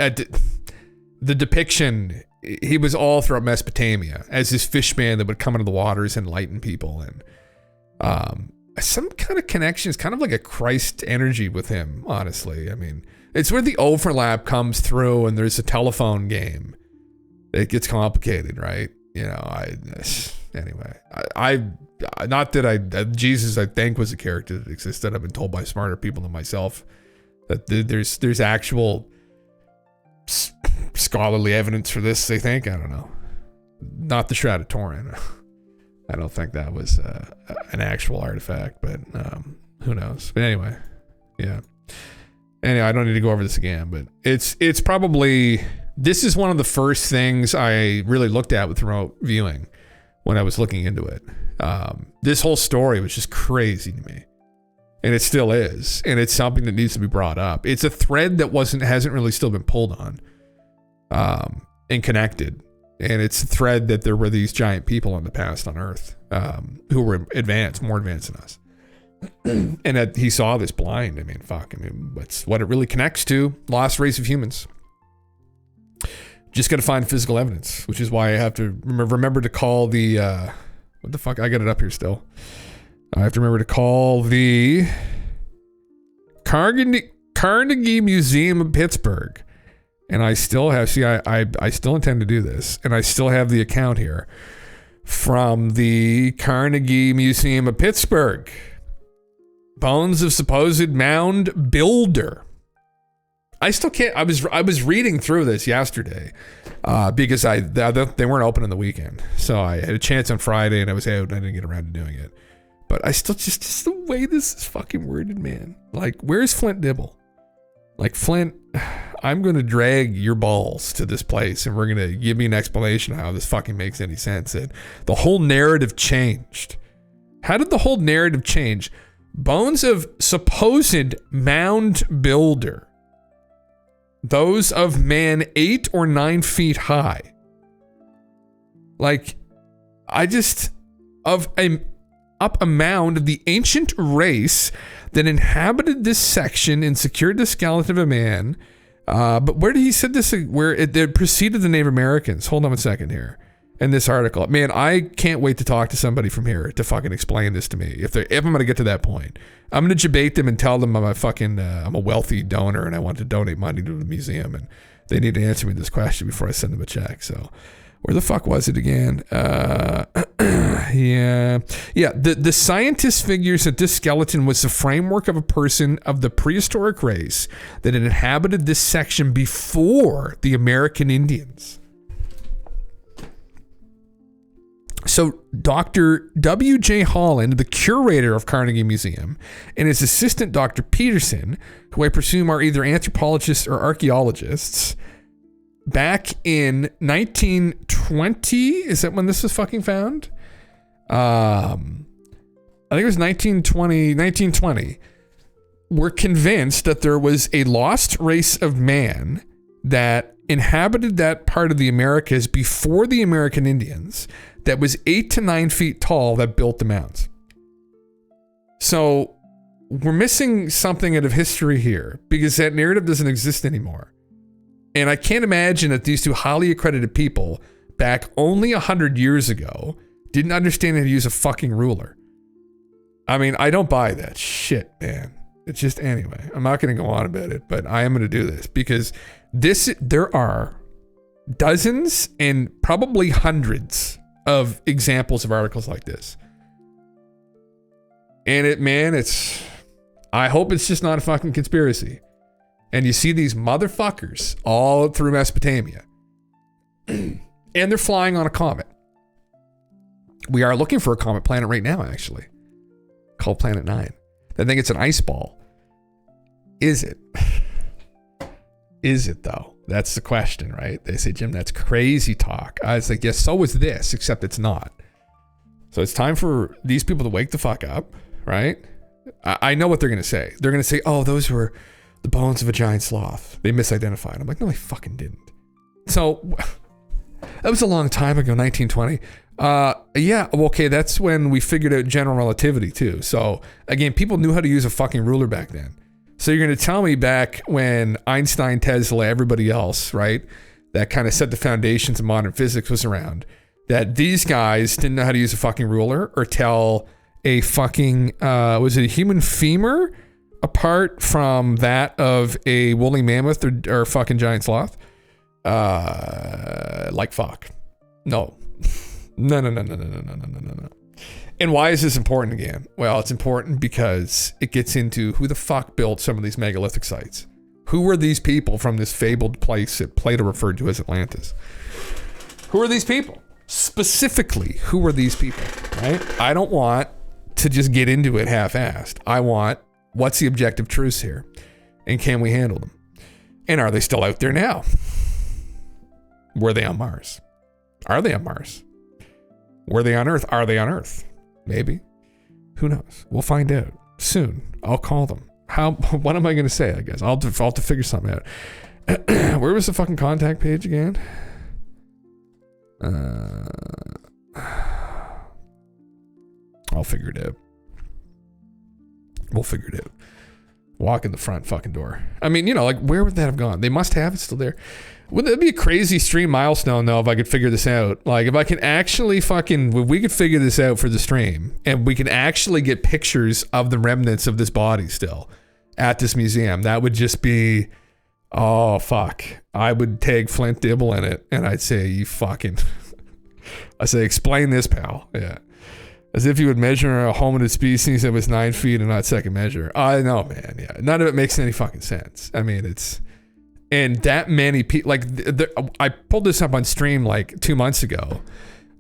the depiction, he was all throughout Mesopotamia as this fish man that would come into the waters and enlighten people, and some kind of connection. It's kind of like a Christ energy with him, honestly. I mean, it's where the overlap comes through, and there's a telephone game. It gets complicated, right? You know, anyway, not that Jesus, I think, was a character that existed. I've been told by smarter people than myself that there's actual scholarly evidence for this. They think, I don't know, not the Shroud of Turin. I don't think that was an actual artifact, but who knows? But anyway, yeah. Anyway, I don't need to go over this again, but it's probably, this is one of the first things I really looked at with remote viewing when I was looking into it. This whole story was just crazy to me, and it still is, and it's something that needs to be brought up. It's a thread that hasn't really still been pulled on, and connected, and it's a thread that there were these giant people in the past on Earth, who were more advanced than us. And that he saw this blind. I mean, fuck. I mean, what's what it really connects to? Lost race of humans. Just got to find physical evidence, which is why I have to remember to call the what the fuck? I got it up here still. I have to remember to call the Carnegie Museum of Pittsburgh, and I still have. See, I still intend to do this, and I still have the account here from the Carnegie Museum of Pittsburgh. Bones of supposed mound builder. I still can't. I was reading through this yesterday because they weren't open on the weekend, so I had a chance on Friday and I was out and I didn't get around to doing it. But I still just the way this is fucking worded, man. Like, where's Flint Dibble? Like, Flint, I'm gonna drag your balls to this place and we're gonna give me an explanation of how this fucking makes any sense. And the whole narrative changed. How did the whole narrative change? Bones of supposed mound builder. Those of man 8 or 9 feet high. Like, up a mound of the ancient race that inhabited this section and secured the skeleton of a man. But where did he said this? Where it preceded the Native Americans. Hold on a second here. In this article, man, I can't wait to talk to somebody from here to fucking explain this to me. If I'm gonna get to that point, I'm gonna debate them and tell them I'm a wealthy donor and I want to donate money to the museum, and they need to answer me this question before I send them a check. So, where the fuck was it again? Yeah. The scientist figures that this skeleton was the framework of a person of the prehistoric race that had inhabited this section before the American Indians. So Dr. W.J. Holland, the curator of Carnegie Museum, and his assistant, Dr. Peterson, who I presume are either anthropologists or archaeologists, back in 1920, is that when this was fucking found? I think it was 1920, were convinced that there was a lost race of man that inhabited that part of the Americas before the American Indians, that was 8 to 9 feet tall, that built the mounds. So we're missing something out of history here because that narrative doesn't exist anymore. And I can't imagine that these two highly accredited people back only 100 years ago didn't understand how to use a fucking ruler. I mean, I don't buy that shit, man. It's just, anyway, I'm not going to go on about it, but I am going to do this because there are dozens and probably hundreds of examples of articles like this. And I hope it's just not a fucking conspiracy. And you see these motherfuckers all through Mesopotamia. And they're flying on a comet. We are looking for a comet planet right now, actually, called Planet 9. I think it's an ice ball. Is it? Is it, though? That's the question, right? They say, Jim, that's crazy talk. I was like, yes, so is this, except it's not. So it's time for these people to wake the fuck up, right? I know what they're going to say. They're going to say, oh, those were the bones of a giant sloth. They misidentified. I'm like, no, they fucking didn't. So that was a long time ago, 1920. Yeah, okay, that's when we figured out general relativity too. So again, people knew how to use a fucking ruler back then. So you're going to tell me back when Einstein, Tesla, everybody else, right, that kind of set the foundations of modern physics was around, that these guys didn't know how to use a fucking ruler or tell a fucking, was it a human femur apart from that of a woolly mammoth or fucking giant sloth? Like fuck. No. No. And why is this important again? Well, it's important because it gets into who the fuck built some of these megalithic sites. Who were these people from this fabled place that Plato referred to as Atlantis? Who are these people? Specifically, who are these people, right? I don't want to just get into it half-assed. I want, what's the objective truths here? And can we handle them? And are they still out there now? Were they on Mars? Are they on Mars? Were they on Earth? Are they on Earth? Maybe. Who knows? We'll find out soon. I'll call them. What am I going to say, I guess? I'll have to figure something out. Where was the fucking contact page again? I'll figure it out. We'll figure it out. Walk in the front fucking door. I mean, like, where would that have gone? They must have it still there. Wouldn't that be a crazy stream milestone, though, if I could figure this out? Like, if I can actually if we could figure this out for the stream, and we can actually get pictures of the remnants of this body still at this museum, that would just be, oh, fuck. I would tag Flint Dibble in it, and I'd say, you fucking, I say, explain this, pal. Yeah. As if you would measure a hominid species that was 9 feet and not second measure. I know, man. Yeah. None of it makes any fucking sense. I mean, and that many people, like, I pulled this up on stream like 2 months ago,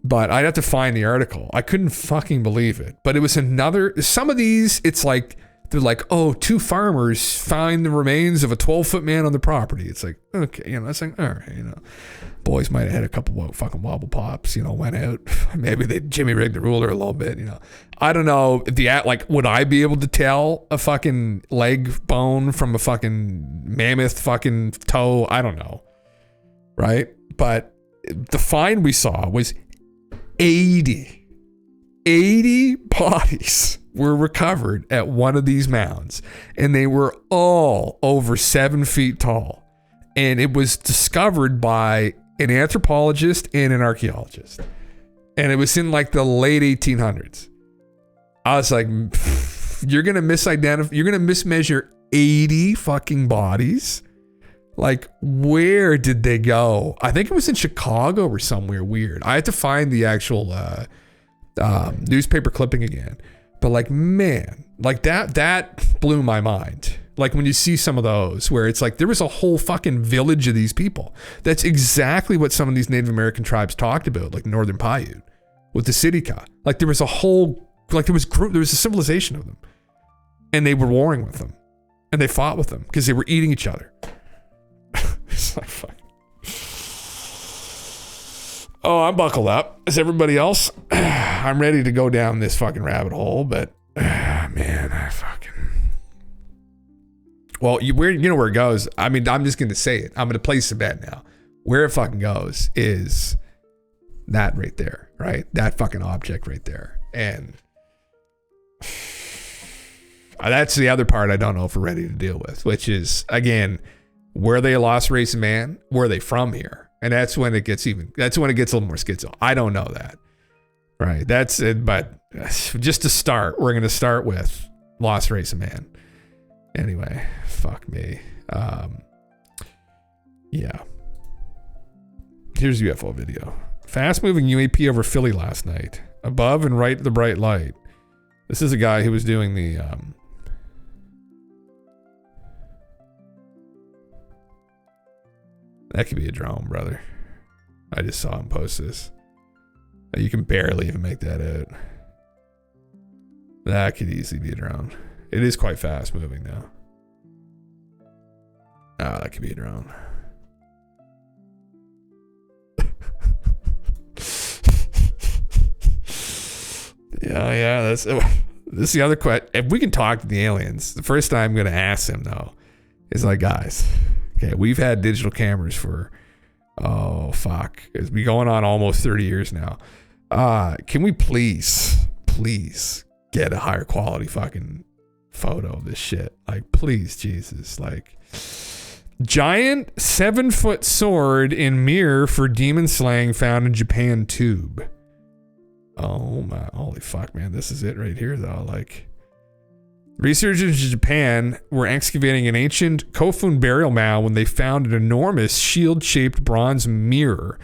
but I'd have to find the article. I couldn't fucking believe it. But it was some of these, it's like, they're like, oh, 2 farmers find the remains of a 12-foot man on the property. It's like, okay, that's like, all right, boys might have had a couple of fucking wobble pops, went out. Maybe they Jimmy rigged the ruler a little bit, I don't know if would I be able to tell a fucking leg bone from a fucking mammoth fucking toe? I don't know. Right? But the find we saw was 80 bodies were recovered at one of these mounds, and they were all over 7 feet tall. And it was discovered by an anthropologist and an archaeologist. And it was in like the late 1800s. I was like, you're going to mismeasure 80 fucking bodies? Like, where did they go? I think it was in Chicago or somewhere weird. I had to find the actual newspaper clipping again. But like, man, like that blew my mind. Like when you see some of those where it's like there was a whole fucking village of these people. That's exactly what some of these Native American tribes talked about, like Northern Paiute with the Sitka. Like there was a whole, like there was a civilization of them, and they were warring with them, and they fought with them because they were eating each other. It's like, fuck. Oh, I'm buckled up. Is everybody else? I'm ready to go down this fucking rabbit hole, but man, I fucking. Well, you know where it goes. I mean, I'm just going to say it. I'm going to place a bet now. Where it fucking goes is that right there, right? That fucking object right there. And that's the other part I don't know if we're ready to deal with, which is, again, were they a lost race of man? Were they from here? And that's when it gets a little more schizo. I don't know that. Right. That's it. But just to start, we're going to start with Lost Race of Man. Anyway, fuck me. Yeah. Here's UFO video. Fast moving UAP over Philly last night. Above and right the bright light. This is a guy who was doing the that could be a drone, brother. I just saw him post this. You can barely even make that out. That could easily be a drone. It is quite fast moving now. Oh, that could be a drone. Yeah, this is the other question. If we can talk to the aliens, the first time I'm going to ask them, though, is like, guys, okay, we've had digital cameras for, it's been going on almost 30 years now. Can we please get a higher quality fucking photo of this shit? Like, please, Jesus. Like, giant 7-foot sword in mirror for demon slaying found in Japan tube. Oh my, holy fuck, man. This is it right here, though. Like, researchers in Japan were excavating an ancient Kofun burial mound when they found an enormous shield-shaped bronze mirror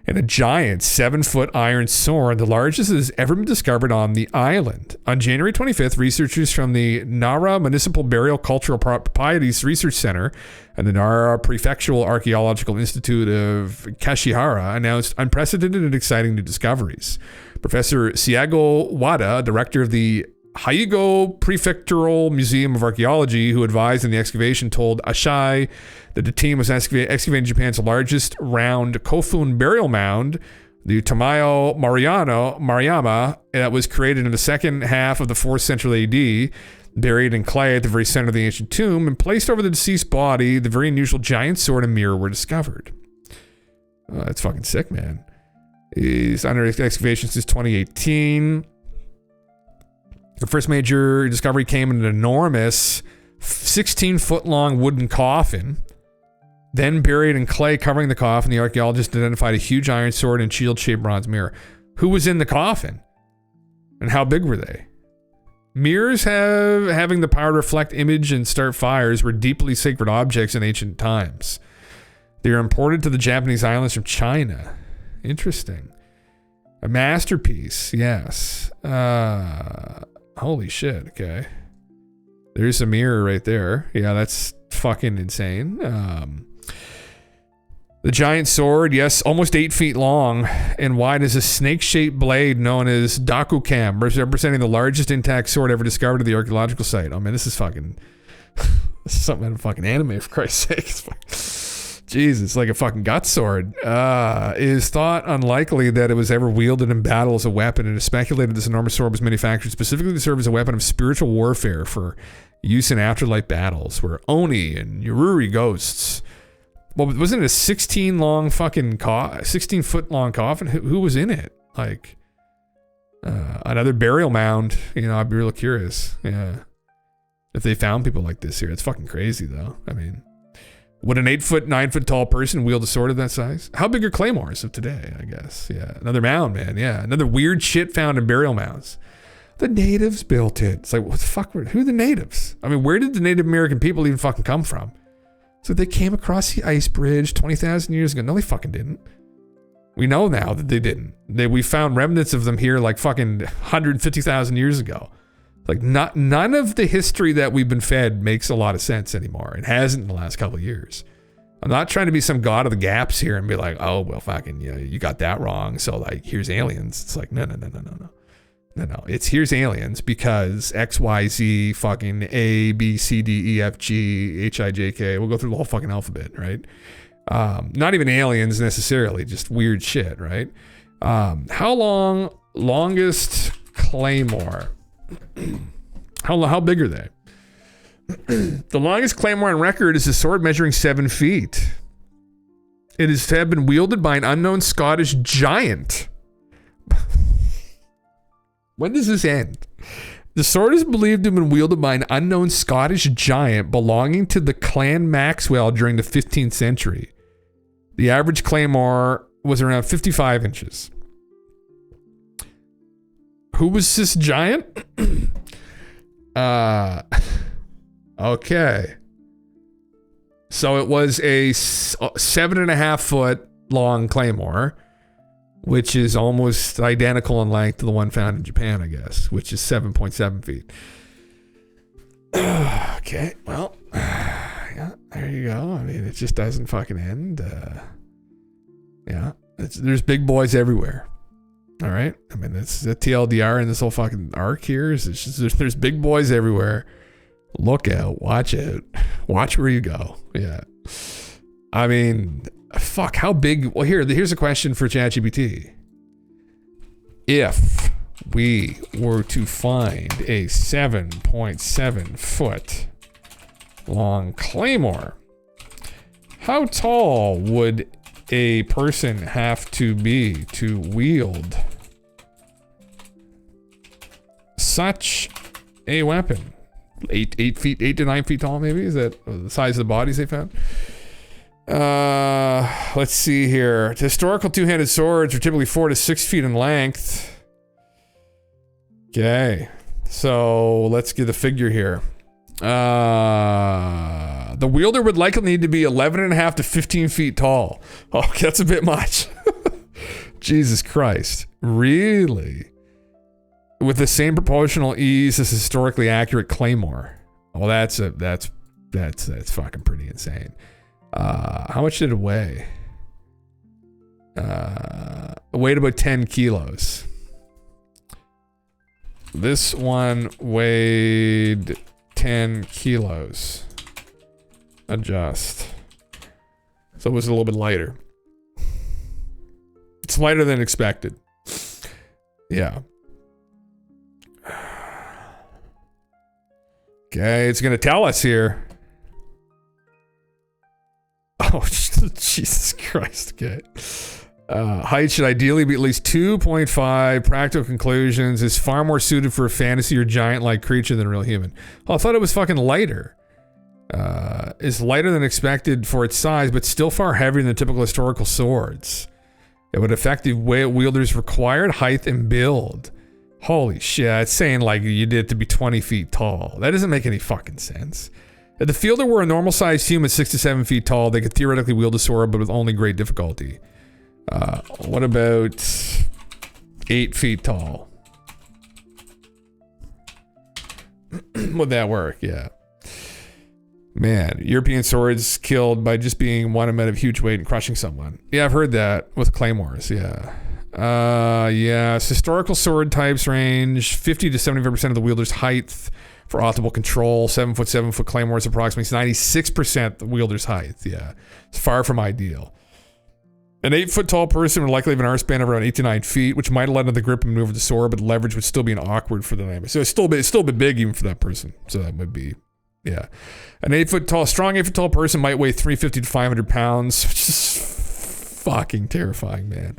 and a giant 7-foot iron sword, the largest that has ever been discovered on the island. On January 25th, researchers from the Nara Municipal Burial Cultural Proprieties Research Center and the Nara Prefectural Archaeological Institute of Kashihara announced unprecedented and exciting new discoveries. Professor Siago Wada, director of the Hyugo Prefectural Museum of Archaeology, who advised in the excavation, told Ashai that the team was excavating Japan's largest round Kofun burial mound, the Tamayo Maruyama, that was created in the second half of the 4th century AD, buried in clay at the very center of the ancient tomb, and placed over the deceased body. The very unusual giant sword and mirror were discovered. That's fucking sick, man. He's under excavation since 2018. The first major discovery came in an enormous 16-foot long wooden coffin. Then buried in clay covering the coffin, the archaeologist identified a huge iron sword and shield-shaped bronze mirror. Who was in the coffin? And how big were they? Mirrors having the power to reflect image and start fires were deeply sacred objects in ancient times. They were imported to the Japanese islands from China. Interesting. A masterpiece, yes. Holy shit, okay. There's a mirror right there. Yeah, that's fucking insane. The giant sword, yes, almost 8 feet long and wide as a snake-shaped blade known as Dakukam, representing the largest intact sword ever discovered at the archaeological site. Oh man, this is fucking... this is something out of fucking anime, for Christ's sake. Jesus, like a fucking gut sword. It is thought unlikely that it was ever wielded in battle as a weapon, and it is speculated this enormous sword was manufactured specifically to serve as a weapon of spiritual warfare for use in afterlife battles, where Oni and Yururi ghosts. Well, wasn't it a 16-foot long coffin? Who was in it? Like, another burial mound. You know, I'd be real curious. Yeah. If they found people like this here. It's fucking crazy, though. I mean, would an 8-foot, 9-foot tall person wield a sword of that size? How big are claymores of today, I guess? Yeah. Another mound, man. Yeah. Another weird shit found in burial mounds. The natives built it. It's like, what the fuck? Who are the natives? I mean, where did the Native American people even fucking come from? So they came across the ice bridge 20,000 years ago. No, they fucking didn't. We know now that they didn't. We found remnants of them here like fucking 150,000 years ago. Like, none of the history that we've been fed makes a lot of sense anymore. It hasn't in the last couple of years. I'm not trying to be some god of the gaps here and be like, oh, well, fucking, you got that wrong. So, like, here's aliens. It's like, no. No. It's here's aliens because X, Y, Z, fucking A, B, C, D, E, F, G, H, I, J, K. We'll go through the whole fucking alphabet, right? Not even aliens necessarily, just weird shit, right? How longest claymore? How big are they? The longest claymore on record is a sword measuring 7 feet. It is to have been wielded by an unknown Scottish giant. When does this end? The sword is believed to have been wielded by an unknown Scottish giant belonging to the Clan Maxwell during the 15th century. The average claymore was around 55 inches. Who was this giant? Okay. So it was a 7.5 foot long claymore, which is almost identical in length to the one found in Japan, I guess, which is 7.7 feet. Okay, well, yeah, there you go. I mean, it just doesn't fucking end. Yeah, there's big boys everywhere. All right, I mean, that's the TLDR in this whole fucking arc here. Is it's just, there's big boys everywhere. Look out, watch out, watch where you go. Yeah, I mean, fuck, how big? Well, here's a question for ChatGPT. If we were to find a 7.7 foot long claymore, how tall would a person have to be to wield such a weapon? 8 to 9 feet tall, maybe? Is that the size of the bodies they found? Let's see here. Historical two-handed swords are typically 4 to 6 feet in length. Okay, so let's get the figure here. The wielder would likely need to be 11.5 to 15 feet tall. Oh, that's a bit much. Jesus Christ. Really? With the same proportional ease as historically accurate claymore. Well, that's fucking pretty insane. How much did it weigh? It weighed about 10 kilos. This one weighed 10 kilos. Adjust. So it was a little bit lighter. It's lighter than expected. Yeah. Okay, it's gonna tell us here. Oh, Jesus Christ. Okay. Height should ideally be at least 2.5. Practical conclusions is far more suited for a fantasy or giant-like creature than a real human. Oh, I thought it was fucking lighter. Is lighter than expected for its size, but still far heavier than typical historical swords. It would affect the way wielder's required height and build. Holy shit, it's saying like you did to be 20 feet tall. That doesn't make any fucking sense. If the fielder were a normal-sized human 6 to 7 feet tall, they could theoretically wield a sword, but with only great difficulty. What about 8 feet tall? Would that work? Yeah. Man, European swords killed by just being one amount of huge weight and crushing someone. Yeah, I've heard that with claymores, yeah. Yes, historical sword types range 50 to 75% of the wielder's height for optimal control. 7 foot claymores approximates 96% the wielder's height. Yeah, it's far from ideal. An 8 foot tall person would likely have an arm span of around 8 to 9 feet, which might allow them to grip and maneuver the sword, but leverage would still be awkward for the dynamic. So it's still a bit big even for that person. So that would be, yeah. An 8 foot tall, strong 8 foot tall person might weigh 350 to 500 pounds, which is fucking terrifying, man.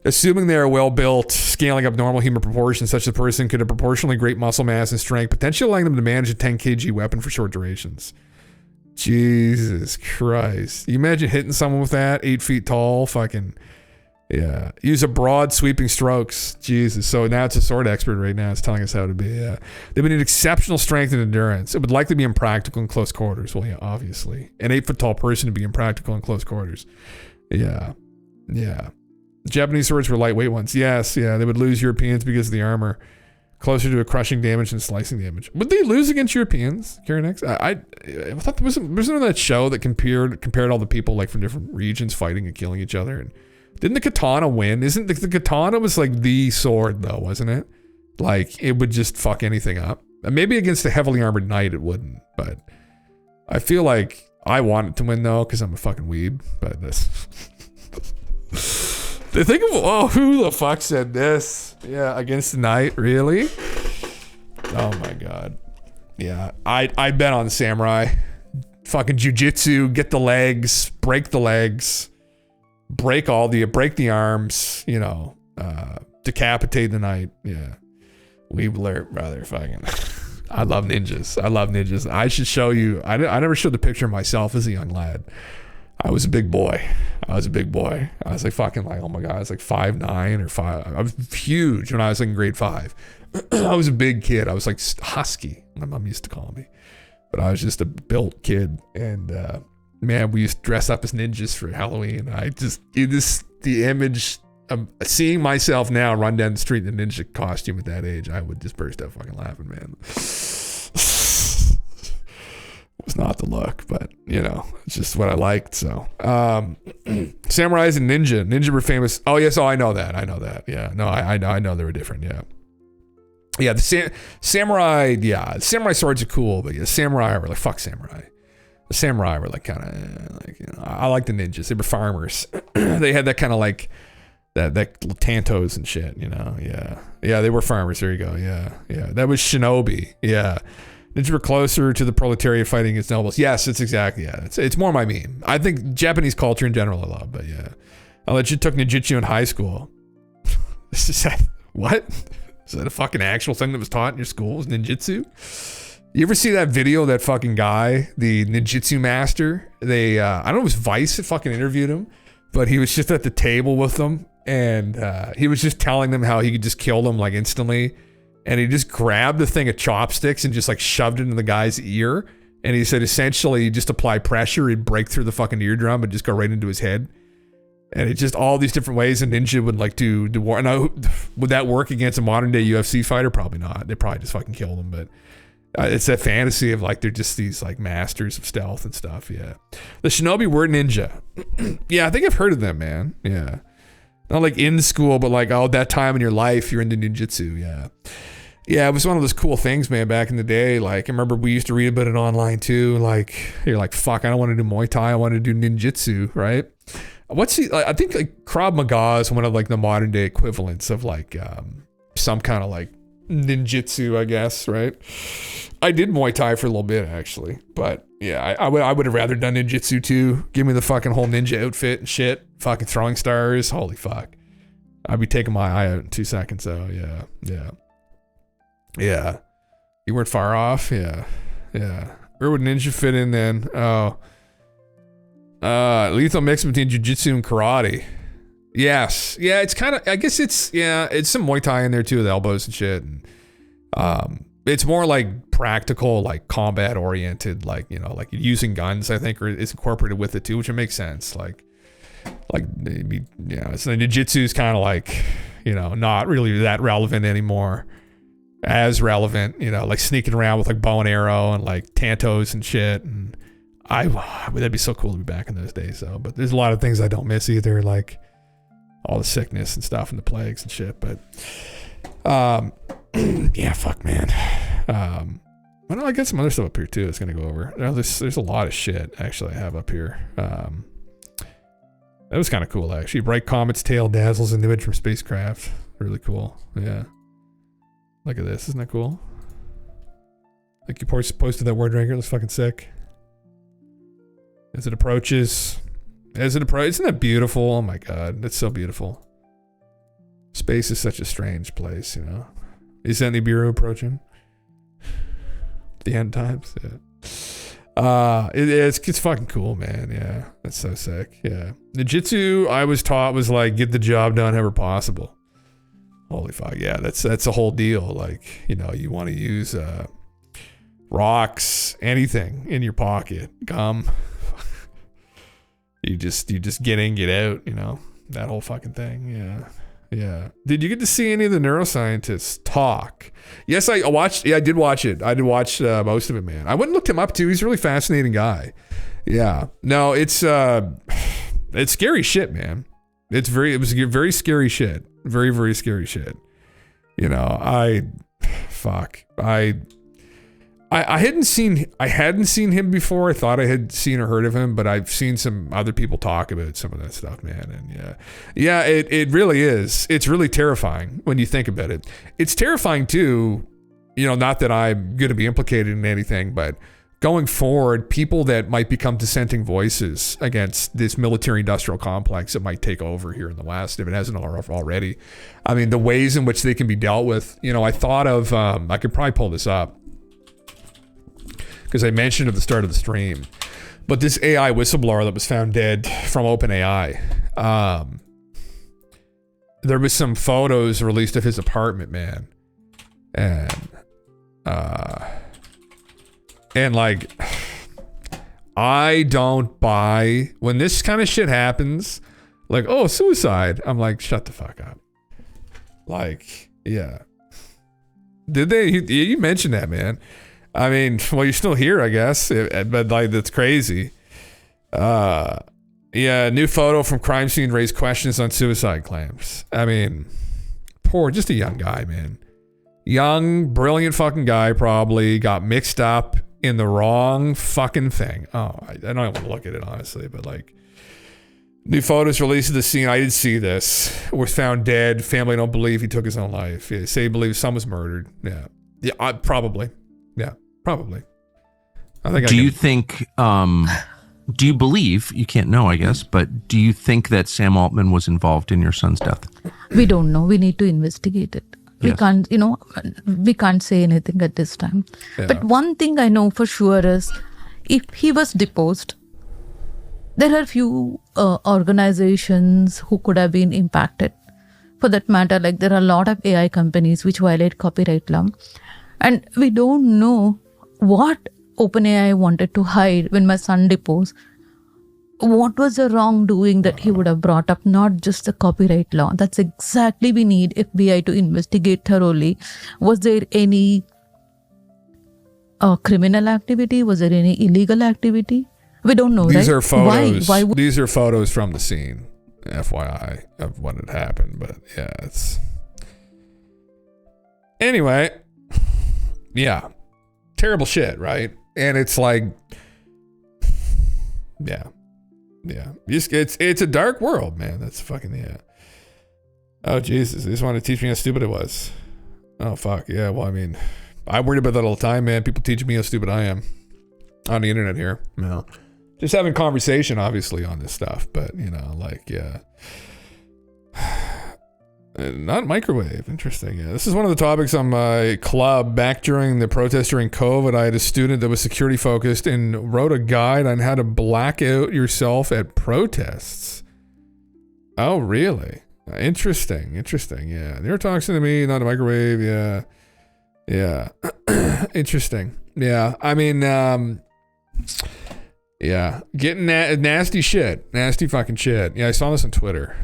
Assuming they are well built, scaling up normal human proportions, such a person could have proportionally great muscle mass and strength, potentially allowing them to manage a 10 kg weapon for short durations. Jesus Christ. You imagine hitting someone with that, 8 feet tall, fucking, yeah. Use a broad sweeping strokes. Jesus. So now it's a sword expert right now. It's telling us how to be, yeah. They would need exceptional strength and endurance. It would likely be impractical in close quarters. Well, yeah, obviously. An 8 foot tall person would be impractical in close quarters. Yeah. Yeah. Japanese swords were lightweight ones. Yes, yeah, they would lose Europeans because of the armor. Closer to a crushing damage than slicing damage. Would they lose against Europeans? Karen, I thought there wasn't that show that compared all the people like from different regions fighting and killing each other. And didn't the katana win? Isn't the katana was like the sword though, wasn't it? Like it would just fuck anything up. Maybe against a heavily armored knight it wouldn't, but I feel like I want it to win though because I'm a fucking weeb. But this. They think of, oh, who the fuck said this? Yeah, against the knight, really? Oh my god. Yeah, I bet on samurai. Fucking jujitsu, get the legs, break the legs, break the arms, you know, decapitate the knight. Yeah. Weebler, brother, fucking. I love ninjas. I should show you. I never showed the picture of myself as a young lad. I was a big boy. I was like fucking like, oh my God, I was like 5'9" or 5. I was huge when I was like in grade 5. I was a big kid. I was like husky, my mom used to call me. But I was just a built kid. And man, we used to dress up as ninjas for Halloween. The image of seeing myself now run down the street in a ninja costume at that age, I would just burst out fucking laughing, man. It was not the look, but it's just what I liked. So samurais and ninja were famous. Oh yes, I know that. Yeah, no, I know they were different. Yeah, the samurai. Yeah, the samurai swords are cool, but samurai were like fuck samurai. The samurai were like kind of like I like the ninjas. They were farmers. They had that kind of like that tantos and shit. Yeah, they were farmers. There you go. Yeah. That was shinobi. Yeah. Ninja were closer to the proletariat fighting against nobles. Yes, it's exactly, it's more my meme. I think Japanese culture in general I love, but yeah. I legit took ninjutsu in high school. What? Is that a fucking actual thing that was taught in your school? Was ninjutsu? You ever see that video of that fucking guy, the ninjutsu master? I don't know if it was Vice that fucking interviewed him, but he was just at the table with them and he was just telling them how he could just kill them like instantly. And he just grabbed the thing of chopsticks and just like shoved it into the guy's ear. And he said essentially you just apply pressure, he'd break through the fucking eardrum and just go right into his head. And it's just all these different ways a ninja would like do war. Now, would that work against a modern day UFC fighter? Probably not. They probably just fucking kill them. But it's that fantasy of like they're just these like masters of stealth and stuff. Yeah. The shinobi were ninja. Yeah, I think I've heard of them, man. Yeah. Not like in school, but like, that time in your life, you're into ninjutsu. Yeah. Yeah, it was one of those cool things, man, back in the day. Like, I remember we used to read about it online too. Like, you're like, fuck, I don't want to do Muay Thai. I want to do ninjutsu, right? I think like Krav Maga is one of like the modern day equivalents of like some kind of like ninjutsu, I guess, right? I did Muay Thai for a little bit, actually. But yeah, I would have rather done ninjutsu too. Give me the fucking whole ninja outfit and shit. Fucking throwing stars. Holy fuck. I'd be taking my eye out in 2 seconds, though. Yeah. You weren't far off? Yeah. Where would ninja fit in then? Lethal mix between jiu-jitsu and karate. Yes. Yeah, it's kind of, I guess it's some Muay Thai in there too with elbows and shit. And, it's more like practical, like combat oriented, like using guns, I think, or it's incorporated with it too, which makes sense. Like maybe, so jiu-jitsu is kind of like, not really that relevant anymore. As relevant, like sneaking around with like bow and arrow and like tantos and shit. And that'd be so cool to be back in those days though. But there's a lot of things I don't miss either, like all the sickness and stuff and the plagues and shit. But yeah, fuck, man. Well, I got some other stuff up here too. It's gonna go over. There's a lot of shit actually I have up here. That was kind of cool actually. Bright comet's tail dazzles an image from spacecraft. Really cool. Yeah. Look at this. Isn't that cool? Like you posted that word right here. That's fucking sick. As it approaches. Isn't that beautiful? Oh my god. That's so beautiful. Space is such a strange place, Is that Nibiru approaching? The end times? Yeah. It's fucking cool, man. Yeah. That's so sick. Yeah. Ninjutsu, I was taught, was like, get the job done however possible. Holy fuck, yeah, that's a whole deal. Like, you want to use rocks, anything in your pocket, gum. you just get in, get out, that whole fucking thing. Yeah. Did you get to see any of the neuroscientists talk? Yes, I watched. Yeah, I did watch it. I did watch most of it, man. I went and looked him up too. He's a really fascinating guy. Yeah. No, it's scary shit, man. It was very scary shit. Very, very scary shit. I hadn't seen him before. I thought I had seen or heard of him, but I've seen some other people talk about some of that stuff, man. And yeah, it really is. It's really terrifying when you think about it. It's terrifying too, not that I'm going to be implicated in anything, but going forward, people that might become dissenting voices against this military-industrial complex that might take over here in the West, if it hasn't already. I mean, the ways in which they can be dealt with. I thought of, I could probably pull this up, because I mentioned at the start of the stream, but this AI whistleblower that was found dead from OpenAI, there was some photos released of his apartment, man. And like, I don't buy when this kind of shit happens, like, oh, suicide. I'm like, shut the fuck up. Like, yeah. Did they? You mentioned that, man. I mean, well, you're still here, I guess, but like, that's crazy. Yeah, new photo from crime scene raised questions on suicide claims. I mean, poor, just a young guy, man. Young, brilliant fucking guy probably got mixed up in the wrong fucking thing. Oh, I don't even want to look at it, honestly, but like, new photos released of the scene. I didn't see this. Was found dead. Family don't believe he took his own life. Yeah, say he believes someone was murdered. Yeah, probably. Yeah, probably. I think. Do you believe, you can't know, I guess, but do you think that Sam Altman was involved in your son's death? We don't know. We need to investigate it. We Yes. can't, we can't say anything at this time. Yeah. But one thing I know for sure is if he was deposed, there are few organizations who could have been impacted. For that matter, like there are a lot of AI companies which violate copyright law. And we don't know what OpenAI wanted to hide when my son deposed. What was the wrongdoing that he would have brought up, not just the copyright law? That's exactly we need FBI to investigate thoroughly. Was there any criminal activity? Was there any illegal activity? We don't know, These right? are photos. Why would These are photos from the scene, FYI, of what had happened. But yeah, it's anyway. Yeah, terrible shit, right? And it's like, yeah. It's a dark world, man. That's fucking yeah. Oh Jesus, they just wanted to teach me how stupid it was. Oh fuck yeah. Well, I mean, I worry about that all the time, man. People teaching me how stupid I am on the internet here. No, just having conversation, obviously, on this stuff. But like yeah. Not microwave. Interesting. Yeah. This is one of the topics on my club. Back during the protest during COVID, I had a student that was security focused and wrote a guide on how to black out yourself at protests. Oh, really? Interesting. Yeah. They were talking to me, not a microwave. Yeah. Interesting. Yeah. I mean, yeah. Getting nasty shit. Nasty fucking shit. Yeah, I saw this on Twitter.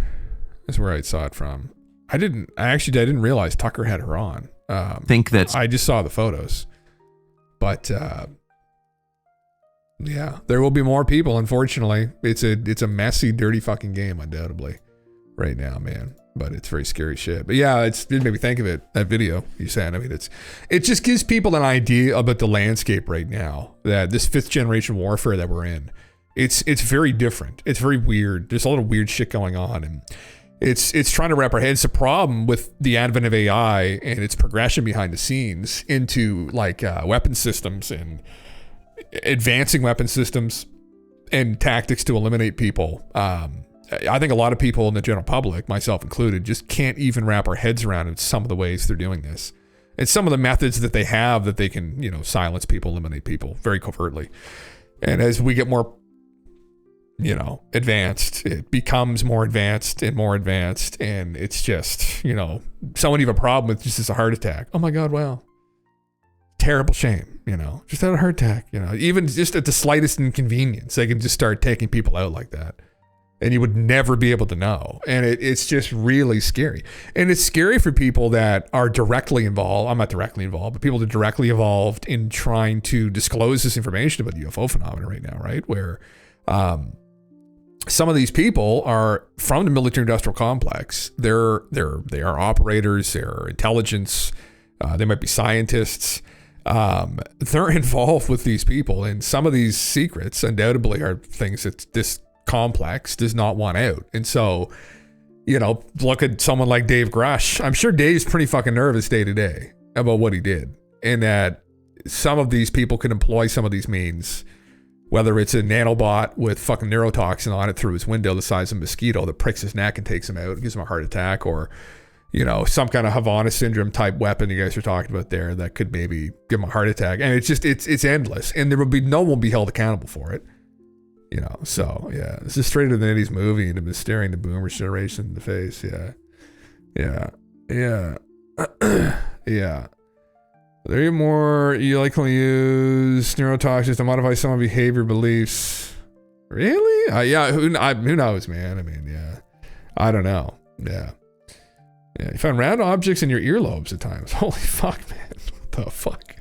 That's where I saw it from. I didn't realize Tucker had her on. I just saw the photos. But yeah, there will be more people, unfortunately. It's a messy, dirty fucking game, undoubtedly, right now, man. But it's very scary shit. But yeah, it made me think of it, that video you sent. I mean, it just gives people an idea about the landscape right now, that this 5th generation warfare that we're in. It's very different. It's very weird. There's a lot of weird shit going on, and it's trying to wrap our heads. The problem with the advent of AI and its progression behind the scenes into like weapon systems and advancing weapon systems and tactics to eliminate people. I think a lot of people in the general public, myself included, just can't even wrap our heads around some of the ways they're doing this. And some of the methods that they have that they can, silence people, eliminate people very covertly. And as we get more advanced, it becomes more advanced, and it's just, someone you have a problem with just as a heart attack. Oh my God, wow. Terrible shame, just had a heart attack, even just at the slightest inconvenience, they can just start taking people out like that. And you would never be able to know. And it's just really scary. And it's scary for people that are directly involved. I'm not directly involved, but people that are directly involved in trying to disclose this information about the UFO phenomenon right now, right? Where, some of these people are from the military-industrial complex. They are operators. They're intelligence. They might be scientists. They're involved with these people, and some of these secrets undoubtedly are things that this complex does not want out. And so, look at someone like Dave Grush. I'm sure Dave's pretty fucking nervous day to day about what he did, and that some of these people can employ some of these means. Whether it's a nanobot with fucking neurotoxin on it through his window the size of a mosquito that pricks his neck and takes him out, gives him a heart attack, or, some kind of Havana syndrome type weapon you guys are talking about there that could maybe give him a heart attack. And it's just, it's endless. And no one will be held accountable for it. So yeah, this is straight out of the 80s movie and it was staring the boomer generation in the face. Yeah. They're more, you likely use neurotoxins to modify some behavior beliefs. Really? Yeah, who knows, man? I mean, yeah. I don't know. Yeah. Yeah, you find round objects in your earlobes at times. Holy fuck, man. What the fuck?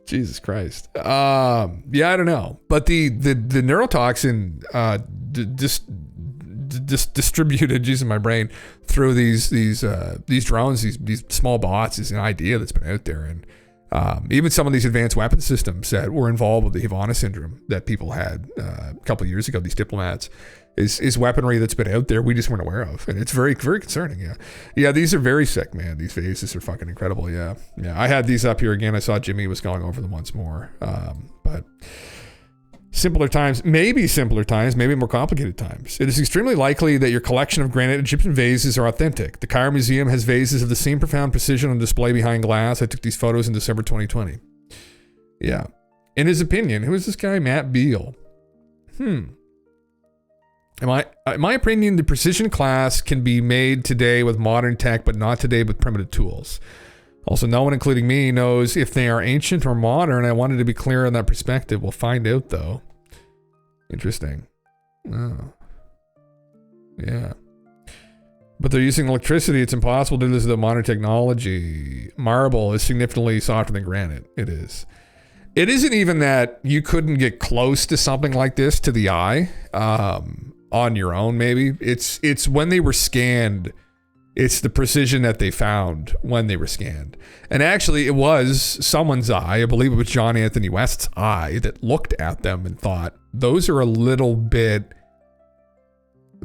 Jesus Christ. Yeah, I don't know. But the neurotoxin distributed using my brain through these drones, these small bots is an idea that's been out there. And even some of these advanced weapon systems that were involved with the Havana syndrome that people had a couple of years ago, these diplomats, is weaponry that's been out there we just weren't aware of. And it's very, very concerning. Yeah, these are very sick, man. These phases are fucking incredible. Yeah. I had these up here again. I saw Jimmy was going over them once more. But simpler times, maybe more complicated times. It is extremely likely that your collection of granite Egyptian vases are authentic. The Cairo Museum has vases of the same profound precision on display behind glass. I took these photos in December 2020. Yeah. In his opinion, who is this guy? Matt Beal. In my opinion, the precision class can be made today with modern tech, but not today with primitive tools. Also, no one, including me, knows if they are ancient or modern. I wanted to be clear on that perspective. We'll find out, though. Interesting. Oh. Yeah. But they're using electricity. It's impossible to do this with modern technology. Marble is significantly softer than granite. It is. It isn't even that you couldn't get close to something like this to the eye on your own, maybe. It's when they were scanned. It's the precision that they found when they were scanned. And actually, it was someone's eye, I believe it was John Anthony West's eye, that looked at them and thought, those are a little bit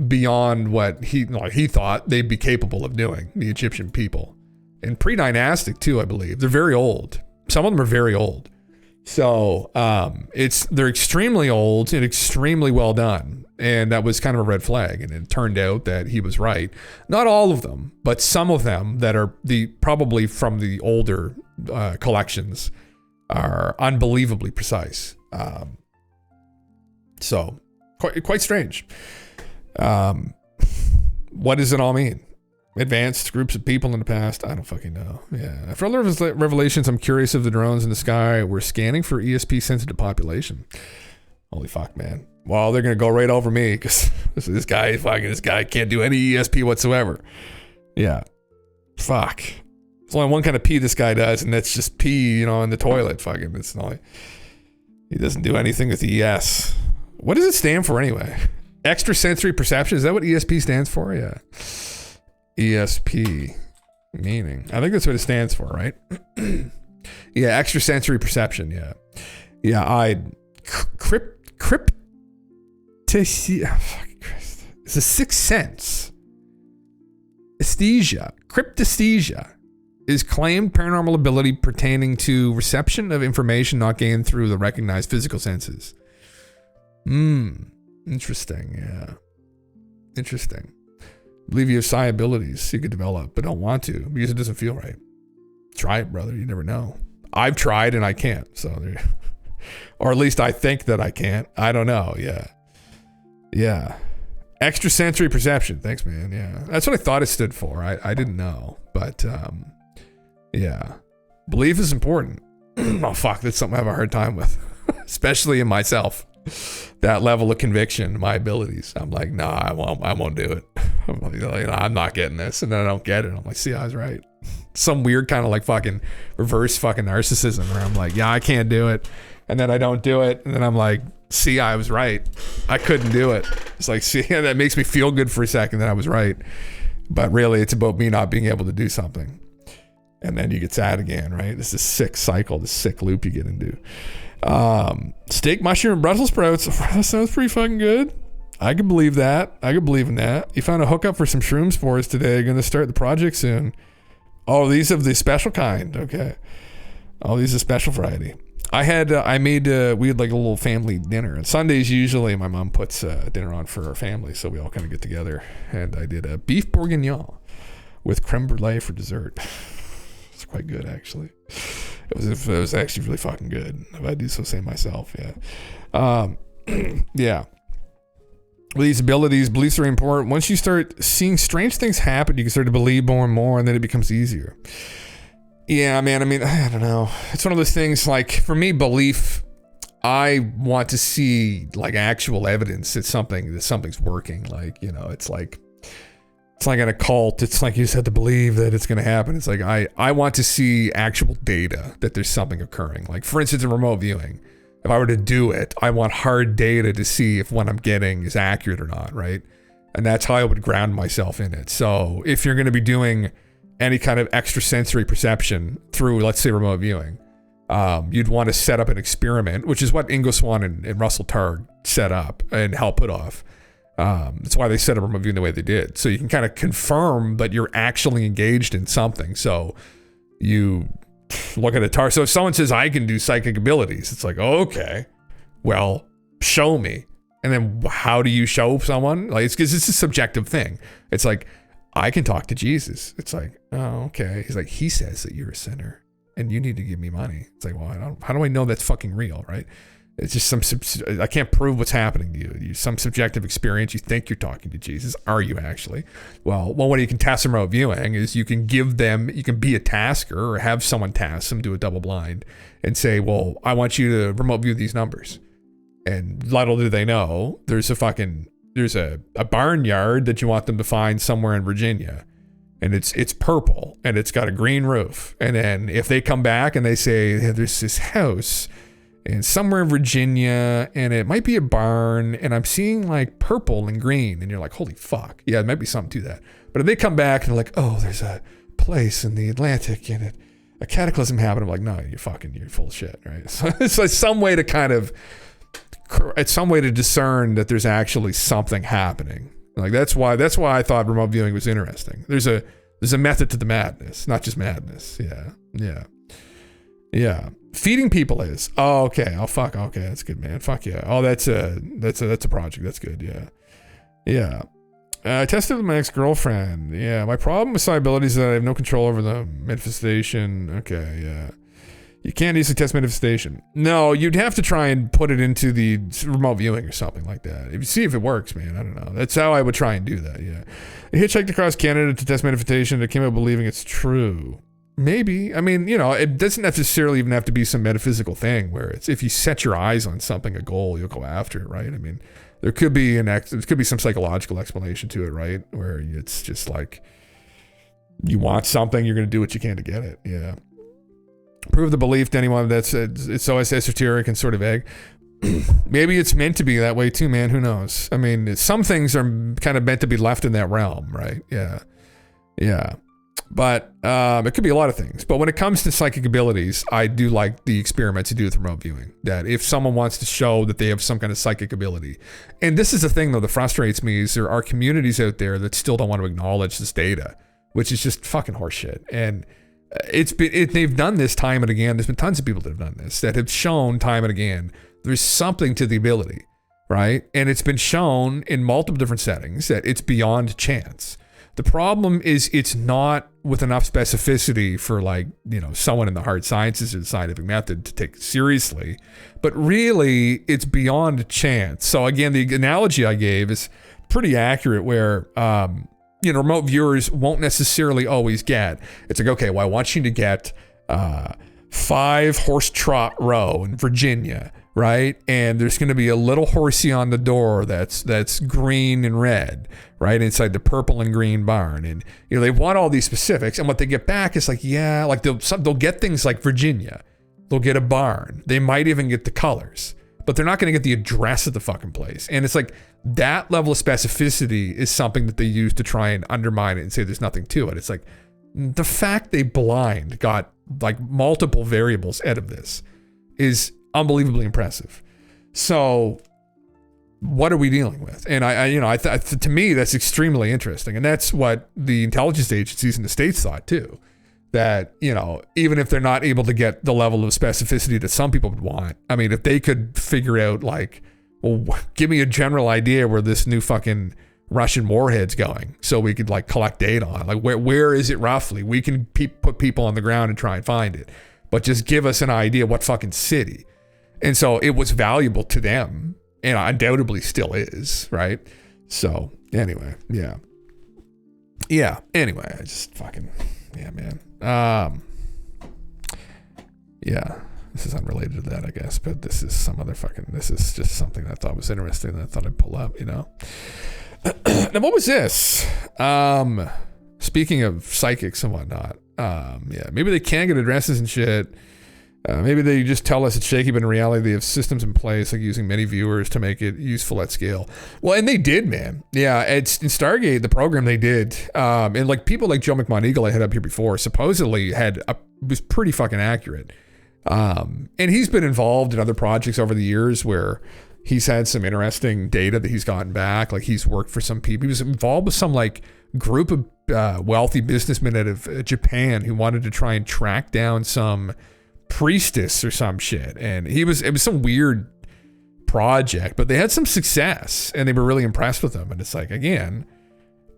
beyond what he thought they'd be capable of doing, the Egyptian people. And pre-dynastic too, I believe. They're very old. Some of them are very old. So they're extremely old and extremely well done. And that was kind of a red flag. And it turned out that he was right. Not all of them, but some of them that are probably from the older collections are unbelievably precise. So quite strange. What does it all mean? Advanced groups of people in the past? I don't fucking know. Yeah. After all the revelations, I'm curious if the drones in the sky were scanning for ESP sensitive population. Holy fuck, man. Well, they're going to go right over me because this guy can't do any ESP whatsoever. Yeah. Fuck. There's only one kind of pee this guy does, and that's just pee, in the toilet. Fucking, it's not like, he doesn't do anything with ES. What does it stand for anyway? Extrasensory perception? Is that what ESP stands for? Yeah. ESP meaning. I think that's what it stands for, right? Yeah, extrasensory perception. Yeah. Yeah, fucking Christ. It's a sixth sense. Aesthesia. Cryptesthesia is claimed paranormal ability pertaining to reception of information not gained through the recognized physical senses. Interesting. Yeah. Interesting. I believe you have psi abilities you could develop, but don't want to because it doesn't feel right. Try it, brother. You never know. I've tried and I can't. Or at least I think that I can't. I don't know. Yeah. Yeah. Extrasensory perception. Thanks, man. Yeah. That's what I thought it stood for. I didn't know. But, yeah. Belief is important. Oh, fuck. That's something I have a hard time with. Especially in myself. That level of conviction, my abilities. I'm like, nah, I won't do it. I'm like, I'm not getting this. And then I don't get it. I'm like, see, I was right. Some weird kind of like fucking reverse fucking narcissism where I'm like, yeah, I can't do it. And then I don't do it. And then I'm like, see, I was right. I couldn't do it. It's like, see, that makes me feel good for a second that I was right. But really, it's about me not being able to do something. And then you get sad again, right? This is a sick cycle, this sick loop you get into. Steak, mushroom, and Brussels sprouts. That sounds pretty fucking good. I can believe that. I can believe in that. You found a hookup for some shroom spores today. Going to start the project soon. Oh, these are the special kind. Okay. Oh, these are special variety. We had like a little family dinner. And Sundays, usually my mom puts dinner on for our family. So we all kind of get together. And I did a beef bourguignon with creme brulee for dessert. It's quite good, actually. It was actually really fucking good. If I do so say myself, yeah. Yeah. With these abilities, beliefs are important. Once you start seeing strange things happen, you can start to believe more and more, and then it becomes easier. Yeah, man. I mean, I don't know. It's one of those things. Like for me, belief. I want to see like actual evidence that something's working. Like it's like in a cult. It's like you just have to believe that it's going to happen. It's like I want to see actual data that there's something occurring. Like for instance, in remote viewing. If I were to do it, I want hard data to see if what I'm getting is accurate or not, right? And that's how I would ground myself in it. So if you're going to be doing any kind of extrasensory perception through, let's say, remote viewing, you'd want to set up an experiment, which is what Ingo Swann and Russell Targ set up and Hal Puthoff. That's why they set up remote viewing the way they did. So you can kind of confirm that you're actually engaged in something. So you look at a tar. So if someone says I can do psychic abilities, it's like, okay, well, show me. And then how do you show someone? Like it's because it's a subjective thing. It's like I can talk to Jesus. It's like, oh, okay. He's like, he says that you're a sinner and you need to give me money. It's like, well, how do I know that's fucking real, right? It's just I can't prove what's happening to you. Some subjective experience. You think you're talking to Jesus. Are you actually? Well, what you can test remote viewing is you can be a tasker or have someone task them, do a double blind and say, well, I want you to remote view these numbers. And little do they know, there's a barnyard that you want them to find somewhere in Virginia. And it's purple and it's got a green roof. And then if they come back and they say, hey, there's this house and somewhere in Virginia, and it might be a barn, and I'm seeing like purple and green, and you're like, holy fuck. Yeah, it might be something to that. But if they come back and they're like, oh, there's a place in the Atlantic and a cataclysm happened, I'm like, no, you're full of shit, right? So it's like some way to discern that there's actually something happening. Like that's why I thought remote viewing was interesting. There's a method to the madness, not just madness. Yeah. Feeding people is. Oh, okay. Oh, fuck. Okay, that's good, man. Fuck yeah. Oh, that's a project. That's good. Yeah. I tested with my ex-girlfriend. Yeah. My problem with psi abilities is that I have no control over the manifestation. Okay. Yeah. You can't easily test manifestation. No, you'd have to try and put it into the remote viewing or something like that. If you see if it works, man. I don't know. That's how I would try and do that. Yeah. I hitchhiked across Canada to test manifestation. I came out believing it's true. Maybe. I mean, it doesn't necessarily even have to be some metaphysical thing where it's if you set your eyes on something, a goal, you'll go after it, right? I mean, there could be some psychological explanation to it, right? Where it's just like you want something, you're going to do what you can to get it. Yeah. Prove the belief to anyone that's it's so esoteric and sort of vague. Maybe it's meant to be that way too, man. Who knows? I mean, some things are kind of meant to be left in that realm, right? Yeah. But it could be a lot of things. But when it comes to psychic abilities, I do like the experiments you do with remote viewing. That if someone wants to show that they have some kind of psychic ability, and this is the thing though that frustrates me is there are communities out there that still don't want to acknowledge this data, which is just fucking horseshit. And they've done this time and again. There's been tons of people that have done this that have shown time and again there's something to the ability, right? And it's been shown in multiple different settings that it's beyond chance. The problem is it's not with enough specificity for someone in the hard sciences or the scientific method to take seriously, but really it's beyond chance. So again, the analogy I gave is pretty accurate where, remote viewers won't necessarily always get, it's like, okay, well, I want you to get 5 horse trot row in Virginia, right? And there's going to be a little horsey on the door that's green and red, right? Inside the purple and green barn. And, they want all these specifics. And what they get back is like, yeah, like they'll get things like Virginia. They'll get a barn. They might even get the colors, but they're not going to get the address of the fucking place. And it's like that level of specificity is something that they use to try and undermine it and say there's nothing to it. It's like the fact they got like multiple variables out of this is unbelievably impressive. So what are we dealing with? And to me, that's extremely interesting. And that's what the intelligence agencies in the States thought too. That, even if they're not able to get the level of specificity that some people would want, I mean, if they could figure out like, well, give me a general idea where this new fucking Russian warhead's going so we could like collect data on like where is it roughly? We can put people on the ground and try and find it, but just give us an idea what fucking city. And so it was valuable to them and undoubtedly still is, right? So anyway, yeah. Anyway, I just fucking, yeah, man. Yeah, this is unrelated to that, I guess, but this is just something that I thought was interesting that I thought I'd pull up, you know? Now, what was this? Speaking of psychics and whatnot, yeah, maybe they can get addresses and shit. Maybe they just tell us it's shaky, but in reality, they have systems in place, like using many viewers to make it useful at scale. Well, and they did, man. Yeah, it's in Stargate, the program they did, and like people like Joe McMoneagle I had up here before, supposedly was pretty fucking accurate. And he's been involved in other projects over the years where he's had some interesting data that he's gotten back. Like he's worked for some people. He was involved with some like group of wealthy businessmen out of Japan who wanted to try and track down some priestess or some shit, and it was some weird project, but they had some success and they were really impressed with them. And it's like, again,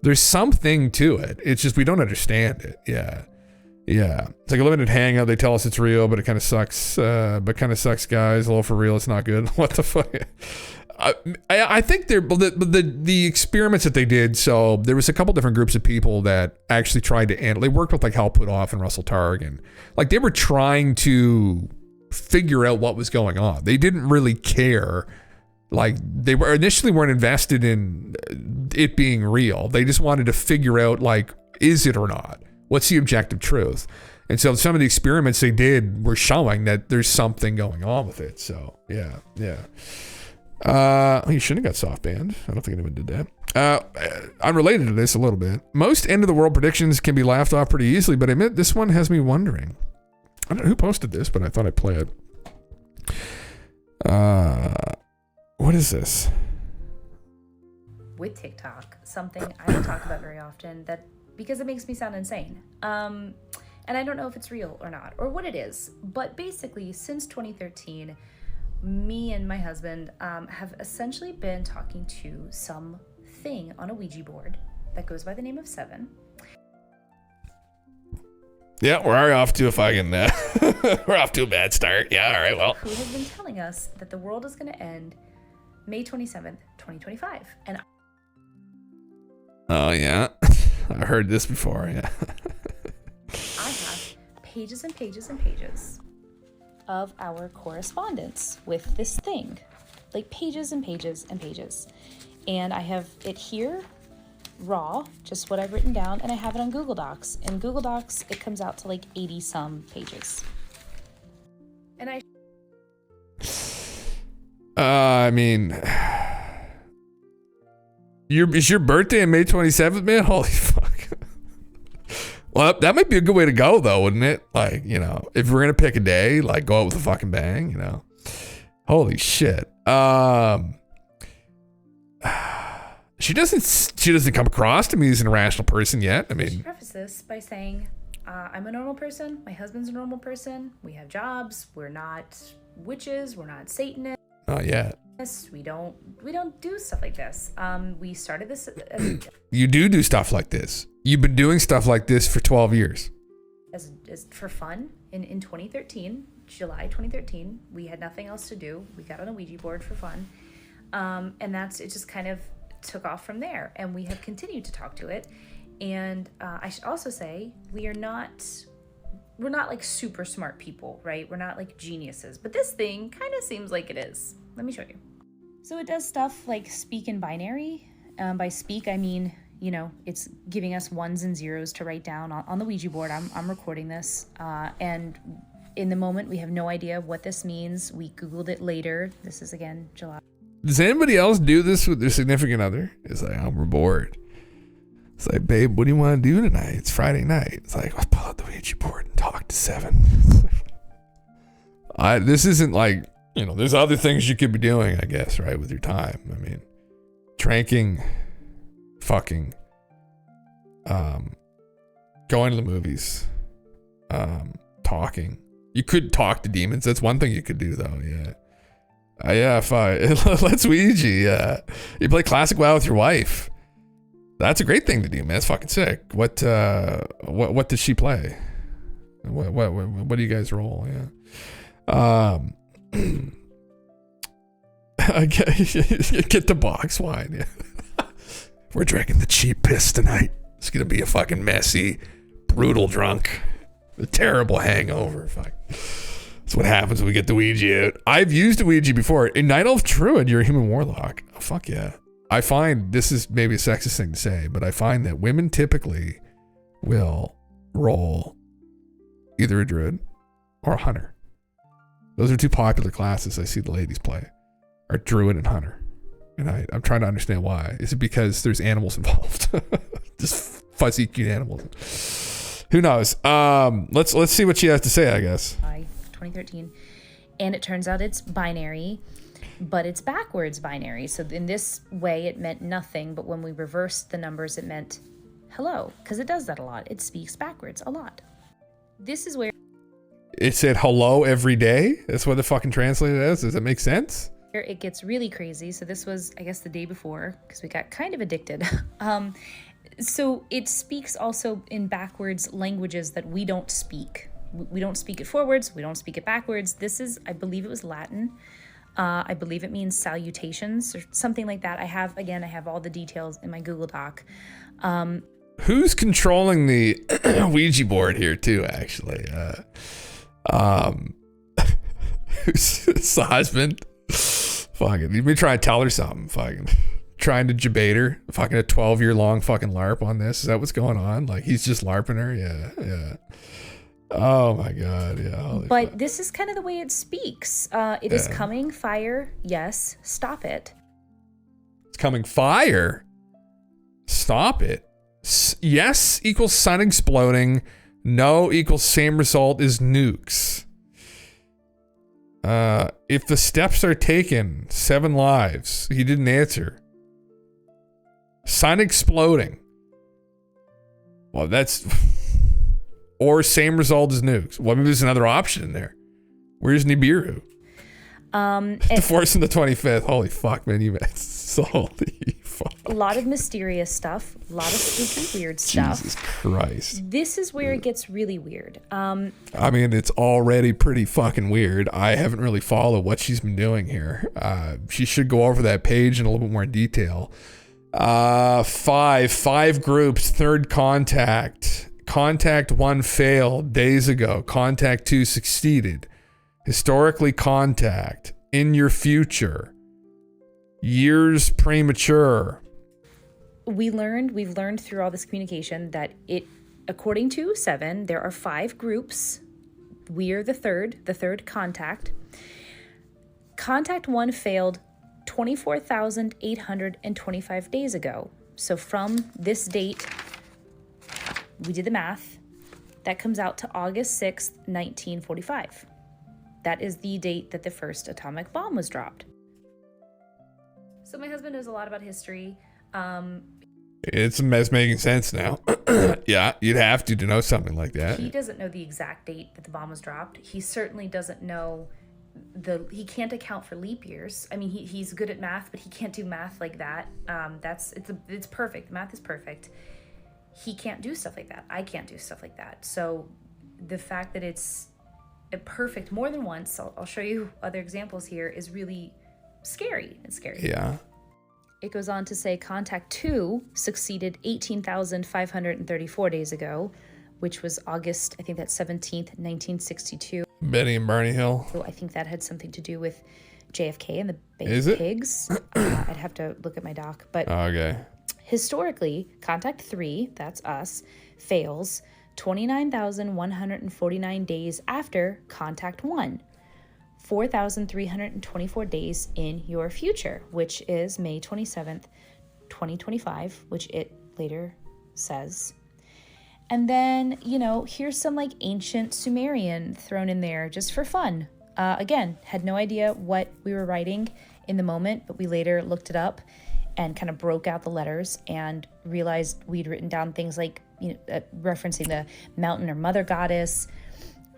there's something to it, it's just we don't understand it. Yeah, it's like a limited hangout. They tell us it's real, but it kind of sucks, guys. Hello, for real, it's not good. What the fuck? I think the experiments that they did, so there was a couple different groups of people that actually tried to they worked with like Hal Puthoff and Russell Targ, and like they were trying to figure out what was going on. They didn't really care. Like they were initially weren't invested in it being real. They just wanted to figure out like, is it or not? What's the objective truth? And so some of the experiments they did were showing that there's something going on with it. So yeah. You shouldn't have got soft banned. I don't think anyone did that. Unrelated to this a little bit. Most end of the world predictions can be laughed off pretty easily, but I admit this one has me wondering. I don't know who posted this, but I thought I'd play it. What is this? With TikTok, something I don't talk about very often because it makes me sound insane. And I don't know if it's real or not, or what it is. But basically, since 2013, me and my husband have essentially been talking to something on a Ouija board that goes by the name of 7. Yeah, we're already off to a fucking we're off to a bad start. Yeah, all right, well. Who has been telling us that the world is going to end May 27th, 2025. And oh, yeah. I heard this before, yeah. I have pages and pages and pages of our correspondence with this thing, like pages and pages and pages. And I have it here raw, just what I've written down, and I have it on Google Docs. In Google Docs, it comes out to like 80 some pages. And I mean, is your birthday on May 27th, man? Holy fuck. Well, that might be a good way to go, though, wouldn't it? Like, you know, if we're gonna pick a day, like go out with a fucking bang, you know. Holy shit. She doesn't come across to me as an irrational person yet. I mean, preface this by saying, I'm a normal person. My husband's a normal person. We have jobs. We're not witches. We're not Satanists. Not yet. We don't do stuff like this. We started this. You do stuff like this. You've been doing stuff like this for 12 years. As for fun. In 2013, July 2013, we had nothing else to do. We got on a Ouija board for fun. And it just kind of took off from there. And we have continued to talk to it. And I should also say, we're not like super smart people, right? We're not like geniuses. But this thing kind of seems like it is. Let me show you. So it does stuff like speak in binary. By speak, I mean, you know, it's giving us ones and zeros to write down on the Ouija board. I'm recording this. And in the moment, we have no idea what this means. We Googled it later. This is, again, July. Does anybody else do this with their significant other? It's like, we're bored. It's like, babe, what do you want to do tonight? It's Friday night. It's like, let's pull out the Ouija board and talk to 7. This isn't like, you know, there's other things you could be doing, I guess, right, with your time. I mean, drinking, fucking, going to the movies, talking. You could talk to demons. That's one thing you could do, though, yeah. Yeah, let's Ouija, yeah. You play classic WoW with your wife. That's a great thing to do, man. That's fucking sick. What does she play? What do you guys roll? Yeah. Get the box wine. Yeah. We're drinking the cheap piss tonight. It's gonna be a fucking messy, brutal drunk, a terrible hangover. Fuck. That's what happens when we get the Ouija out. I've used the Ouija before. In Night Elf Druid, you're a human warlock. Oh, fuck yeah. I find, this is maybe a sexist thing to say, but I find that women typically will roll either a druid or a hunter. Those are two popular classes I see the ladies play, are druid and hunter. And I'm trying to understand why. Is it because there's animals involved? Just fuzzy, cute animals. Who knows? Let's see what she has to say, I guess. 2013. And it turns out it's binary, but it's backwards binary. So in this way, it meant nothing. But when we reversed the numbers, it meant hello, because it does that a lot. It speaks backwards a lot. This is where it said hello every day. That's what the fucking translated as. Does that make sense? it gets really crazy. So this was, I guess, the day before, because we got kind of addicted. So it speaks also in backwards languages that we don't speak. We don't speak it forwards. We don't speak it backwards. This is, I believe it was Latin. I believe it means salutations or something like that. I have all the details in my Google Doc. Who's controlling the Ouija board here too, actually? Who's the husband? Fucking, you've been trying to tell her something. Fucking trying to debate her. Fucking a 12-year long fucking LARP on this. Is that what's going on? Like he's just LARPing her? Yeah. Oh my God, yeah. But fuck. This is kind of the way it speaks. It is coming, fire, yes, stop it. It's coming, fire, stop it. Yes equals sun exploding. No equals same result as nukes. If the steps are taken, 7 lives. He didn't answer. Sun exploding. Well, that's... Or same result as nukes. Well, maybe there's another option in there. Where's Nibiru? The Force in the 25th. Holy fuck, man. Holy fuck. A lot of mysterious stuff. A lot of spooky, weird stuff. Jesus Christ. This is where it gets really weird. I mean, it's already pretty fucking weird. I haven't really followed what she's been doing here. She should go over that page in a little bit more detail. 5 groups. Third contact. Contact 1 failed days ago. Contact 2 succeeded. Historically contact. In your future. Years premature. We've learned through all this communication that according to 7, there are 5 groups. We're the third contact. Contact 1 failed 24,825 days ago. So from this date, we did the math. That comes out to August 6th, 1945. That is the date that the first atomic bomb was dropped. So my husband knows a lot about history. It's making sense now. Yeah, you'd have to know something like that. He doesn't know the exact date that the bomb was dropped. He certainly doesn't know he can't account for leap years. I mean, he's good at math, but he can't do math like that. It's perfect. The math is perfect. He can't do stuff like that. I can't do stuff like that. So the fact that it's a perfect more than once, I'll show you other examples here, is really scary. It's scary. Yeah. It goes on to say contact 2 succeeded 18,534 days ago, which was August, I think that's 17th, 1962. Betty and Barney Hill. So I think that had something to do with JFK and the Is it? pigs. I'd have to look at my doc. But okay. Historically, contact 3, that's us, fails 29,149 days after contact 1. 4,324 days in your future, which is May 27th, 2025, which it later says. And then, here's some like ancient Sumerian thrown in there just for fun. Again, had no idea what we were writing in the moment, but we later looked it up and kind of broke out the letters and realized we'd written down things like, referencing the mountain or mother goddess,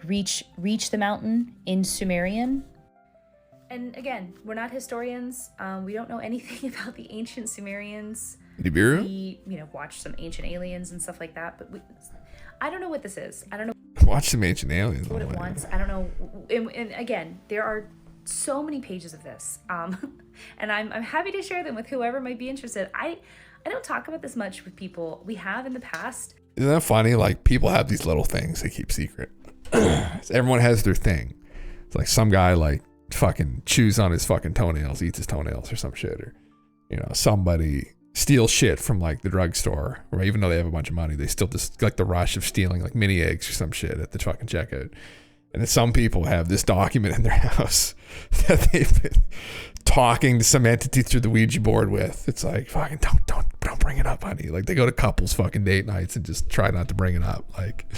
reach the mountain in Sumerian. And again, we're not historians. We don't know anything about the ancient Sumerians. Nibiru? We, watched some ancient aliens and stuff like that, but I don't know what this is. I don't know. Watch some ancient aliens. What it wants. I don't know. And again, there are so many pages of this. And I'm happy to share them with whoever might be interested. I don't talk about this much with people. We have in the past. Isn't that funny? Like, people have these little things they keep secret. Everyone has their thing. It's like some guy like fucking chews on his fucking toenails, eats his toenails or some shit, or you know, somebody steals shit from like the drugstore, or even though they have a bunch of money, they still just like the rush of stealing like mini eggs or some shit at the fucking checkout. And then some people have this document in their house that they've been talking to some entity through the Ouija board with. It's like, fucking don't bring it up, honey. Like they go to couples fucking date nights and just try not to bring it up. Like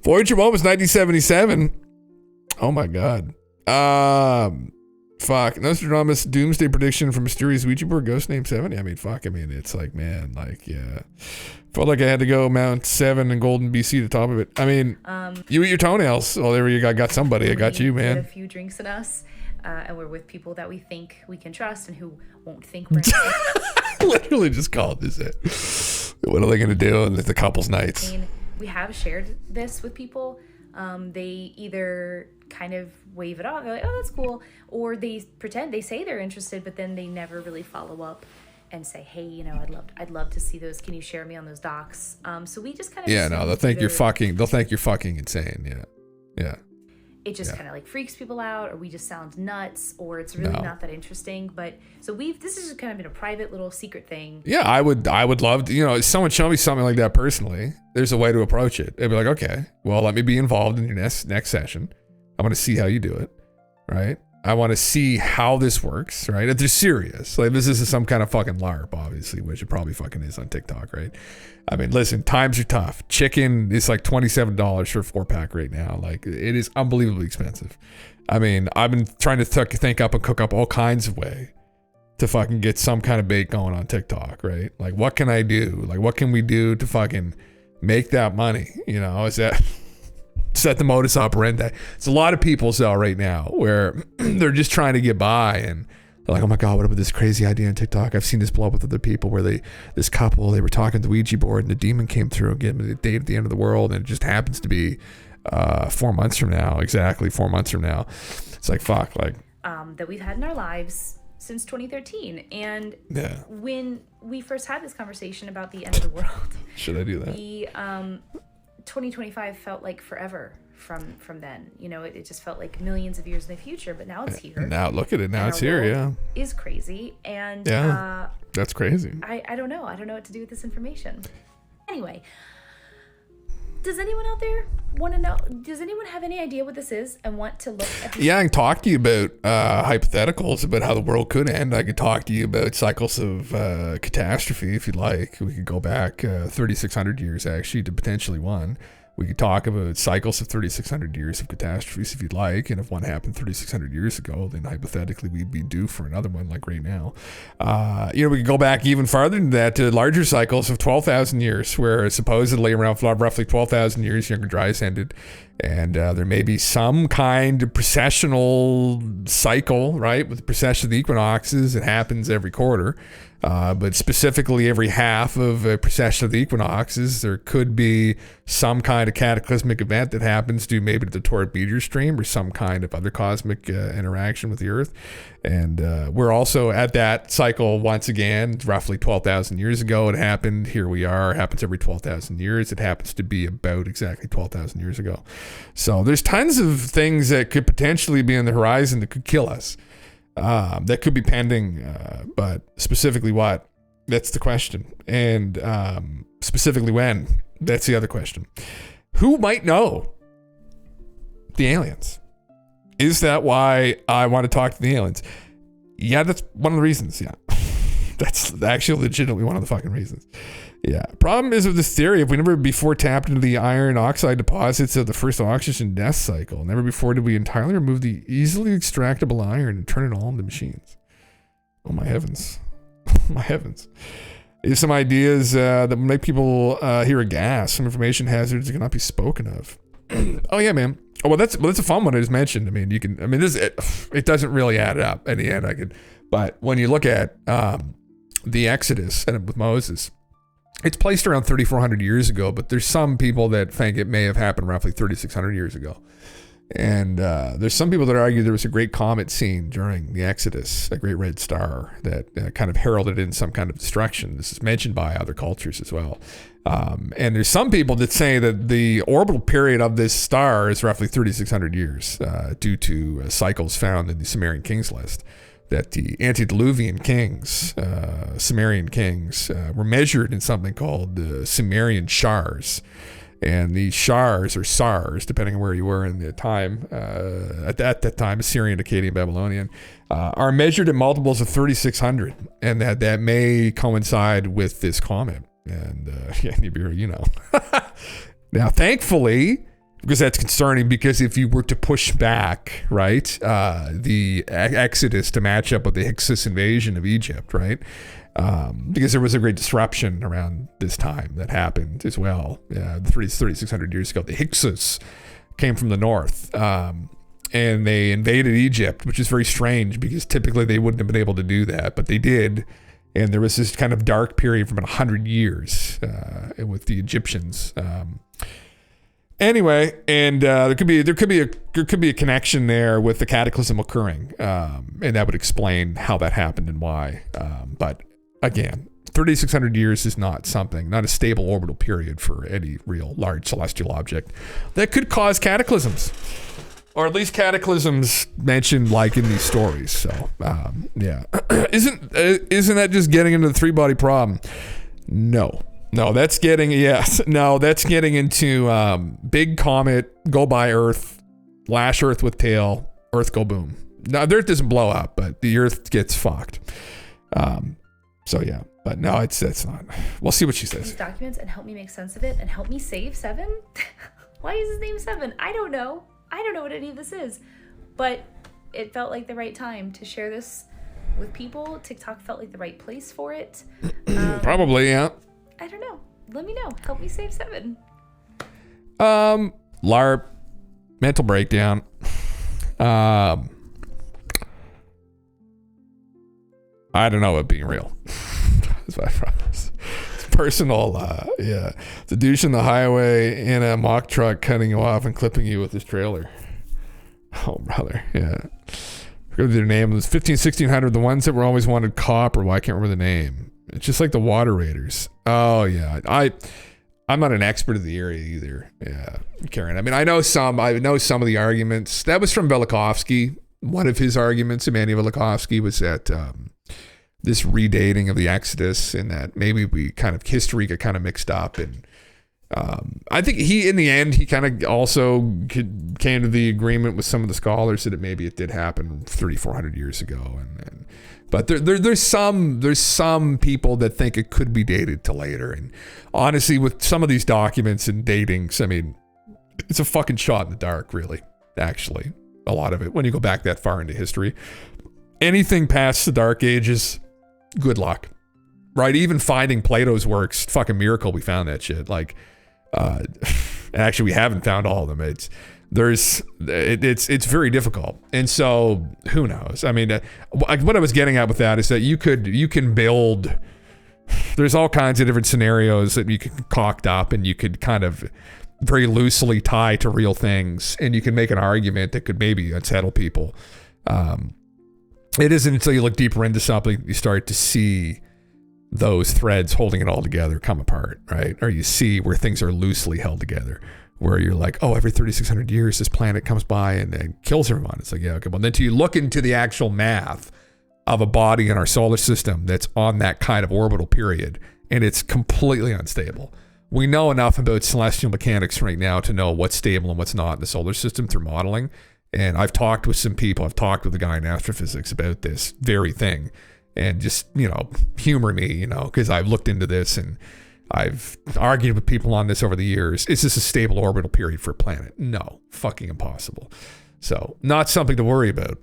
Voyager 1 was 1977. Oh my God. Fuck. Nostradamus doomsday prediction from mysterious Ouija board ghost named 70. I mean, fuck. I mean, it's like, man, like, yeah. Felt like I had to go Mount 7 in Golden, BC to top of it. I mean, you eat your toenails. Oh, there you go. I got somebody. I got you, man. Get a few drinks in us, and we're with people that we think we can trust and who won't think we're literally just called this it. What are they going to do in the couples nights? I mean, we have shared this with people. They either kind of wave it off, they're like, oh, that's cool, or they pretend, they say they're interested, but then they never really follow up and say, hey, you know, I'd love to see those. Can you share me on those docs? So we just kind of they'll think you're fucking insane. Yeah. It just kind of like freaks people out, or we just sound nuts, or it's really not that interesting. But so this has just kind of been a private little secret thing. Yeah, I would love to, you know, if someone show me something like that personally, there's a way to approach it. They'd be like, okay, well, let me be involved in your next session. I want to see how you do it, right? I want to see how this works, right? If they're serious, like this is some kind of fucking LARP, obviously, which it probably fucking is on TikTok, right? I mean, listen, times are tough. Chicken is like $27 for a 4-pack right now. Like it is unbelievably expensive. I mean, I've been trying to think up and cook up all kinds of way to fucking get some kind of bait going on TikTok, right? Like what can I do? Like what can we do to fucking make that money? You know, is that the modus operandi? It's a lot of people though right now where they're just trying to get by and they're like, oh my God, what about this crazy idea on TikTok? I've seen this blow up with other people where this couple, they were talking to the Ouija board and the demon came through and gave them the date at the end of the world, and it just happens to be 4 months from now, exactly 4 months from now. It's like, fuck, like that we've had in our lives since 2013. And when we first had this conversation about the end of the world, should I do that? 2025 felt like forever from then. You know, it just felt like millions of years in the future, but now it's here. Now look at it. Now it's here. Yeah. Is crazy. And that's crazy. I don't know. I don't know what to do with this information. Anyway, does anyone out there want to know? Does anyone have any idea what this is and want to look at this? Yeah, I can talk to you about hypotheticals about how the world could end. I could talk to you about cycles of catastrophe if you'd like. We could go back 3,600 years actually to potentially one. We could talk about cycles of 3,600 years of catastrophes if you'd like. And if one happened 3,600 years ago, then hypothetically we'd be due for another one like right now. We could go back even farther than that to larger cycles of 12,000 years, where supposedly around roughly 12,000 years, Younger Dryas ended. And there may be some kind of precessional cycle, right? With the precession of the equinoxes, it happens every quarter. But specifically every half of a precession of the equinoxes, there could be some kind of cataclysmic event that happens due maybe to the Taurid meteor stream or some kind of other cosmic interaction with the Earth. And we're also at that cycle once again, roughly 12,000 years ago. It happened. Here we are. It happens every 12,000 years. It happens to be about exactly 12,000 years ago. So there's tons of things that could potentially be on the horizon that could kill us. That could be pending, but specifically what? That's the question. And specifically when? That's the other question. Who might know the aliens? Is that why I want to talk to the aliens? Yeah, that's one of the reasons, yeah. That's actually legitimately one of the fucking reasons. Yeah. Problem is with this theory, if we never before tapped into the iron oxide deposits of the first oxygen death cycle, never before did we entirely remove the easily extractable iron and turn it all into machines. Oh my heavens. My heavens. There's some ideas that make people hear a gas. Some information hazards that cannot be spoken of. Oh yeah, man. Oh well, that's a fun one I just mentioned. I mean, it doesn't really add up in the end. But when you look at the Exodus and with Moses, it's placed around 3,400 years ago, but there's some people that think it may have happened roughly 3,600 years ago. And there's some people that argue there was a great comet seen during the Exodus, a great red star that kind of heralded in some kind of destruction. This is mentioned by other cultures as well. And there's some people that say that the orbital period of this star is roughly 3,600 years due to cycles found in the Sumerian kings list. That the antediluvian kings, Sumerian kings, were measured in something called the Sumerian shars. And the shars or sars, depending on where you were in the time, at that time, Assyrian, Akkadian, Babylonian, are measured in multiples of 3,600. And that may coincide with this comet. And you know. Now, thankfully, because that's concerning, because if you were to push back, right, the Exodus to match up with the Hyksos invasion of Egypt, right, because there was a great disruption around this time that happened as well. 3,600 years ago, the Hyksos came from the north, and they invaded Egypt, which is very strange because typically they wouldn't have been able to do that, but they did. And there was this kind of dark period from about 100 years with the Egyptians. Anyway, and there could be a connection there with the cataclysm occurring, and that would explain how that happened and why. But again, 3,600 years is not a stable orbital period for any real large celestial object that could cause cataclysms, or at least cataclysms mentioned like in these stories. So yeah, isn't that just getting into the three-body problem? No, that's getting into big comet, go by Earth, lash Earth with tail, Earth go boom. Now, the Earth doesn't blow up, but the Earth gets fucked. So yeah, but no, it's not. We'll see what she says. These documents and help me make sense of it and help me save Seven. Why is his name Seven? I don't know what any of this is, but it felt like the right time to share this with people. TikTok felt like the right place for it. Probably, yeah. I don't know. Let me know. Help me save Seven. LARP, mental breakdown. I don't know about being real. That's my promise. It's personal. Yeah. It's a douche in the highway in a mock truck cutting you off and clipping you with his trailer. Oh, brother. Yeah. Forget their name. It was 1600. The ones that were always wanted copper. Well, I can't remember the name. It's just like the water raiders. Oh yeah, I'm not an expert of the area either. Yeah, Karen. I mean, I know some of the arguments. That was from Velikovsky. One of his arguments, Emmanuel Velikovsky, was that this redating of the Exodus, and that maybe history got kind of mixed up, and I think in the end he kind of also came to the agreement with some of the scholars that maybe it did happen 3,400 years ago, but there's some people that think it could be dated to later. And honestly, with some of these documents and datings, I mean, it's a fucking shot in the dark, really, actually. A lot of it, when you go back that far into history. Anything past the Dark Ages, good luck. Right? Even finding Plato's works, fucking miracle we found that shit. Like, actually, we haven't found all of them. It's very difficult, and so who knows? I mean, what I was getting at with that is that you can build. There's all kinds of different scenarios that you can concoct up, and you could kind of very loosely tie to real things, and you can make an argument that could maybe unsettle people. It isn't until you look deeper into something that you start to see those threads holding it all together come apart, right? Or you see where things are loosely held together. Where you're like, oh, every 3,600 years, this planet comes by and kills everyone. It's like, yeah, okay. Well, then you look into the actual math of a body in our solar system that's on that kind of orbital period, and it's completely unstable. We know enough about celestial mechanics right now to know what's stable and what's not in the solar system through modeling. And I've talked with some people. I've talked with a guy in astrophysics about this very thing. And just, humor me, because I've looked into this and I've argued with people on this over the years. Is this a stable orbital period for a planet? No, fucking impossible. So not something to worry about,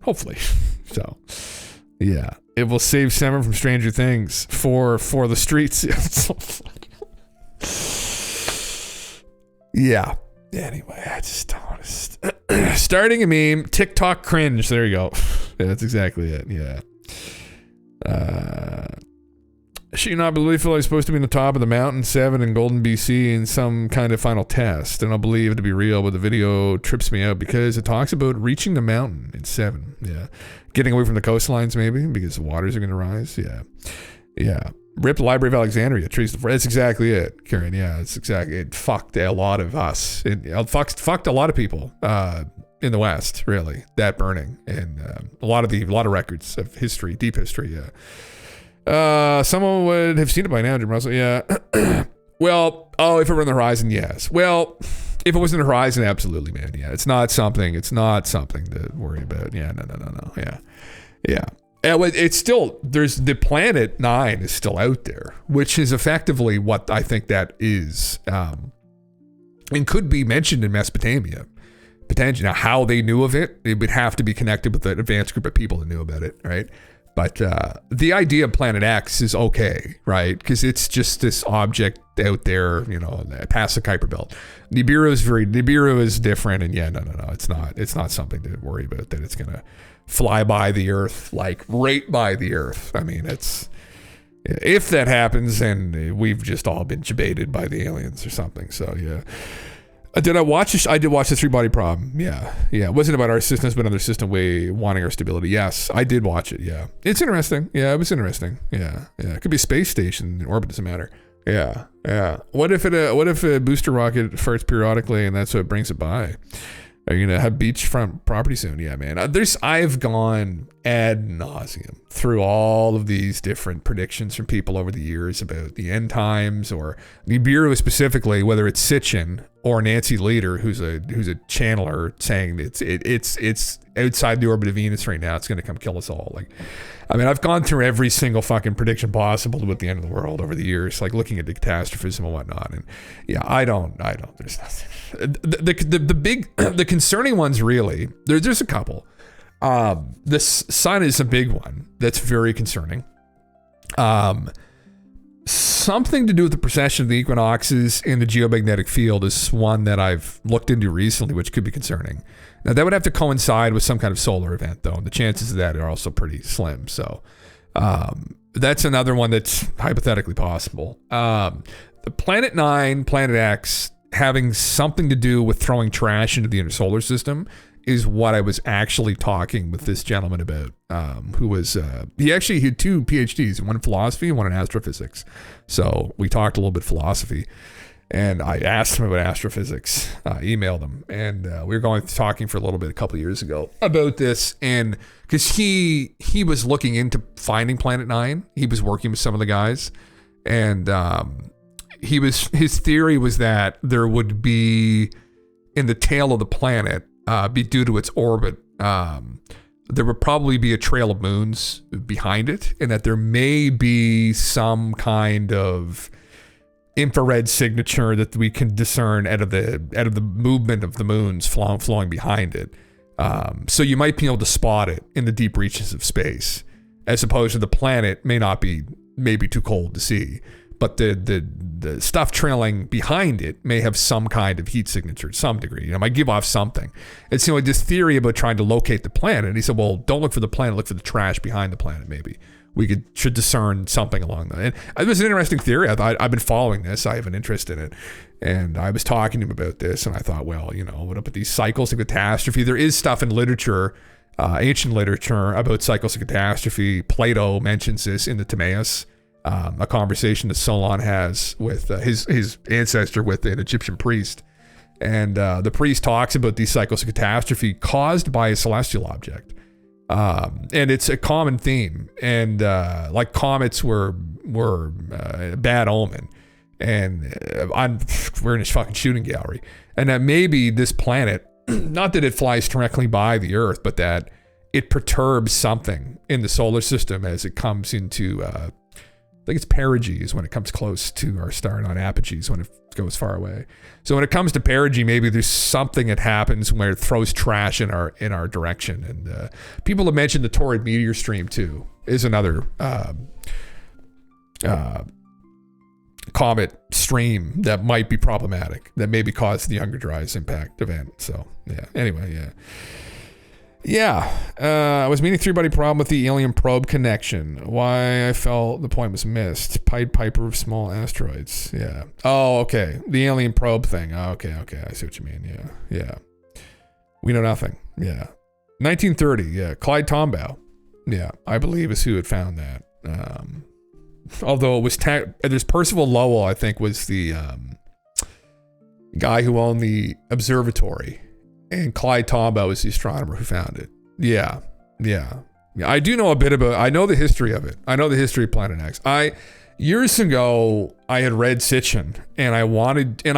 hopefully. So yeah, it will save Seven from Stranger Things for the streets. Yeah. Anyway, I just don't want to. Starting a meme, TikTok cringe. There you go. Yeah, that's exactly it. Yeah. She not believe is supposed to be on the top of the mountain 7 in Golden, BC in some kind of final test. I don't believe it to be real, but the video trips me out because it talks about reaching the mountain in 7. Yeah. Getting away from the coastlines maybe because the waters are going to rise. Yeah. Yeah. Rip the Library of Alexandria. Trees. That's exactly it, Karen. Yeah, it's exactly it. Fucked a lot of us. It fucked a lot of people in the West, really. That burning and a lot of records of history, deep history. Yeah. Someone would have seen it by now, Jim Russell. Yeah. Well, if it were on the horizon, yes. Well, if it was on the horizon, absolutely, man. Yeah, it's not something to worry about. Yeah, no. Yeah. Yeah. It's still, there's the Planet 9 is still out there, which is effectively what I think that is, and could be mentioned in Mesopotamia. Potentially. Now, how they knew of it, it would have to be connected with an advanced group of people that knew about it, right? But the idea of Planet X is okay, right? Because it's just this object out there, past the Kuiper Belt. Nibiru is different, and yeah, no, it's not something to worry about that it's gonna fly by the Earth, like right by the Earth. I mean, if that happens, then we've just all been jebaited by the aliens or something. So yeah. Did I watch this? I did watch the 3-body problem. Yeah. It wasn't about our systems, but another system way wanting our stability. Yes, I did watch it. Yeah. It's interesting. Yeah, it was interesting. Yeah. It could be a space station in orbit, doesn't matter. Yeah. What if a booster rocket farts periodically and that's what brings it by? Are you gonna have beachfront property soon? Yeah, man. I've gone ad nauseum through all of these different predictions from people over the years about the end times or Nibiru specifically, whether it's Sitchin or Nancy Leader, who's a channeler saying it's outside the orbit of Venus right now. It's gonna come kill us all. Like, I mean, I've gone through every single fucking prediction possible about the end of the world over the years, like looking at the catastrophism and whatnot. And yeah, I don't. There's nothing. The concerning ones really. There's a couple. The sun is a big one that's very concerning. Something to do with the precession of the equinoxes in the geomagnetic field is one that I've looked into recently, which could be concerning. Now, that would have to coincide with some kind of solar event, though, and the chances of that are also pretty slim. So that's another one that's hypothetically possible. The Planet 9, Planet X, having something to do with throwing trash into the inner solar system is what I was actually talking with this gentleman about, who was, he had 2 PhDs, one in philosophy and one in astrophysics. So we talked a little bit philosophy, and I asked him about astrophysics, emailed him, and we were talking for a little bit a couple of years ago about this, and because he was looking into finding Planet 9, he was working with some of the guys, and his theory was that there would be, in the tail of the planet, be due to its orbit, there would probably be a trail of moons behind it, and that there may be some kind of infrared signature that we can discern out of the movement of the moons flowing behind it. So you might be able to spot it in the deep reaches of space, as opposed to the planet may be too cold to see. But the stuff trailing behind it may have some kind of heat signature to some degree. It might give off something. It's this theory about trying to locate the planet. And he said, well, don't look for the planet, look for the trash behind the planet, maybe. We should discern something along that. And it was an interesting theory. I thought, I've been following this. I have an interest in it. And I was talking to him about this, and I thought, well, what about these cycles of catastrophe? There is stuff in literature, ancient literature, about cycles of catastrophe. Plato mentions this in the Timaeus. A conversation that Solon has with his ancestor with an Egyptian priest. And the priest talks about these cycles of catastrophe caused by a celestial object. And it's a common theme. And like comets were a bad omen. And we're in a fucking shooting gallery. And that maybe this planet, not that it flies directly by the Earth, but that it perturbs something in the solar system as it comes into... I think it's perigee when it comes close to our star, not apogee when it goes far away. So when it comes to perigee, maybe there's something that happens where it throws trash in our direction. And people have mentioned the Taurid meteor stream too is another comet stream that might be problematic, that maybe caused the Younger Dryas impact event. So yeah. Anyway, yeah. Yeah, I was meaning 3-body problem with the alien probe connection. Why I felt the point was missed. Pied Piper of small asteroids. Yeah. Oh, okay. The alien probe thing. Oh, okay. I see what you mean. Yeah. We know nothing. Yeah. 1930. Yeah. Clyde Tombaugh. Yeah, I believe is who had found that. Although it was there's Percival Lowell, I think, was the guy who owned the observatory, and Clyde Tombaugh was the astronomer who found it. Yeah. I do know a bit about. I know the history of it. I know the history of Planet X. Years ago, I had read Sitchin, and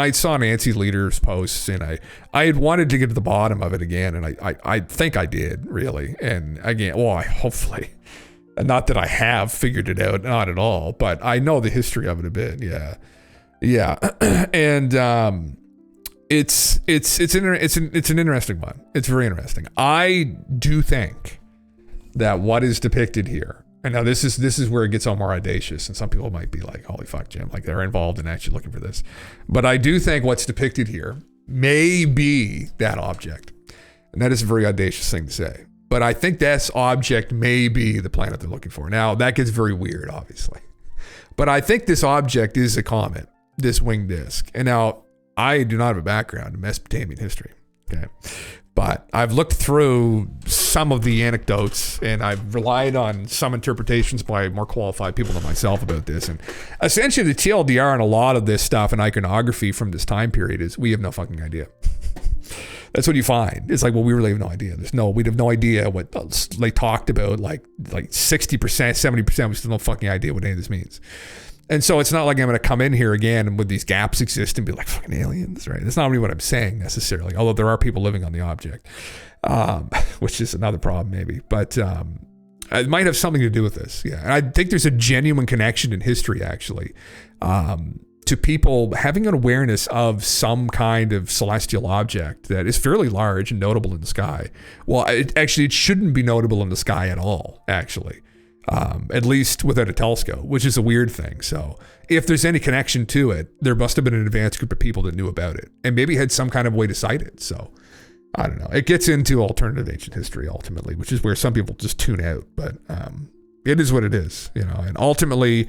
I saw Nancy Leader's posts, and I had wanted to get to the bottom of it again, and I think I did, really. And again, hopefully. Not that I have figured it out, not at all, but I know the history of it a bit, yeah. And it's an interesting one. It's very interesting. I do think that what is depicted here, and now this is where it gets all more audacious, and some people might be like, holy fuck, Jim, like they're involved in actually looking for this. But I do think what's depicted here may be that object. And that is a very audacious thing to say. But I think this object may be the planet they're looking for. Now, that gets very weird, obviously. But I think this object is a comet, this winged disc. And now, I do not have a background in Mesopotamian history, okay? But I've looked through some of the anecdotes, and I've relied on some interpretations by more qualified people than myself about this. And essentially, the TLDR on a lot of this stuff and iconography from this time period is we have no fucking idea. That's what you find. It's like, well, we really have no idea. We'd have no idea what they talked about. Like 60%, 70%, we still have no fucking idea what any of this means. And so it's not like I'm going to come in here again and with these gaps exist and be like fucking aliens, right? That's not really what I'm saying necessarily, although there are people living on the object, which is another problem maybe. But it might have something to do with this, yeah. And I think there's a genuine connection in history, actually, to people having an awareness of some kind of celestial object that is fairly large and notable in the sky. Well, it shouldn't be notable in the sky at all, actually. At least without a telescope, which is a weird thing. So if there's any connection to it, there must have been an advanced group of people that knew about it and maybe had some kind of way to cite it. So I don't know. It gets into alternative ancient history ultimately, which is where some people just tune out, but it is what it is, you know, and ultimately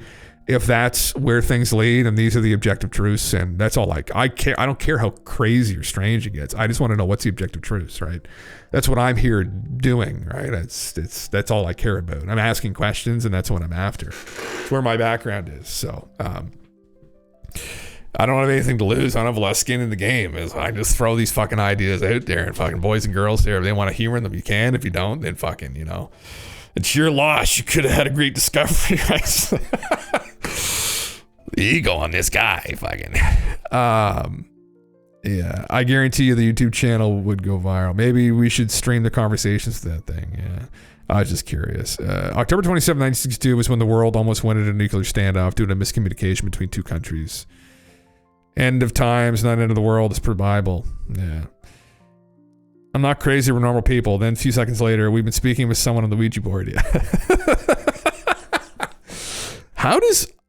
if that's where things lead and these are the objective truths, and that's all I don't care how crazy or strange it gets. I just want to know what's the objective truths, right? That's what I'm here doing, right? That's all I care about. I'm asking questions, and that's what I'm after. It's where my background is. So I don't have anything to lose. I don't have a lot of skin in the game. I just throw these fucking ideas out there, and fucking boys and girls there, if they want to humor them, you can. If you don't, then fucking, you know, it's your loss. You could have had a great discovery, right? The ego on this guy, fucking. Yeah, I guarantee you the YouTube channel would go viral. Maybe we should stream the conversations to that thing. Yeah, I was just curious. October 27, 1962 was when the world almost went into a nuclear standoff due to miscommunication between two countries. End of times, not end of the world, as per Bible. Yeah. I'm not crazy, we're normal people. Then a few seconds later, we've been speaking with someone on the Ouija board. Yeah.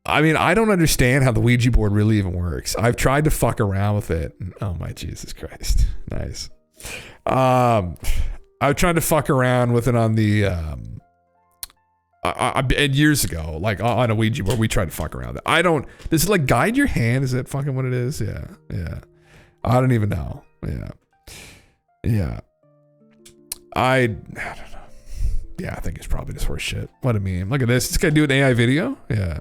I don't understand how the Ouija board really even works. I've tried to fuck around with it. Oh my Jesus Christ. Nice. I've tried to fuck around with it on the, years ago, like on a Ouija board, we tried to fuck around with it. Does it like guide your hand? Is that fucking what it is? Yeah. Yeah. I don't even know. Yeah. Yeah. I don't know. Yeah, I think it's probably just horse shit. What a meme. Look at this. This guy do an AI video? Yeah.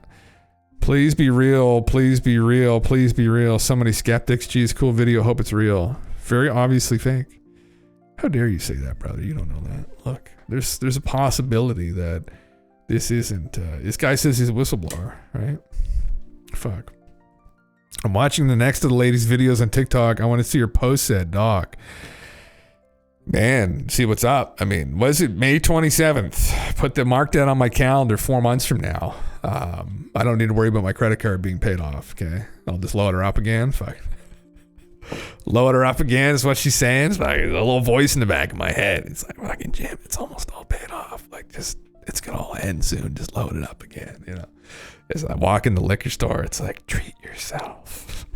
Please be real. Please be real. Please be real. So many skeptics. Geez, cool video. Hope it's real. Very obviously fake. How dare you say that, brother? You don't know that. Look, there's a possibility that this isn't. This guy says he's a whistleblower, right? Fuck. I'm watching the next of the ladies' videos on TikTok. I want to see her post said, Doc. Man, see what's up. I mean, was it May 27th? Mark that on my calendar 4 months from now. I don't need to worry about my credit card being paid off, okay? I'll just load her up again. Fuck. Load her up again is what she's saying. It's like a little voice in the back of my head. It's like, fucking Jim, it's almost all paid off. Like, just, it's going to all end soon. Just load it up again, you know? As I walk in the liquor store, it's like, treat yourself.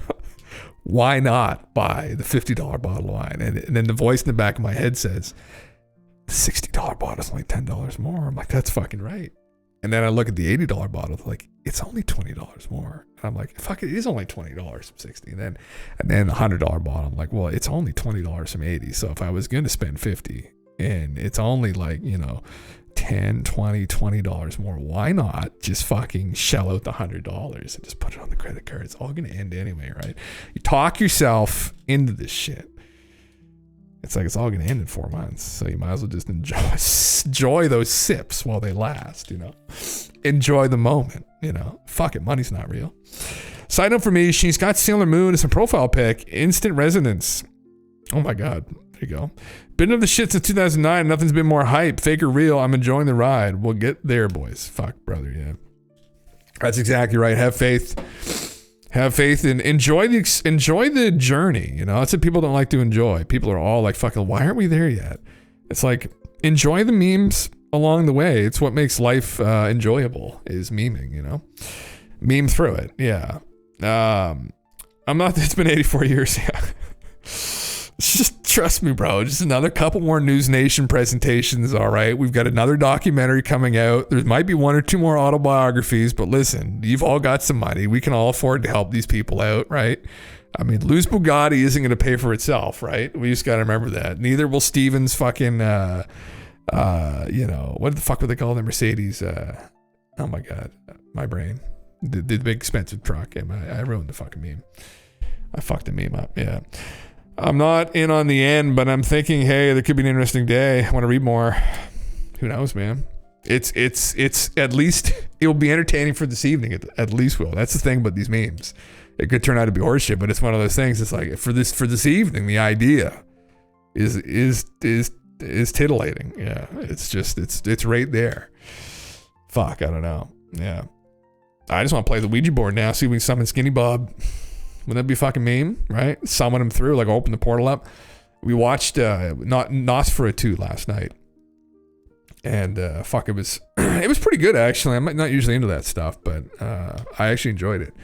Why not buy the $50 bottle of wine? And then the voice in the back of my head says, the $60 bottle's only $10 more. I'm like, that's fucking right. And then I look at the $80 bottle, like, it's only $20 more. And I'm like, fuck it is only $20 from 60. And then the $100 bottle, I'm like, well, it's only $20 from 80. So if I was going to spend 50 and it's only like, you know, $10, $20 more, why not just fucking shell out the $100 and just put it on the credit card? It's all going to end anyway, right? You talk yourself into this shit. It's like it's all going to end in 4 months. So you might as well just enjoy those sips while they last, you know. Enjoy the moment, you know. Fuck it, money's not real. Side note for me, she's got Sailor Moon as a profile pic. Instant resonance. Oh my God. There you go. Been of the shit since 2009. Nothing's been more hype. Fake or real. I'm enjoying the ride. We'll get there, boys. Fuck, brother. Yeah. That's exactly right. Have faith. Have faith and enjoy the journey. You know, that's what people don't like to enjoy. People are all like, fucking, why aren't we there yet? It's like, enjoy the memes along the way. It's what makes life enjoyable, is memeing, you know? Meme through it. Yeah. It's been 84 years. Yeah. Just trust me, bro. Just another couple more News Nation presentations. All right. We've got another documentary coming out. There might be 1 or 2 more autobiographies, but listen, you've all got some money. We can all afford to help these people out, right? I mean, Luz Bugatti isn't going to pay for itself, right? We just got to remember that. Neither will Steven's fucking, you know, what the fuck would they call the Mercedes? Oh my God, my brain. The big expensive truck. I ruined the fucking meme. I fucked the meme up. Yeah. I'm not in on the end, but I'm thinking, hey, there could be an interesting day. I want to read more. Who knows, man? It's at least it will be entertaining for this evening. At least will. That's the thing about these memes. It could turn out to be horseshit, but it's one of those things. It's like for this evening, the idea is titillating. Yeah, it's right there. Fuck, I don't know. Yeah, I just want to play the Ouija board now. See if we can summon Skinny Bob. Wouldn't that be a fucking meme, right? Summon him through, like open the portal up. We watched Nosferatu last night. And fuck, it was pretty good actually. I'm not usually into that stuff, but I actually enjoyed it.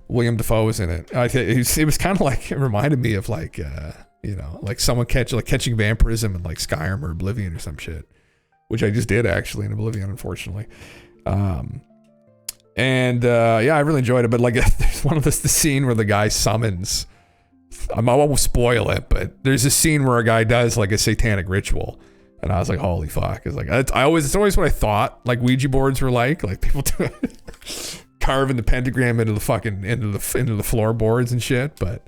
William Dafoe was in it. It was kind of like, it reminded me of like, you know, like someone catching vampirism in like Skyrim or Oblivion or some shit, which I just did actually in Oblivion, unfortunately. Yeah, I really enjoyed it. But like, there's the scene where the guy summons. I won't spoil it, but there's a scene where a guy does like a satanic ritual, and I was like, holy fuck! It's like it's always what I thought like Ouija boards were like people carving the pentagram into the floorboards and shit. But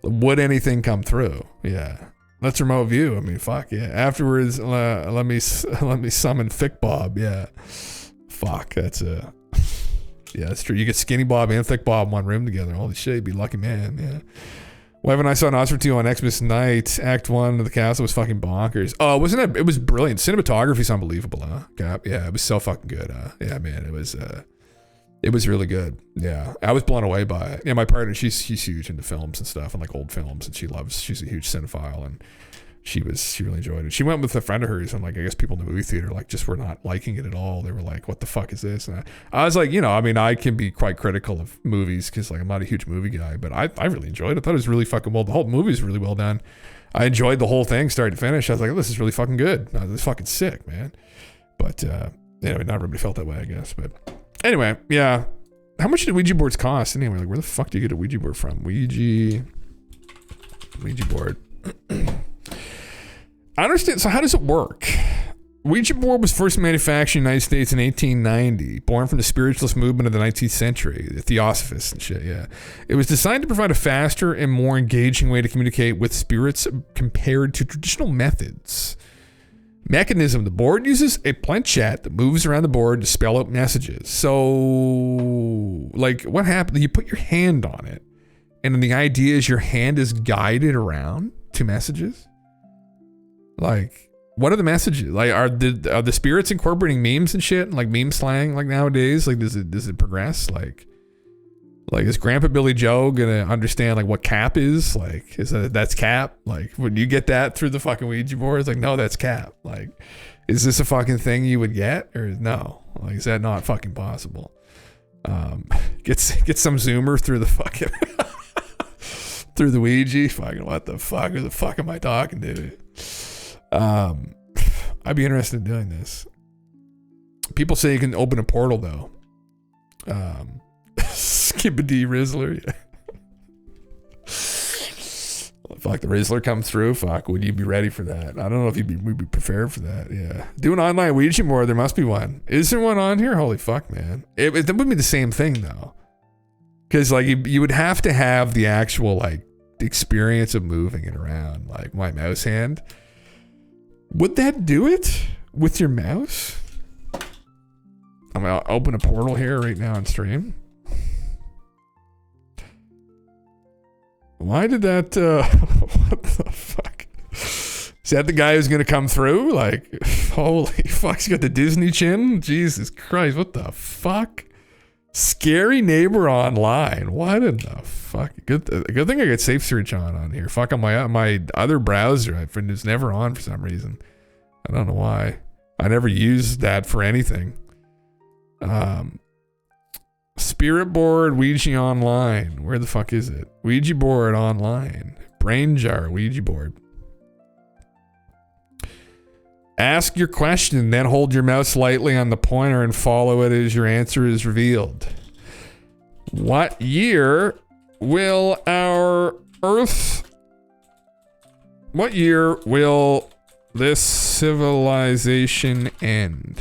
would anything come through? Yeah, that's remote view. I mean, fuck yeah. Afterwards, let me summon Thick Bob. Yeah, fuck, that's a. Yeah, that's true. You get Skinny Bob and Thick Bob in one room together. Holy shit, you'd be a lucky man. Yeah. Whenever and I saw Nosferatu on Xmas night, Act 1 of the castle was fucking bonkers. Oh, wasn't it? It was brilliant. Cinematography's unbelievable, huh? Yeah, it was so fucking good. Yeah, man, it was really good. Yeah, I was blown away by it. Yeah, my partner, she's huge into films and stuff and like old films, and she's a huge cinephile, and she really enjoyed it. She went with a friend of hers, and like I guess people in the movie theater like just were not liking it at all. They were like, "What the fuck is this?" And I was like, you know, I mean, I can be quite critical of movies because like I'm not a huge movie guy, but I really enjoyed it. I thought it was really fucking well. The whole movie is really well done. I enjoyed the whole thing, start to finish. I was like, oh, this is really fucking good. This is fucking sick, man. But anyway, not everybody felt that way, I guess. But anyway, yeah. How much did Ouija boards cost anyway? Like, where the fuck do you get a Ouija board from? Ouija board. I understand. So how does it work? Ouija board was first manufactured in the United States in 1890, born from the spiritualist movement of the 19th century, the Theosophists and shit, yeah. It was designed to provide a faster and more engaging way to communicate with spirits compared to traditional methods. Mechanism: the board uses a planchette that moves around the board to spell out messages. So, like, what happened? You put your hand on it, and then the idea is your hand is guided around to messages. Like, what are the messages? Like, are the spirits incorporating memes and shit, like meme slang, like nowadays? Like, does it progress? Like is Grandpa Billy Joe gonna understand like what cap is? Like, that's cap? Like, would you get that through the fucking Ouija board? It's like, no, that's cap. Like, is this a fucking thing you would get or no? Like, is that not fucking possible? Get some Zoomer through the fucking through the Ouija. Fucking what the fuck? Who the fuck am I talking to? I'd be interested in doing this. People say you can open a portal though. Skibbity Rizzler. Yeah. Fuck, the Rizzler come through. Fuck, would you be ready for that? I don't know if we'd be prepared for that. Yeah. Do an online Ouija board. There must be one. Is there one on here? Holy fuck, man. It would be the same thing though. Because like you would have to have the actual like experience of moving it around, like my mouse hand. Would that do it with your mouse? I'm gonna open a portal here right now on stream. Why did that, what the fuck? Is that the guy who's gonna come through? Like, holy fuck, he's got the Disney chin? Jesus Christ, what the fuck? Scary neighbor online. What in the fuck? Good thing I got safe search on here. Fuck, on my other browser, I find it's never on for some reason. I don't know why. I never used that for anything. Spirit board, Ouija online. Where the fuck is it? Ouija board online. Brain jar, Ouija board. Ask your question, then hold your mouse lightly on the pointer and follow it as your answer is revealed. What year will our Earth... What year will this civilization end?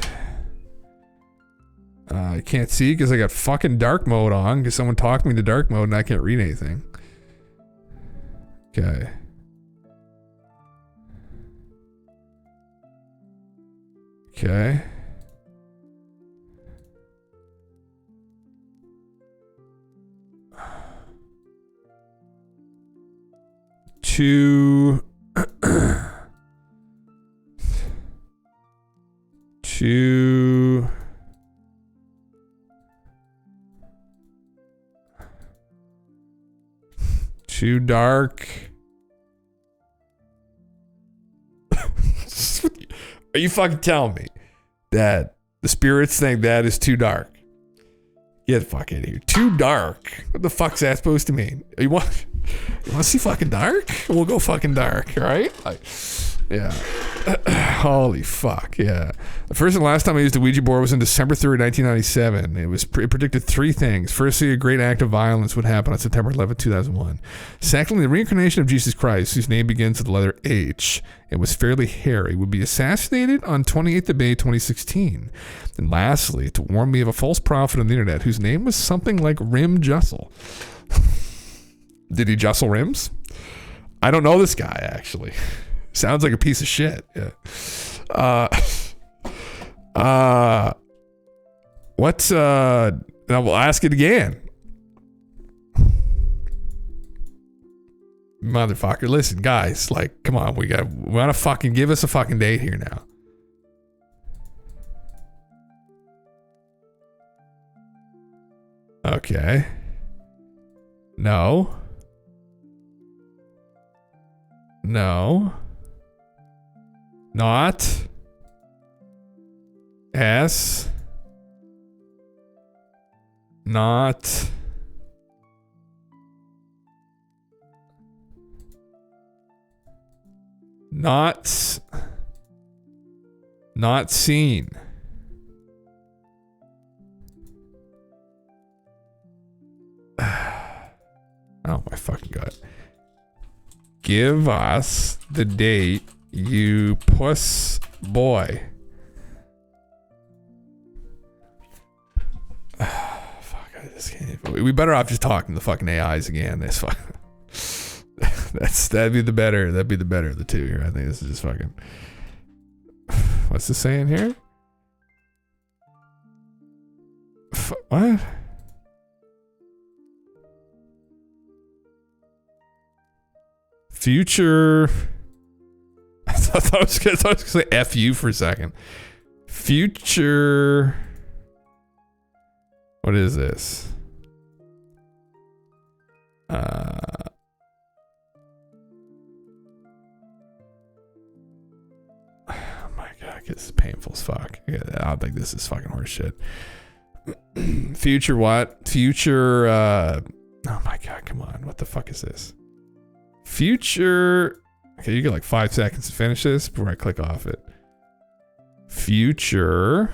I can't see because I got fucking dark mode on because someone talked me to dark mode and I can't read anything. Okay. Okay. Two. Too dark. Are you fucking telling me that the spirits think that is too dark? Get the fuck out of here. Too dark? What the fuck's that supposed to mean? You want to see fucking dark? We'll go fucking dark, alright? Like, yeah. Holy fuck, yeah. The first and last time I used a Ouija board was in December 3rd, 1997. It predicted three things. Firstly, a great act of violence would happen on September 11th, 2001. Secondly, the reincarnation of Jesus Christ, whose name begins with the letter H, and was fairly hairy, would be assassinated on 28th of May, 2016. And lastly, to warn me of a false prophet on the internet whose name was something like Rim Jussel. Did he jostle rims? I don't know this guy, actually. Sounds like a piece of shit. Yeah. What's now we'll ask it again. Motherfucker, listen, guys, like, come on, we wanna fucking give us a fucking date here now. Okay. No. No. Not. S. Not. Not seen. Oh my fucking god. Give us the date, you puss boy. Fuck, I just can't. We better off just talking to the fucking AIs again. This fuck. That'd be the better of the two here. I think this is just fucking. What's this saying here? What? Future. I thought I was gonna say F you for a second. Future. What is this? Oh my god, this is painful as fuck. I don't think this is fucking horse shit. Future what? Future. Oh my god, come on. What the fuck is this? Future. Okay, you get like 5 seconds to finish this before I click off it. future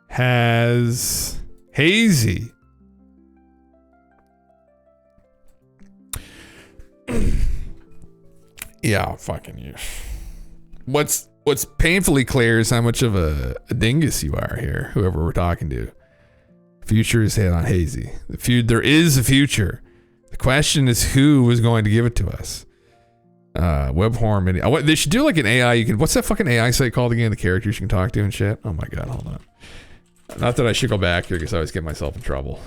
has hazy. Yeah, fucking you. What's painfully clear is how much of a dingus you are here, whoever we're talking to. Future is head on hazy. There is a future. The question is who is going to give it to us. Webhorn. They should do like an AI. You can. What's that fucking AI site called again? The characters you can talk to and shit. Oh my god, hold on. Not that I should go back here because I always get myself in trouble.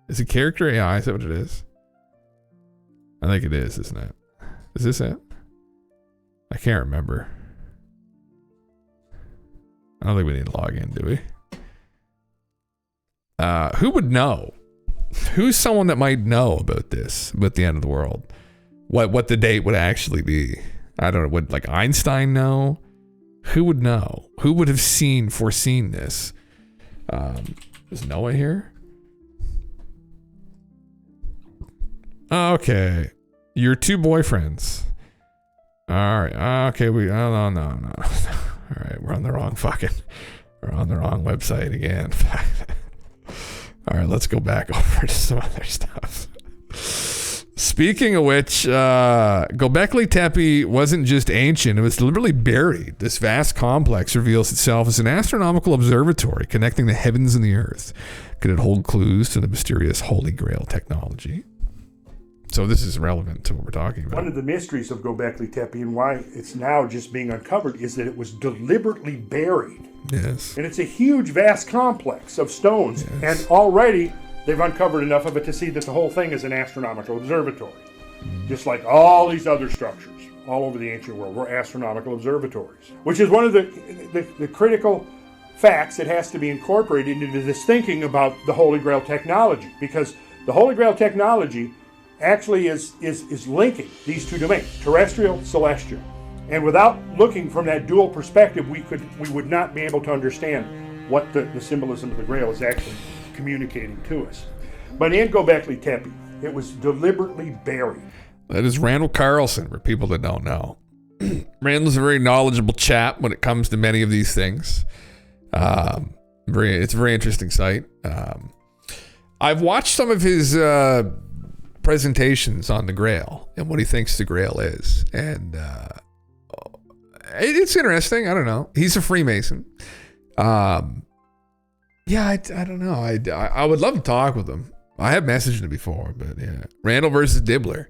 Is it character AI? Is that what it is? I think it is, isn't it? Is this it? I can't remember. I don't think we need to log in, do we? Who would know? Who's someone that might know about this, about the end of the world? What the date would actually be? I don't know. Would like Einstein know? Who would know? Who would have foreseen this? Is Noah here? Okay. Your two boyfriends. All right. Okay. No. All right. We're on the wrong website again. All right. Let's go back over to some other stuff. Speaking of which, Göbekli Tepe wasn't just ancient, it was deliberately buried. This vast complex reveals itself as an astronomical observatory connecting the heavens and the earth. Could it hold clues to the mysterious Holy Grail technology? So this is relevant to what we're talking about. One of the mysteries of Göbekli Tepe and why it's now just being uncovered is that it was deliberately buried. Yes. And it's a huge, vast complex of stones. Yes. And already they've uncovered enough of it to see that the whole thing is an astronomical observatory. Just like all these other structures all over the ancient world were astronomical observatories. Which is one of the critical facts that has to be incorporated into this thinking about the Holy Grail technology. Because the Holy Grail technology actually is linking these two domains, terrestrial, celestial. And without looking from that dual perspective, we would not be able to understand what the symbolism of the Grail is actually communicating to us. But in Göbekli Tepe, it was deliberately buried. That is Randall Carlson, for people that don't know. Randall's a very knowledgeable chap when it comes to many of these things. It's a very interesting site. I've watched some of his presentations on the Grail and what he thinks the Grail is, and it's interesting. I don't know. He's a Freemason. Yeah, I don't know. I would love to talk with him. I have messaged him before, but yeah. Randall versus Dibbler.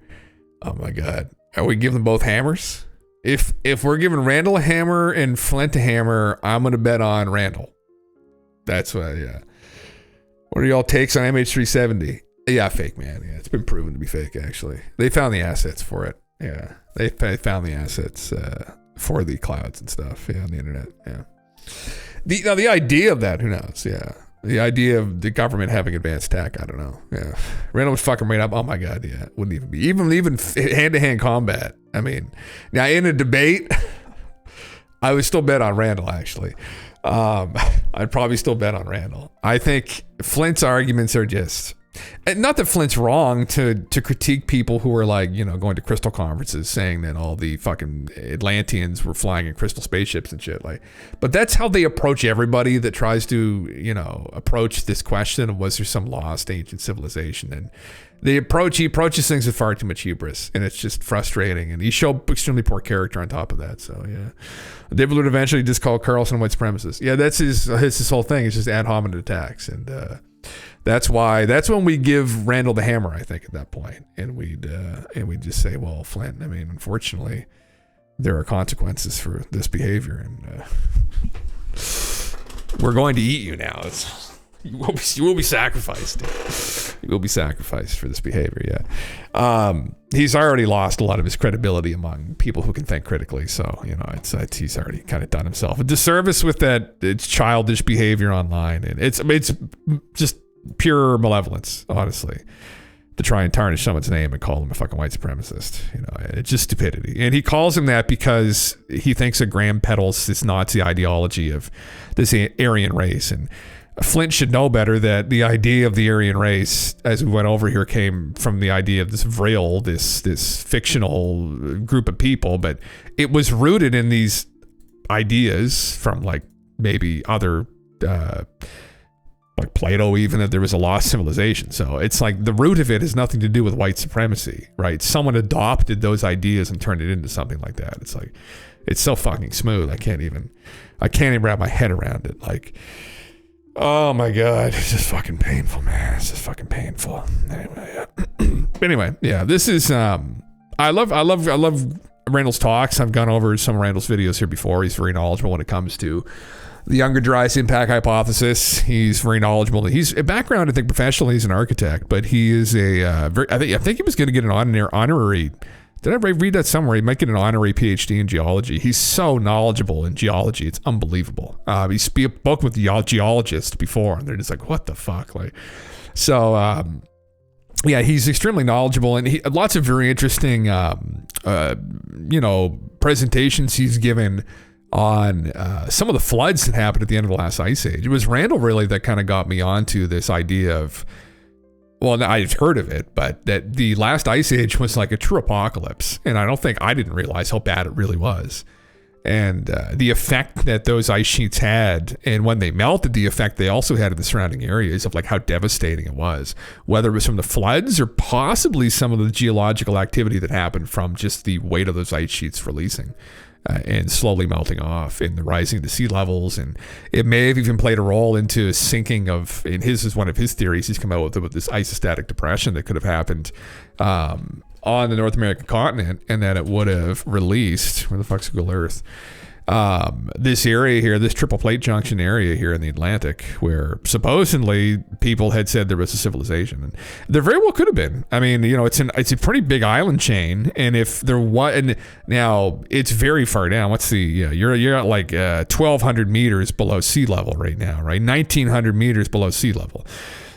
Oh my God. Are we giving them both hammers? If we're giving Randall a hammer and Flint a hammer, I'm going to bet on Randall. That's what, yeah. What are y'all takes on MH370? Yeah, fake, man. Yeah, it's been proven to be fake, actually. They found the assets for it. Yeah. They found the assets for the clouds and stuff. Yeah, on the internet. Yeah. The idea of that, who knows? Yeah. The idea of the government having advanced tech, I don't know. Yeah. Randall was fucking right up. Oh my God, yeah. Wouldn't even be. Even hand-to-hand combat. I mean, now in a debate, I would still bet on Randall, actually. I'd probably still bet on Randall. I think Flint's arguments are just... Not that Flint's wrong to critique people who are like, going to crystal conferences saying that all the fucking Atlanteans were flying in crystal spaceships and shit. But that's how they approach everybody that tries to, approach this question of was there some lost ancient civilization? And he approaches things with far too much hubris, and it's just frustrating. And he showed extremely poor character on top of that. So yeah, David would eventually just call Carlson white supremacist. Yeah, that's his whole thing. It's just ad hominem attacks, and that's when we give Randall the hammer, I think, at that point. And we'd just say, well, Flint, I mean, unfortunately, there are consequences for this behavior, and we're going to eat you now. You will be sacrificed. You will be sacrificed for this behavior, yeah. He's already lost a lot of his credibility among people who can think critically, so, he's already kind of done himself a disservice with that. It's childish behavior online, and it's just pure malevolence, honestly, to try and tarnish someone's name and call him a fucking white supremacist. It's just stupidity. And he calls him that because he thinks that Graham peddles this Nazi ideology of this Aryan race. And Flint should know better that the idea of the Aryan race, as we went over here, came from the idea of this Vril, this fictional group of people, but it was rooted in these ideas from like maybe other, like Plato, even, that there was a lost civilization. So it's like the root of it has nothing to do with white supremacy, right? Someone adopted those ideas and turned it into something like that. It's like, it's so fucking smooth. I can't even wrap my head around it. Like, oh my God, it's just fucking painful, man. It's just fucking painful. Anyway, yeah, this is, I love Randall's talks. I've gone over some of Randall's videos here before. He's very knowledgeable when it comes to the Younger Dryas impact hypothesis. He's very knowledgeable. He's a background, I think, professionally, he's an architect, but he is I think he was going to get an honorary. Did I read that somewhere? He might get an honorary PhD in geology. He's so knowledgeable in geology. It's unbelievable. He's spoken with geologists before, and they're just like, what the fuck? Like, so, yeah, he's extremely knowledgeable, and lots of very interesting, presentations he's given on some of the floods that happened at the end of the last ice age. It was Randall really that kind of got me onto this idea of, well, I've heard of it, but that the last ice age was like a true apocalypse. And I didn't realize how bad it really was. And the effect that those ice sheets had, and when they melted, the effect they also had in the surrounding areas of like how devastating it was, whether it was from the floods or possibly some of the geological activity that happened from just the weight of those ice sheets releasing. And slowly melting off and the rising of the sea levels. And it may have even played a role into sinking of, and his is one of his theories, he's come out with this isostatic depression that could have happened on the North American continent, and that it would have released, where the fuck's Google Earth? This area here, this triple plate junction area here in the Atlantic, where supposedly people had said there was a civilization, and there very well could have been. I mean, it's a pretty big island chain, and if there was, and now it's very far down. What's the you're at like 1,200 meters below sea level right now, right? 1,900 meters below sea level.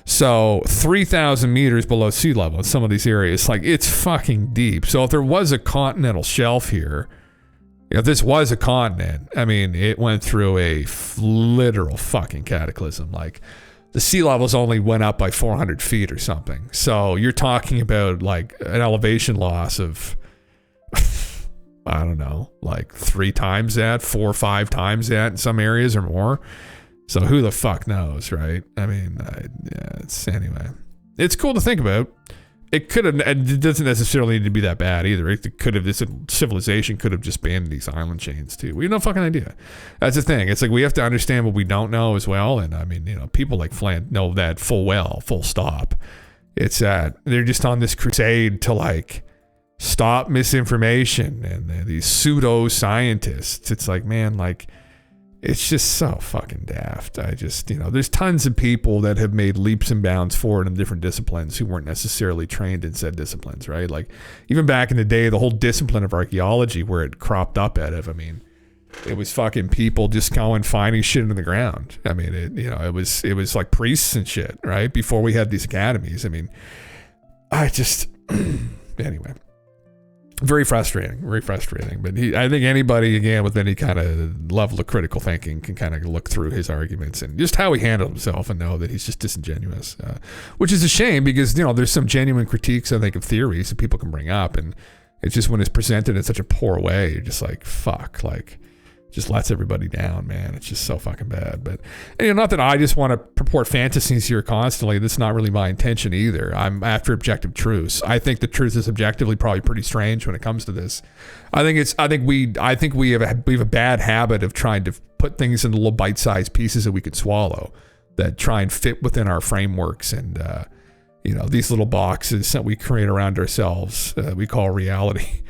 So 3,000 meters below sea level in some of these areas, like it's fucking deep. So if there was a continental shelf here, if this was a continent, I mean, it went through a literal fucking cataclysm. Like the sea levels only went up by 400 feet or something. So you're talking about like an elevation loss of, I don't know, like 3 times that, 4 or 5 times that in some areas or more. So who the fuck knows, right? I mean, anyway, it's cool to think about. It could have, and it doesn't necessarily need to be that bad either. It could have, this civilization could have just banned these island chains too. We have no fucking idea. That's the thing. It's like we have to understand what we don't know as well. And I mean, people like Flint know that full stop. It's that they're just on this crusade to like stop misinformation and these pseudo scientists. It's like, man, like, it's just so fucking daft. I just, there's tons of people that have made leaps and bounds forward in different disciplines who weren't necessarily trained in said disciplines, right? Like even back in the day, the whole discipline of archaeology, where it cropped up out of, I mean, it was fucking people just going finding shit in the ground. I mean, it was like priests and shit, right? Before we had these academies. I mean, anyway. Very frustrating. But I think anybody, again, with any kind of level of critical thinking can kind of look through his arguments and just how he handled himself and know that he's just disingenuous, which is a shame because, there's some genuine critiques, I think, of theories that people can bring up. And it's just when it's presented in such a poor way, you're just like, fuck, like, just lets everybody down, man. It's just so fucking bad. But not that I just want to purport fantasies here constantly. That's not really my intention either. I'm after objective truths. I think the truth is objectively probably pretty strange when it comes to this. I think we have a bad habit of trying to put things into little bite-sized pieces that we could swallow that try and fit within our frameworks and these little boxes that we create around ourselves we call reality.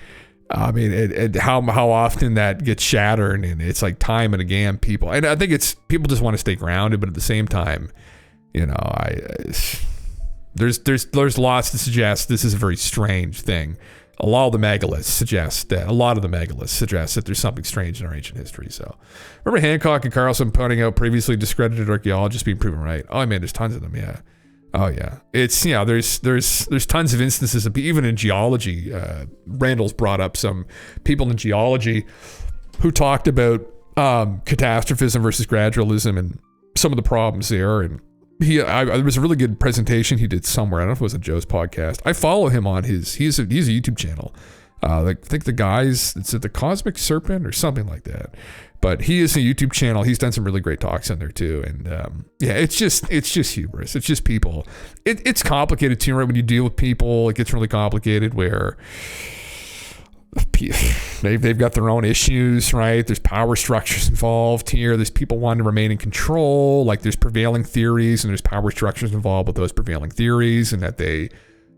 I mean, how often that gets shattered, and it's like time and again, people. And I think it's people just want to stay grounded, but at the same time, there's lots to suggest this is a very strange thing. A lot of the megaliths suggest that there's something strange in our ancient history. So, remember Hancock and Carlson pointing out previously discredited archaeologists being proven right? Oh man, there's tons of them. Yeah. Oh yeah, it's there's tons of instances of, even in geology. Randall's brought up some people in geology who talked about catastrophism versus gradualism, and some of the problems there. And there was a really good presentation he did somewhere. I don't know if it was on Joe's podcast. I follow him on he's a YouTube channel. I think the guy's, it's the Cosmic Serpent or something like that. But he is a YouTube channel. He's done some really great talks on there too. And yeah, it's just hubris. It's just people. It's complicated too, right? When you deal with people, it gets really complicated where they've got their own issues, right? There's power structures involved here. There's people wanting to remain in control. Like there's prevailing theories and there's power structures involved with those prevailing theories, and that they,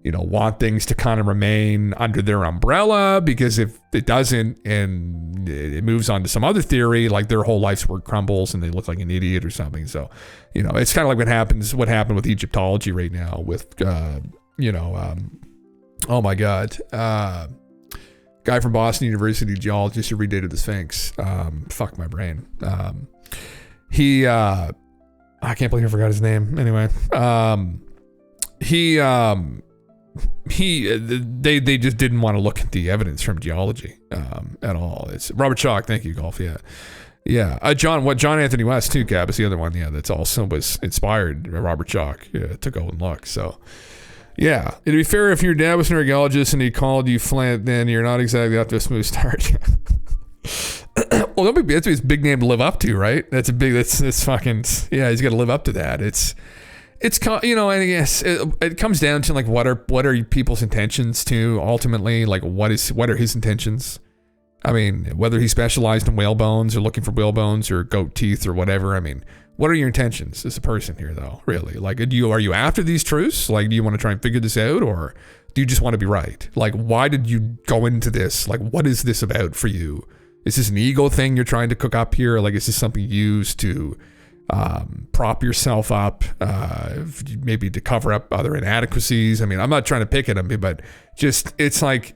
want things to kind of remain under their umbrella, because if it doesn't and it moves on to some other theory, like their whole life's work crumbles and they look like an idiot or something. So, it's kind of like what happened with Egyptology right now with, oh my God, guy from Boston University, geologist who redated the Sphinx. Fuck my brain. I can't believe I forgot his name. Anyway, they just didn't want to look at the evidence from geology at all. It's Robert Schoch. Thank you, Golf. Yeah. John Anthony West too, Gab, is the other one. Yeah, that's also was inspired by Robert Schoch. Yeah, to go and look. So yeah, it'd be fair if your dad was an archaeologist and he called you Flint, then you're not exactly off to a smooth start. Well, that's his big name to live up to, right? That's fucking, yeah, he's got to live up to that. It's and I guess it comes down to like what are people's intentions too, ultimately. Like what are his intentions? I mean, whether he specialized in whale bones or looking for whale bones or goat teeth or whatever. I mean, what are your intentions as a person here though, really? Like, are you after these truths? Like, do you want to try and figure this out, or do you just want to be right? Like, why did you go into this? Like, what is this about for you? Is this an ego thing you're trying to cook up here? Like, is this something used to prop yourself up, maybe to cover up other inadequacies? I mean, I'm not trying to pick at them, but just, it's like,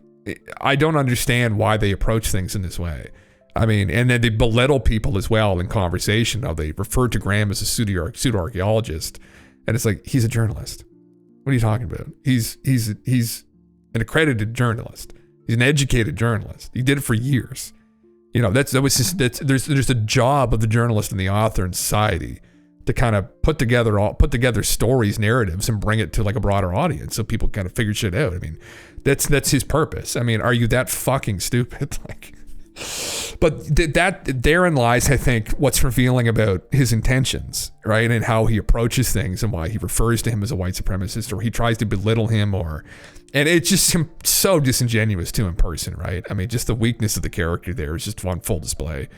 I don't understand why they approach things in this way. I mean, and then they belittle people as well in conversation. How they refer to Graham as a pseudo-archaeologist, and it's like, he's a journalist. What are you talking about? He's an accredited journalist. He's an educated journalist. He did it for years. There's a job of the journalist and the author in society to kind of put together stories, narratives, and bring it to like a broader audience so people kind of figure shit out. I mean, that's his purpose. I mean, are you that fucking stupid? But that therein lies, I think, what's revealing about his intentions, right? And how he approaches things and why he refers to him as a white supremacist, or he tries to belittle him, and it's just so disingenuous too in person, right? I mean, just the weakness of the character there is just on full display.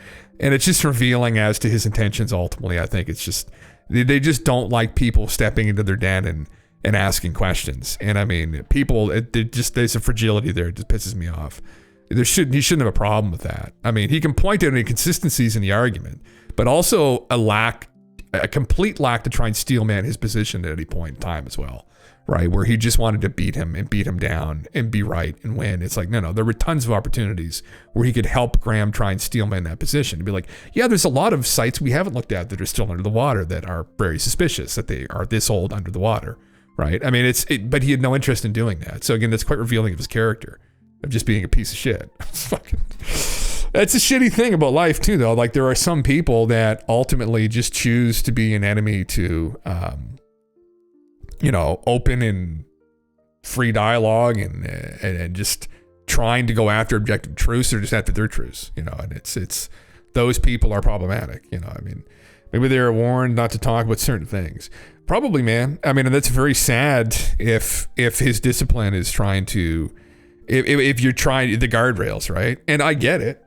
And it's just revealing as to his intentions ultimately. I think it's just, they just don't like people stepping into their den and asking questions. And I mean, there's a fragility there. It just pisses me off. He shouldn't have a problem with that. I mean, he can point out inconsistencies in the argument, but also a complete lack to try and steelman his position at any point in time as well, right? Where he just wanted to beat him down and be right and win. It's like, no, there were tons of opportunities where he could help Graham try and steelman that position, to be like, yeah, there's a lot of sites we haven't looked at that are still under the water that are very suspicious that they are this old under the water, right? I mean, but he had no interest in doing that. So again, that's quite revealing of his character, of just being a piece of shit. That's a shitty thing about life too, though. Like, there are some people that ultimately just choose to be an enemy to, open and free dialogue and just trying to go after objective truths, or just after their truths, and it's those people are problematic. I mean, maybe they're warned not to talk about certain things. Probably, man. I mean, and that's very sad if his discipline is trying to, if you're trying the guardrails, right? And I get it.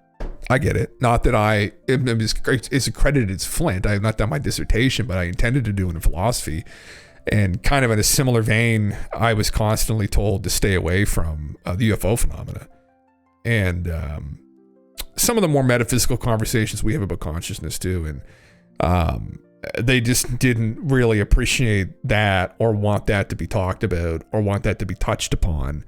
Not that I am as accredited as Flint. I have not done my dissertation, but I intended to do it in philosophy. And kind of in a similar vein, I was constantly told to stay away from the UFO phenomena. And some of the more metaphysical conversations we have about consciousness too. And they just didn't really appreciate that, or want that to be talked about, or want that to be touched upon.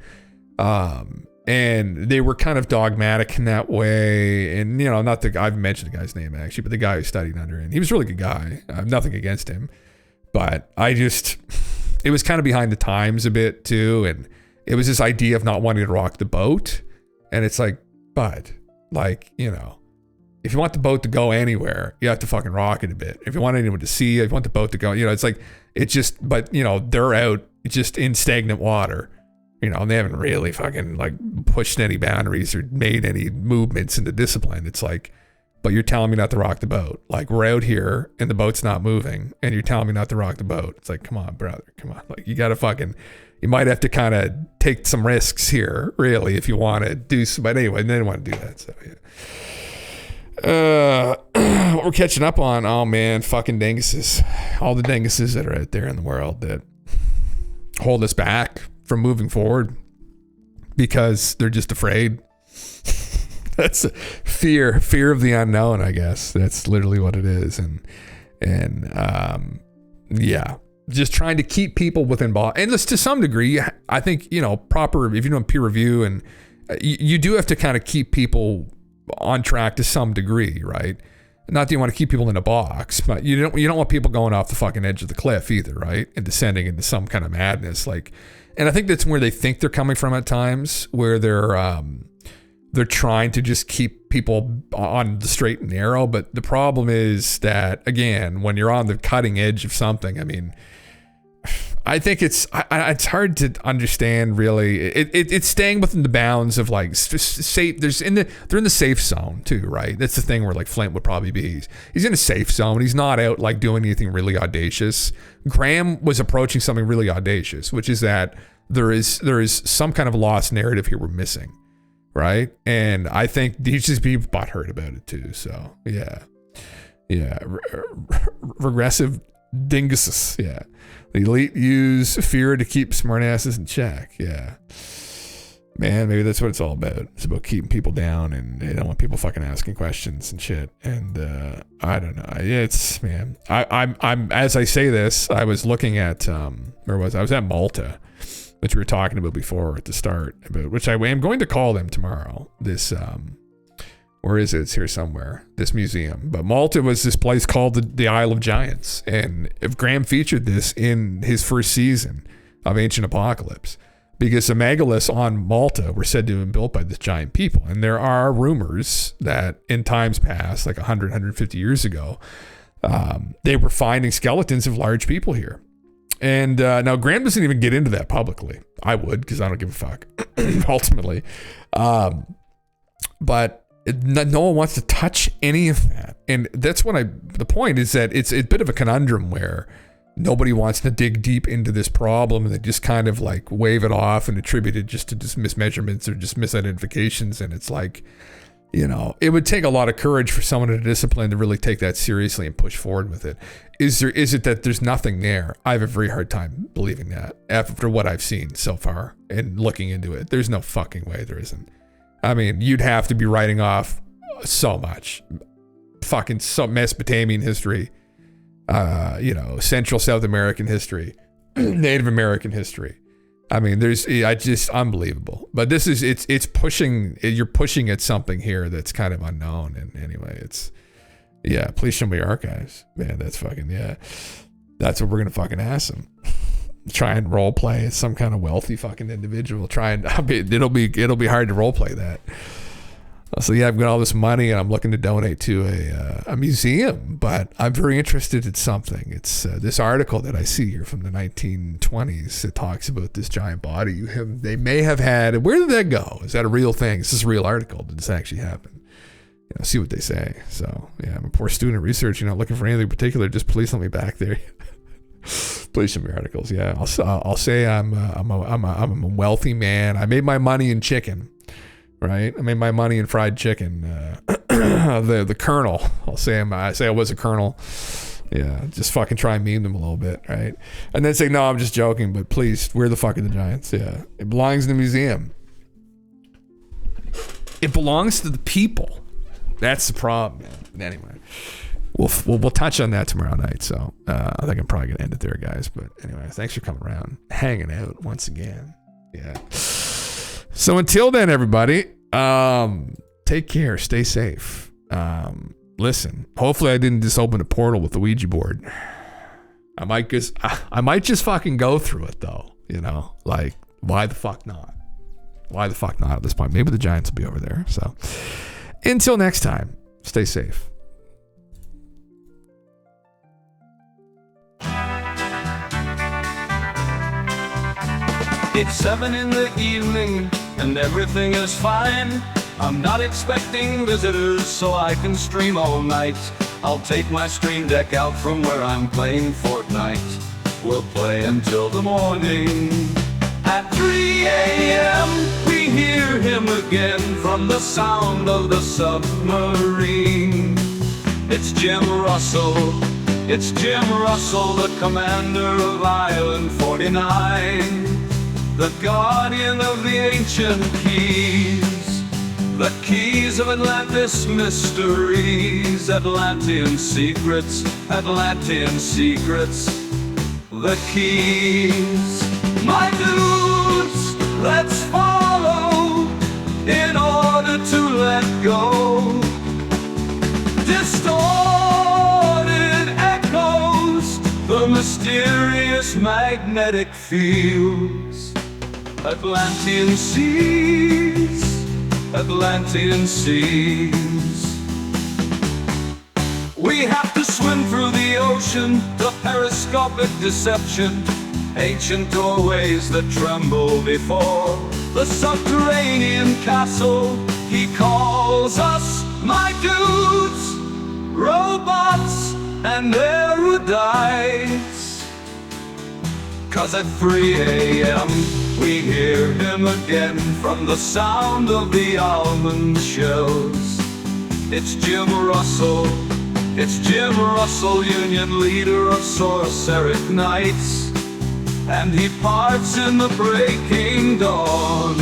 And they were kind of dogmatic in that way. And, not the guy, I've mentioned the guy's name actually, but the guy who studied under him, he was a really good guy. I have nothing against him, but it was kind of behind the times a bit too. And it was this idea of not wanting to rock the boat. And it's like, but like, if you want the boat to go anywhere, you have to fucking rock it a bit. If you want anyone to see, if you want the boat to go, you know, it's like, it's just, but you know, they're out just in stagnant water, you know, and they haven't really fucking like pushed any boundaries or made any movements into discipline. It's like, but you're telling me not to rock the boat. Like, we're out here and the boat's not moving and you're telling me not to rock the boat. It's like, come on, brother, come on. Like, you gotta fucking, you might have to kind of take some risks here, really, if you want to do some, but anyway, they didn't want to do that, so yeah. What we're catching up on, oh man, fucking dinguses. All the dinguses that are out there in the world that hold us back from moving forward because they're just afraid. That's fear of the unknown, I guess. That's literally what it is. And yeah, just trying to keep people within ball. And to some degree, I think, you know, proper, if you know peer review, and you do have to kind of keep people on track to some degree, right? Not that you want to keep people in a box, but you don't want people going off the fucking edge of the cliff either, right? And descending into some kind of madness. Like, and I think that's where they think they're coming from at times, where they're trying to just keep people on the straight and narrow. But the problem is that, again, when you're on the cutting edge of something, I mean, I think it's hard to understand really. It's staying within the bounds of like safe. They're in the safe zone too, right? That's the thing where like Flint would probably be. He's in a safe zone. He's not out like doing anything really audacious. Graham was approaching something really audacious, which is that there is some kind of lost narrative here we're missing, right? And I think he's just being butthurt about it too. So yeah, regressive dinguses, yeah. The elite use fear to keep smartasses in check. Yeah. Man, maybe that's what it's all about. It's about keeping people down, and they don't want people fucking asking questions and shit. And I don't know. It's, man. I'm as I say this, I was looking at I was at Malta, which we were talking about before at the start, about which I am going to call them tomorrow. This where is it? It's here somewhere, this museum. But Malta was this place called the Isle of Giants. And if Graham featured this in his first season of Ancient Apocalypse, because the megaliths on Malta were said to have been built by this giant people. And there are rumors that in times past, like 100, 150 years ago, they were finding skeletons of large people here. And now Graham doesn't even get into that publicly. I would, because I don't give a fuck, ultimately. But no one wants to touch any of that. And that's what the point is, that it's a bit of a conundrum where nobody wants to dig deep into this problem, and they just kind of like wave it off and attribute it just to just mismeasurements or just misidentifications. And it's like, you know, it would take a lot of courage for someone in a discipline to really take that seriously and push forward with it. Is it that there's nothing there? I have a very hard time believing that after what I've seen so far and looking into it. There's no fucking way there isn't. I mean, you'd have to be writing off so much fucking Mesopotamian history, you know, Central South American history, Native American history. I mean, unbelievable. But this is, it's pushing, you're pushing at something here that's kind of unknown. And anyway, please show me archives. Man, that's fucking, that's what we're going to fucking ask them. Try and role play as some kind of wealthy fucking individual. It'll be hard to role play that. So I've got all this money and I'm looking to donate to a museum, but I'm very interested in something. It's this article that I see here from the 1920s that talks about this giant body they may have had. Where did that go? Is that a real thing? Is this a real article? Did this actually happen? You know, see what they say. So yeah, I'm a poor student of research. You're not looking for anything particular. Just please let me back there. Please some articles. Yeah, I'll say I'm a wealthy man. I made my money in chicken, right? I made my money in fried chicken. The colonel. I say I was a colonel. Yeah, just fucking try and meme them a little bit, right? And then say, no, I'm just joking. But please, where the fuck are the Giants? Yeah, it belongs in the museum. It belongs to the people. That's the problem, man. Anyway. We'll touch on that tomorrow night. So I think I'm probably gonna end it there, guys. But anyway, thanks for coming around, hanging out once again. Yeah. So until then, everybody, take care, stay safe. Listen, hopefully I didn't just open a portal with the Ouija board. I might just fucking go through it though. You know, like why the fuck not? Why the fuck not at this point? Maybe the Giants will be over there. So until next time. Stay safe. It's 7 in the evening and everything is fine. I'm not expecting visitors, so I can stream all night. I'll take my stream deck out from where I'm playing Fortnite. We'll play until the morning. At 3 a.m. we hear him again from the sound of the submarine. It's Jim Russell, it's Jim Russell, the commander of Island 49. The guardian of the ancient keys, the keys of Atlantis mysteries, Atlantean secrets, Atlantean secrets, the keys. My dudes, let's follow in order to let go. Distorted echoes, the mysterious magnetic fields. Atlantean seas, Atlantean seas. We have to swim through the ocean, the periscopic deception, ancient doorways that tremble before the subterranean castle. He calls us, my dudes, robots and erudites. 'Cause at 3 a.m. we hear him again from the sound of the almond shells. It's Jim Russell, it's Jim Russell, Union leader of Sorceric Knights, and he parts in the breaking dawn.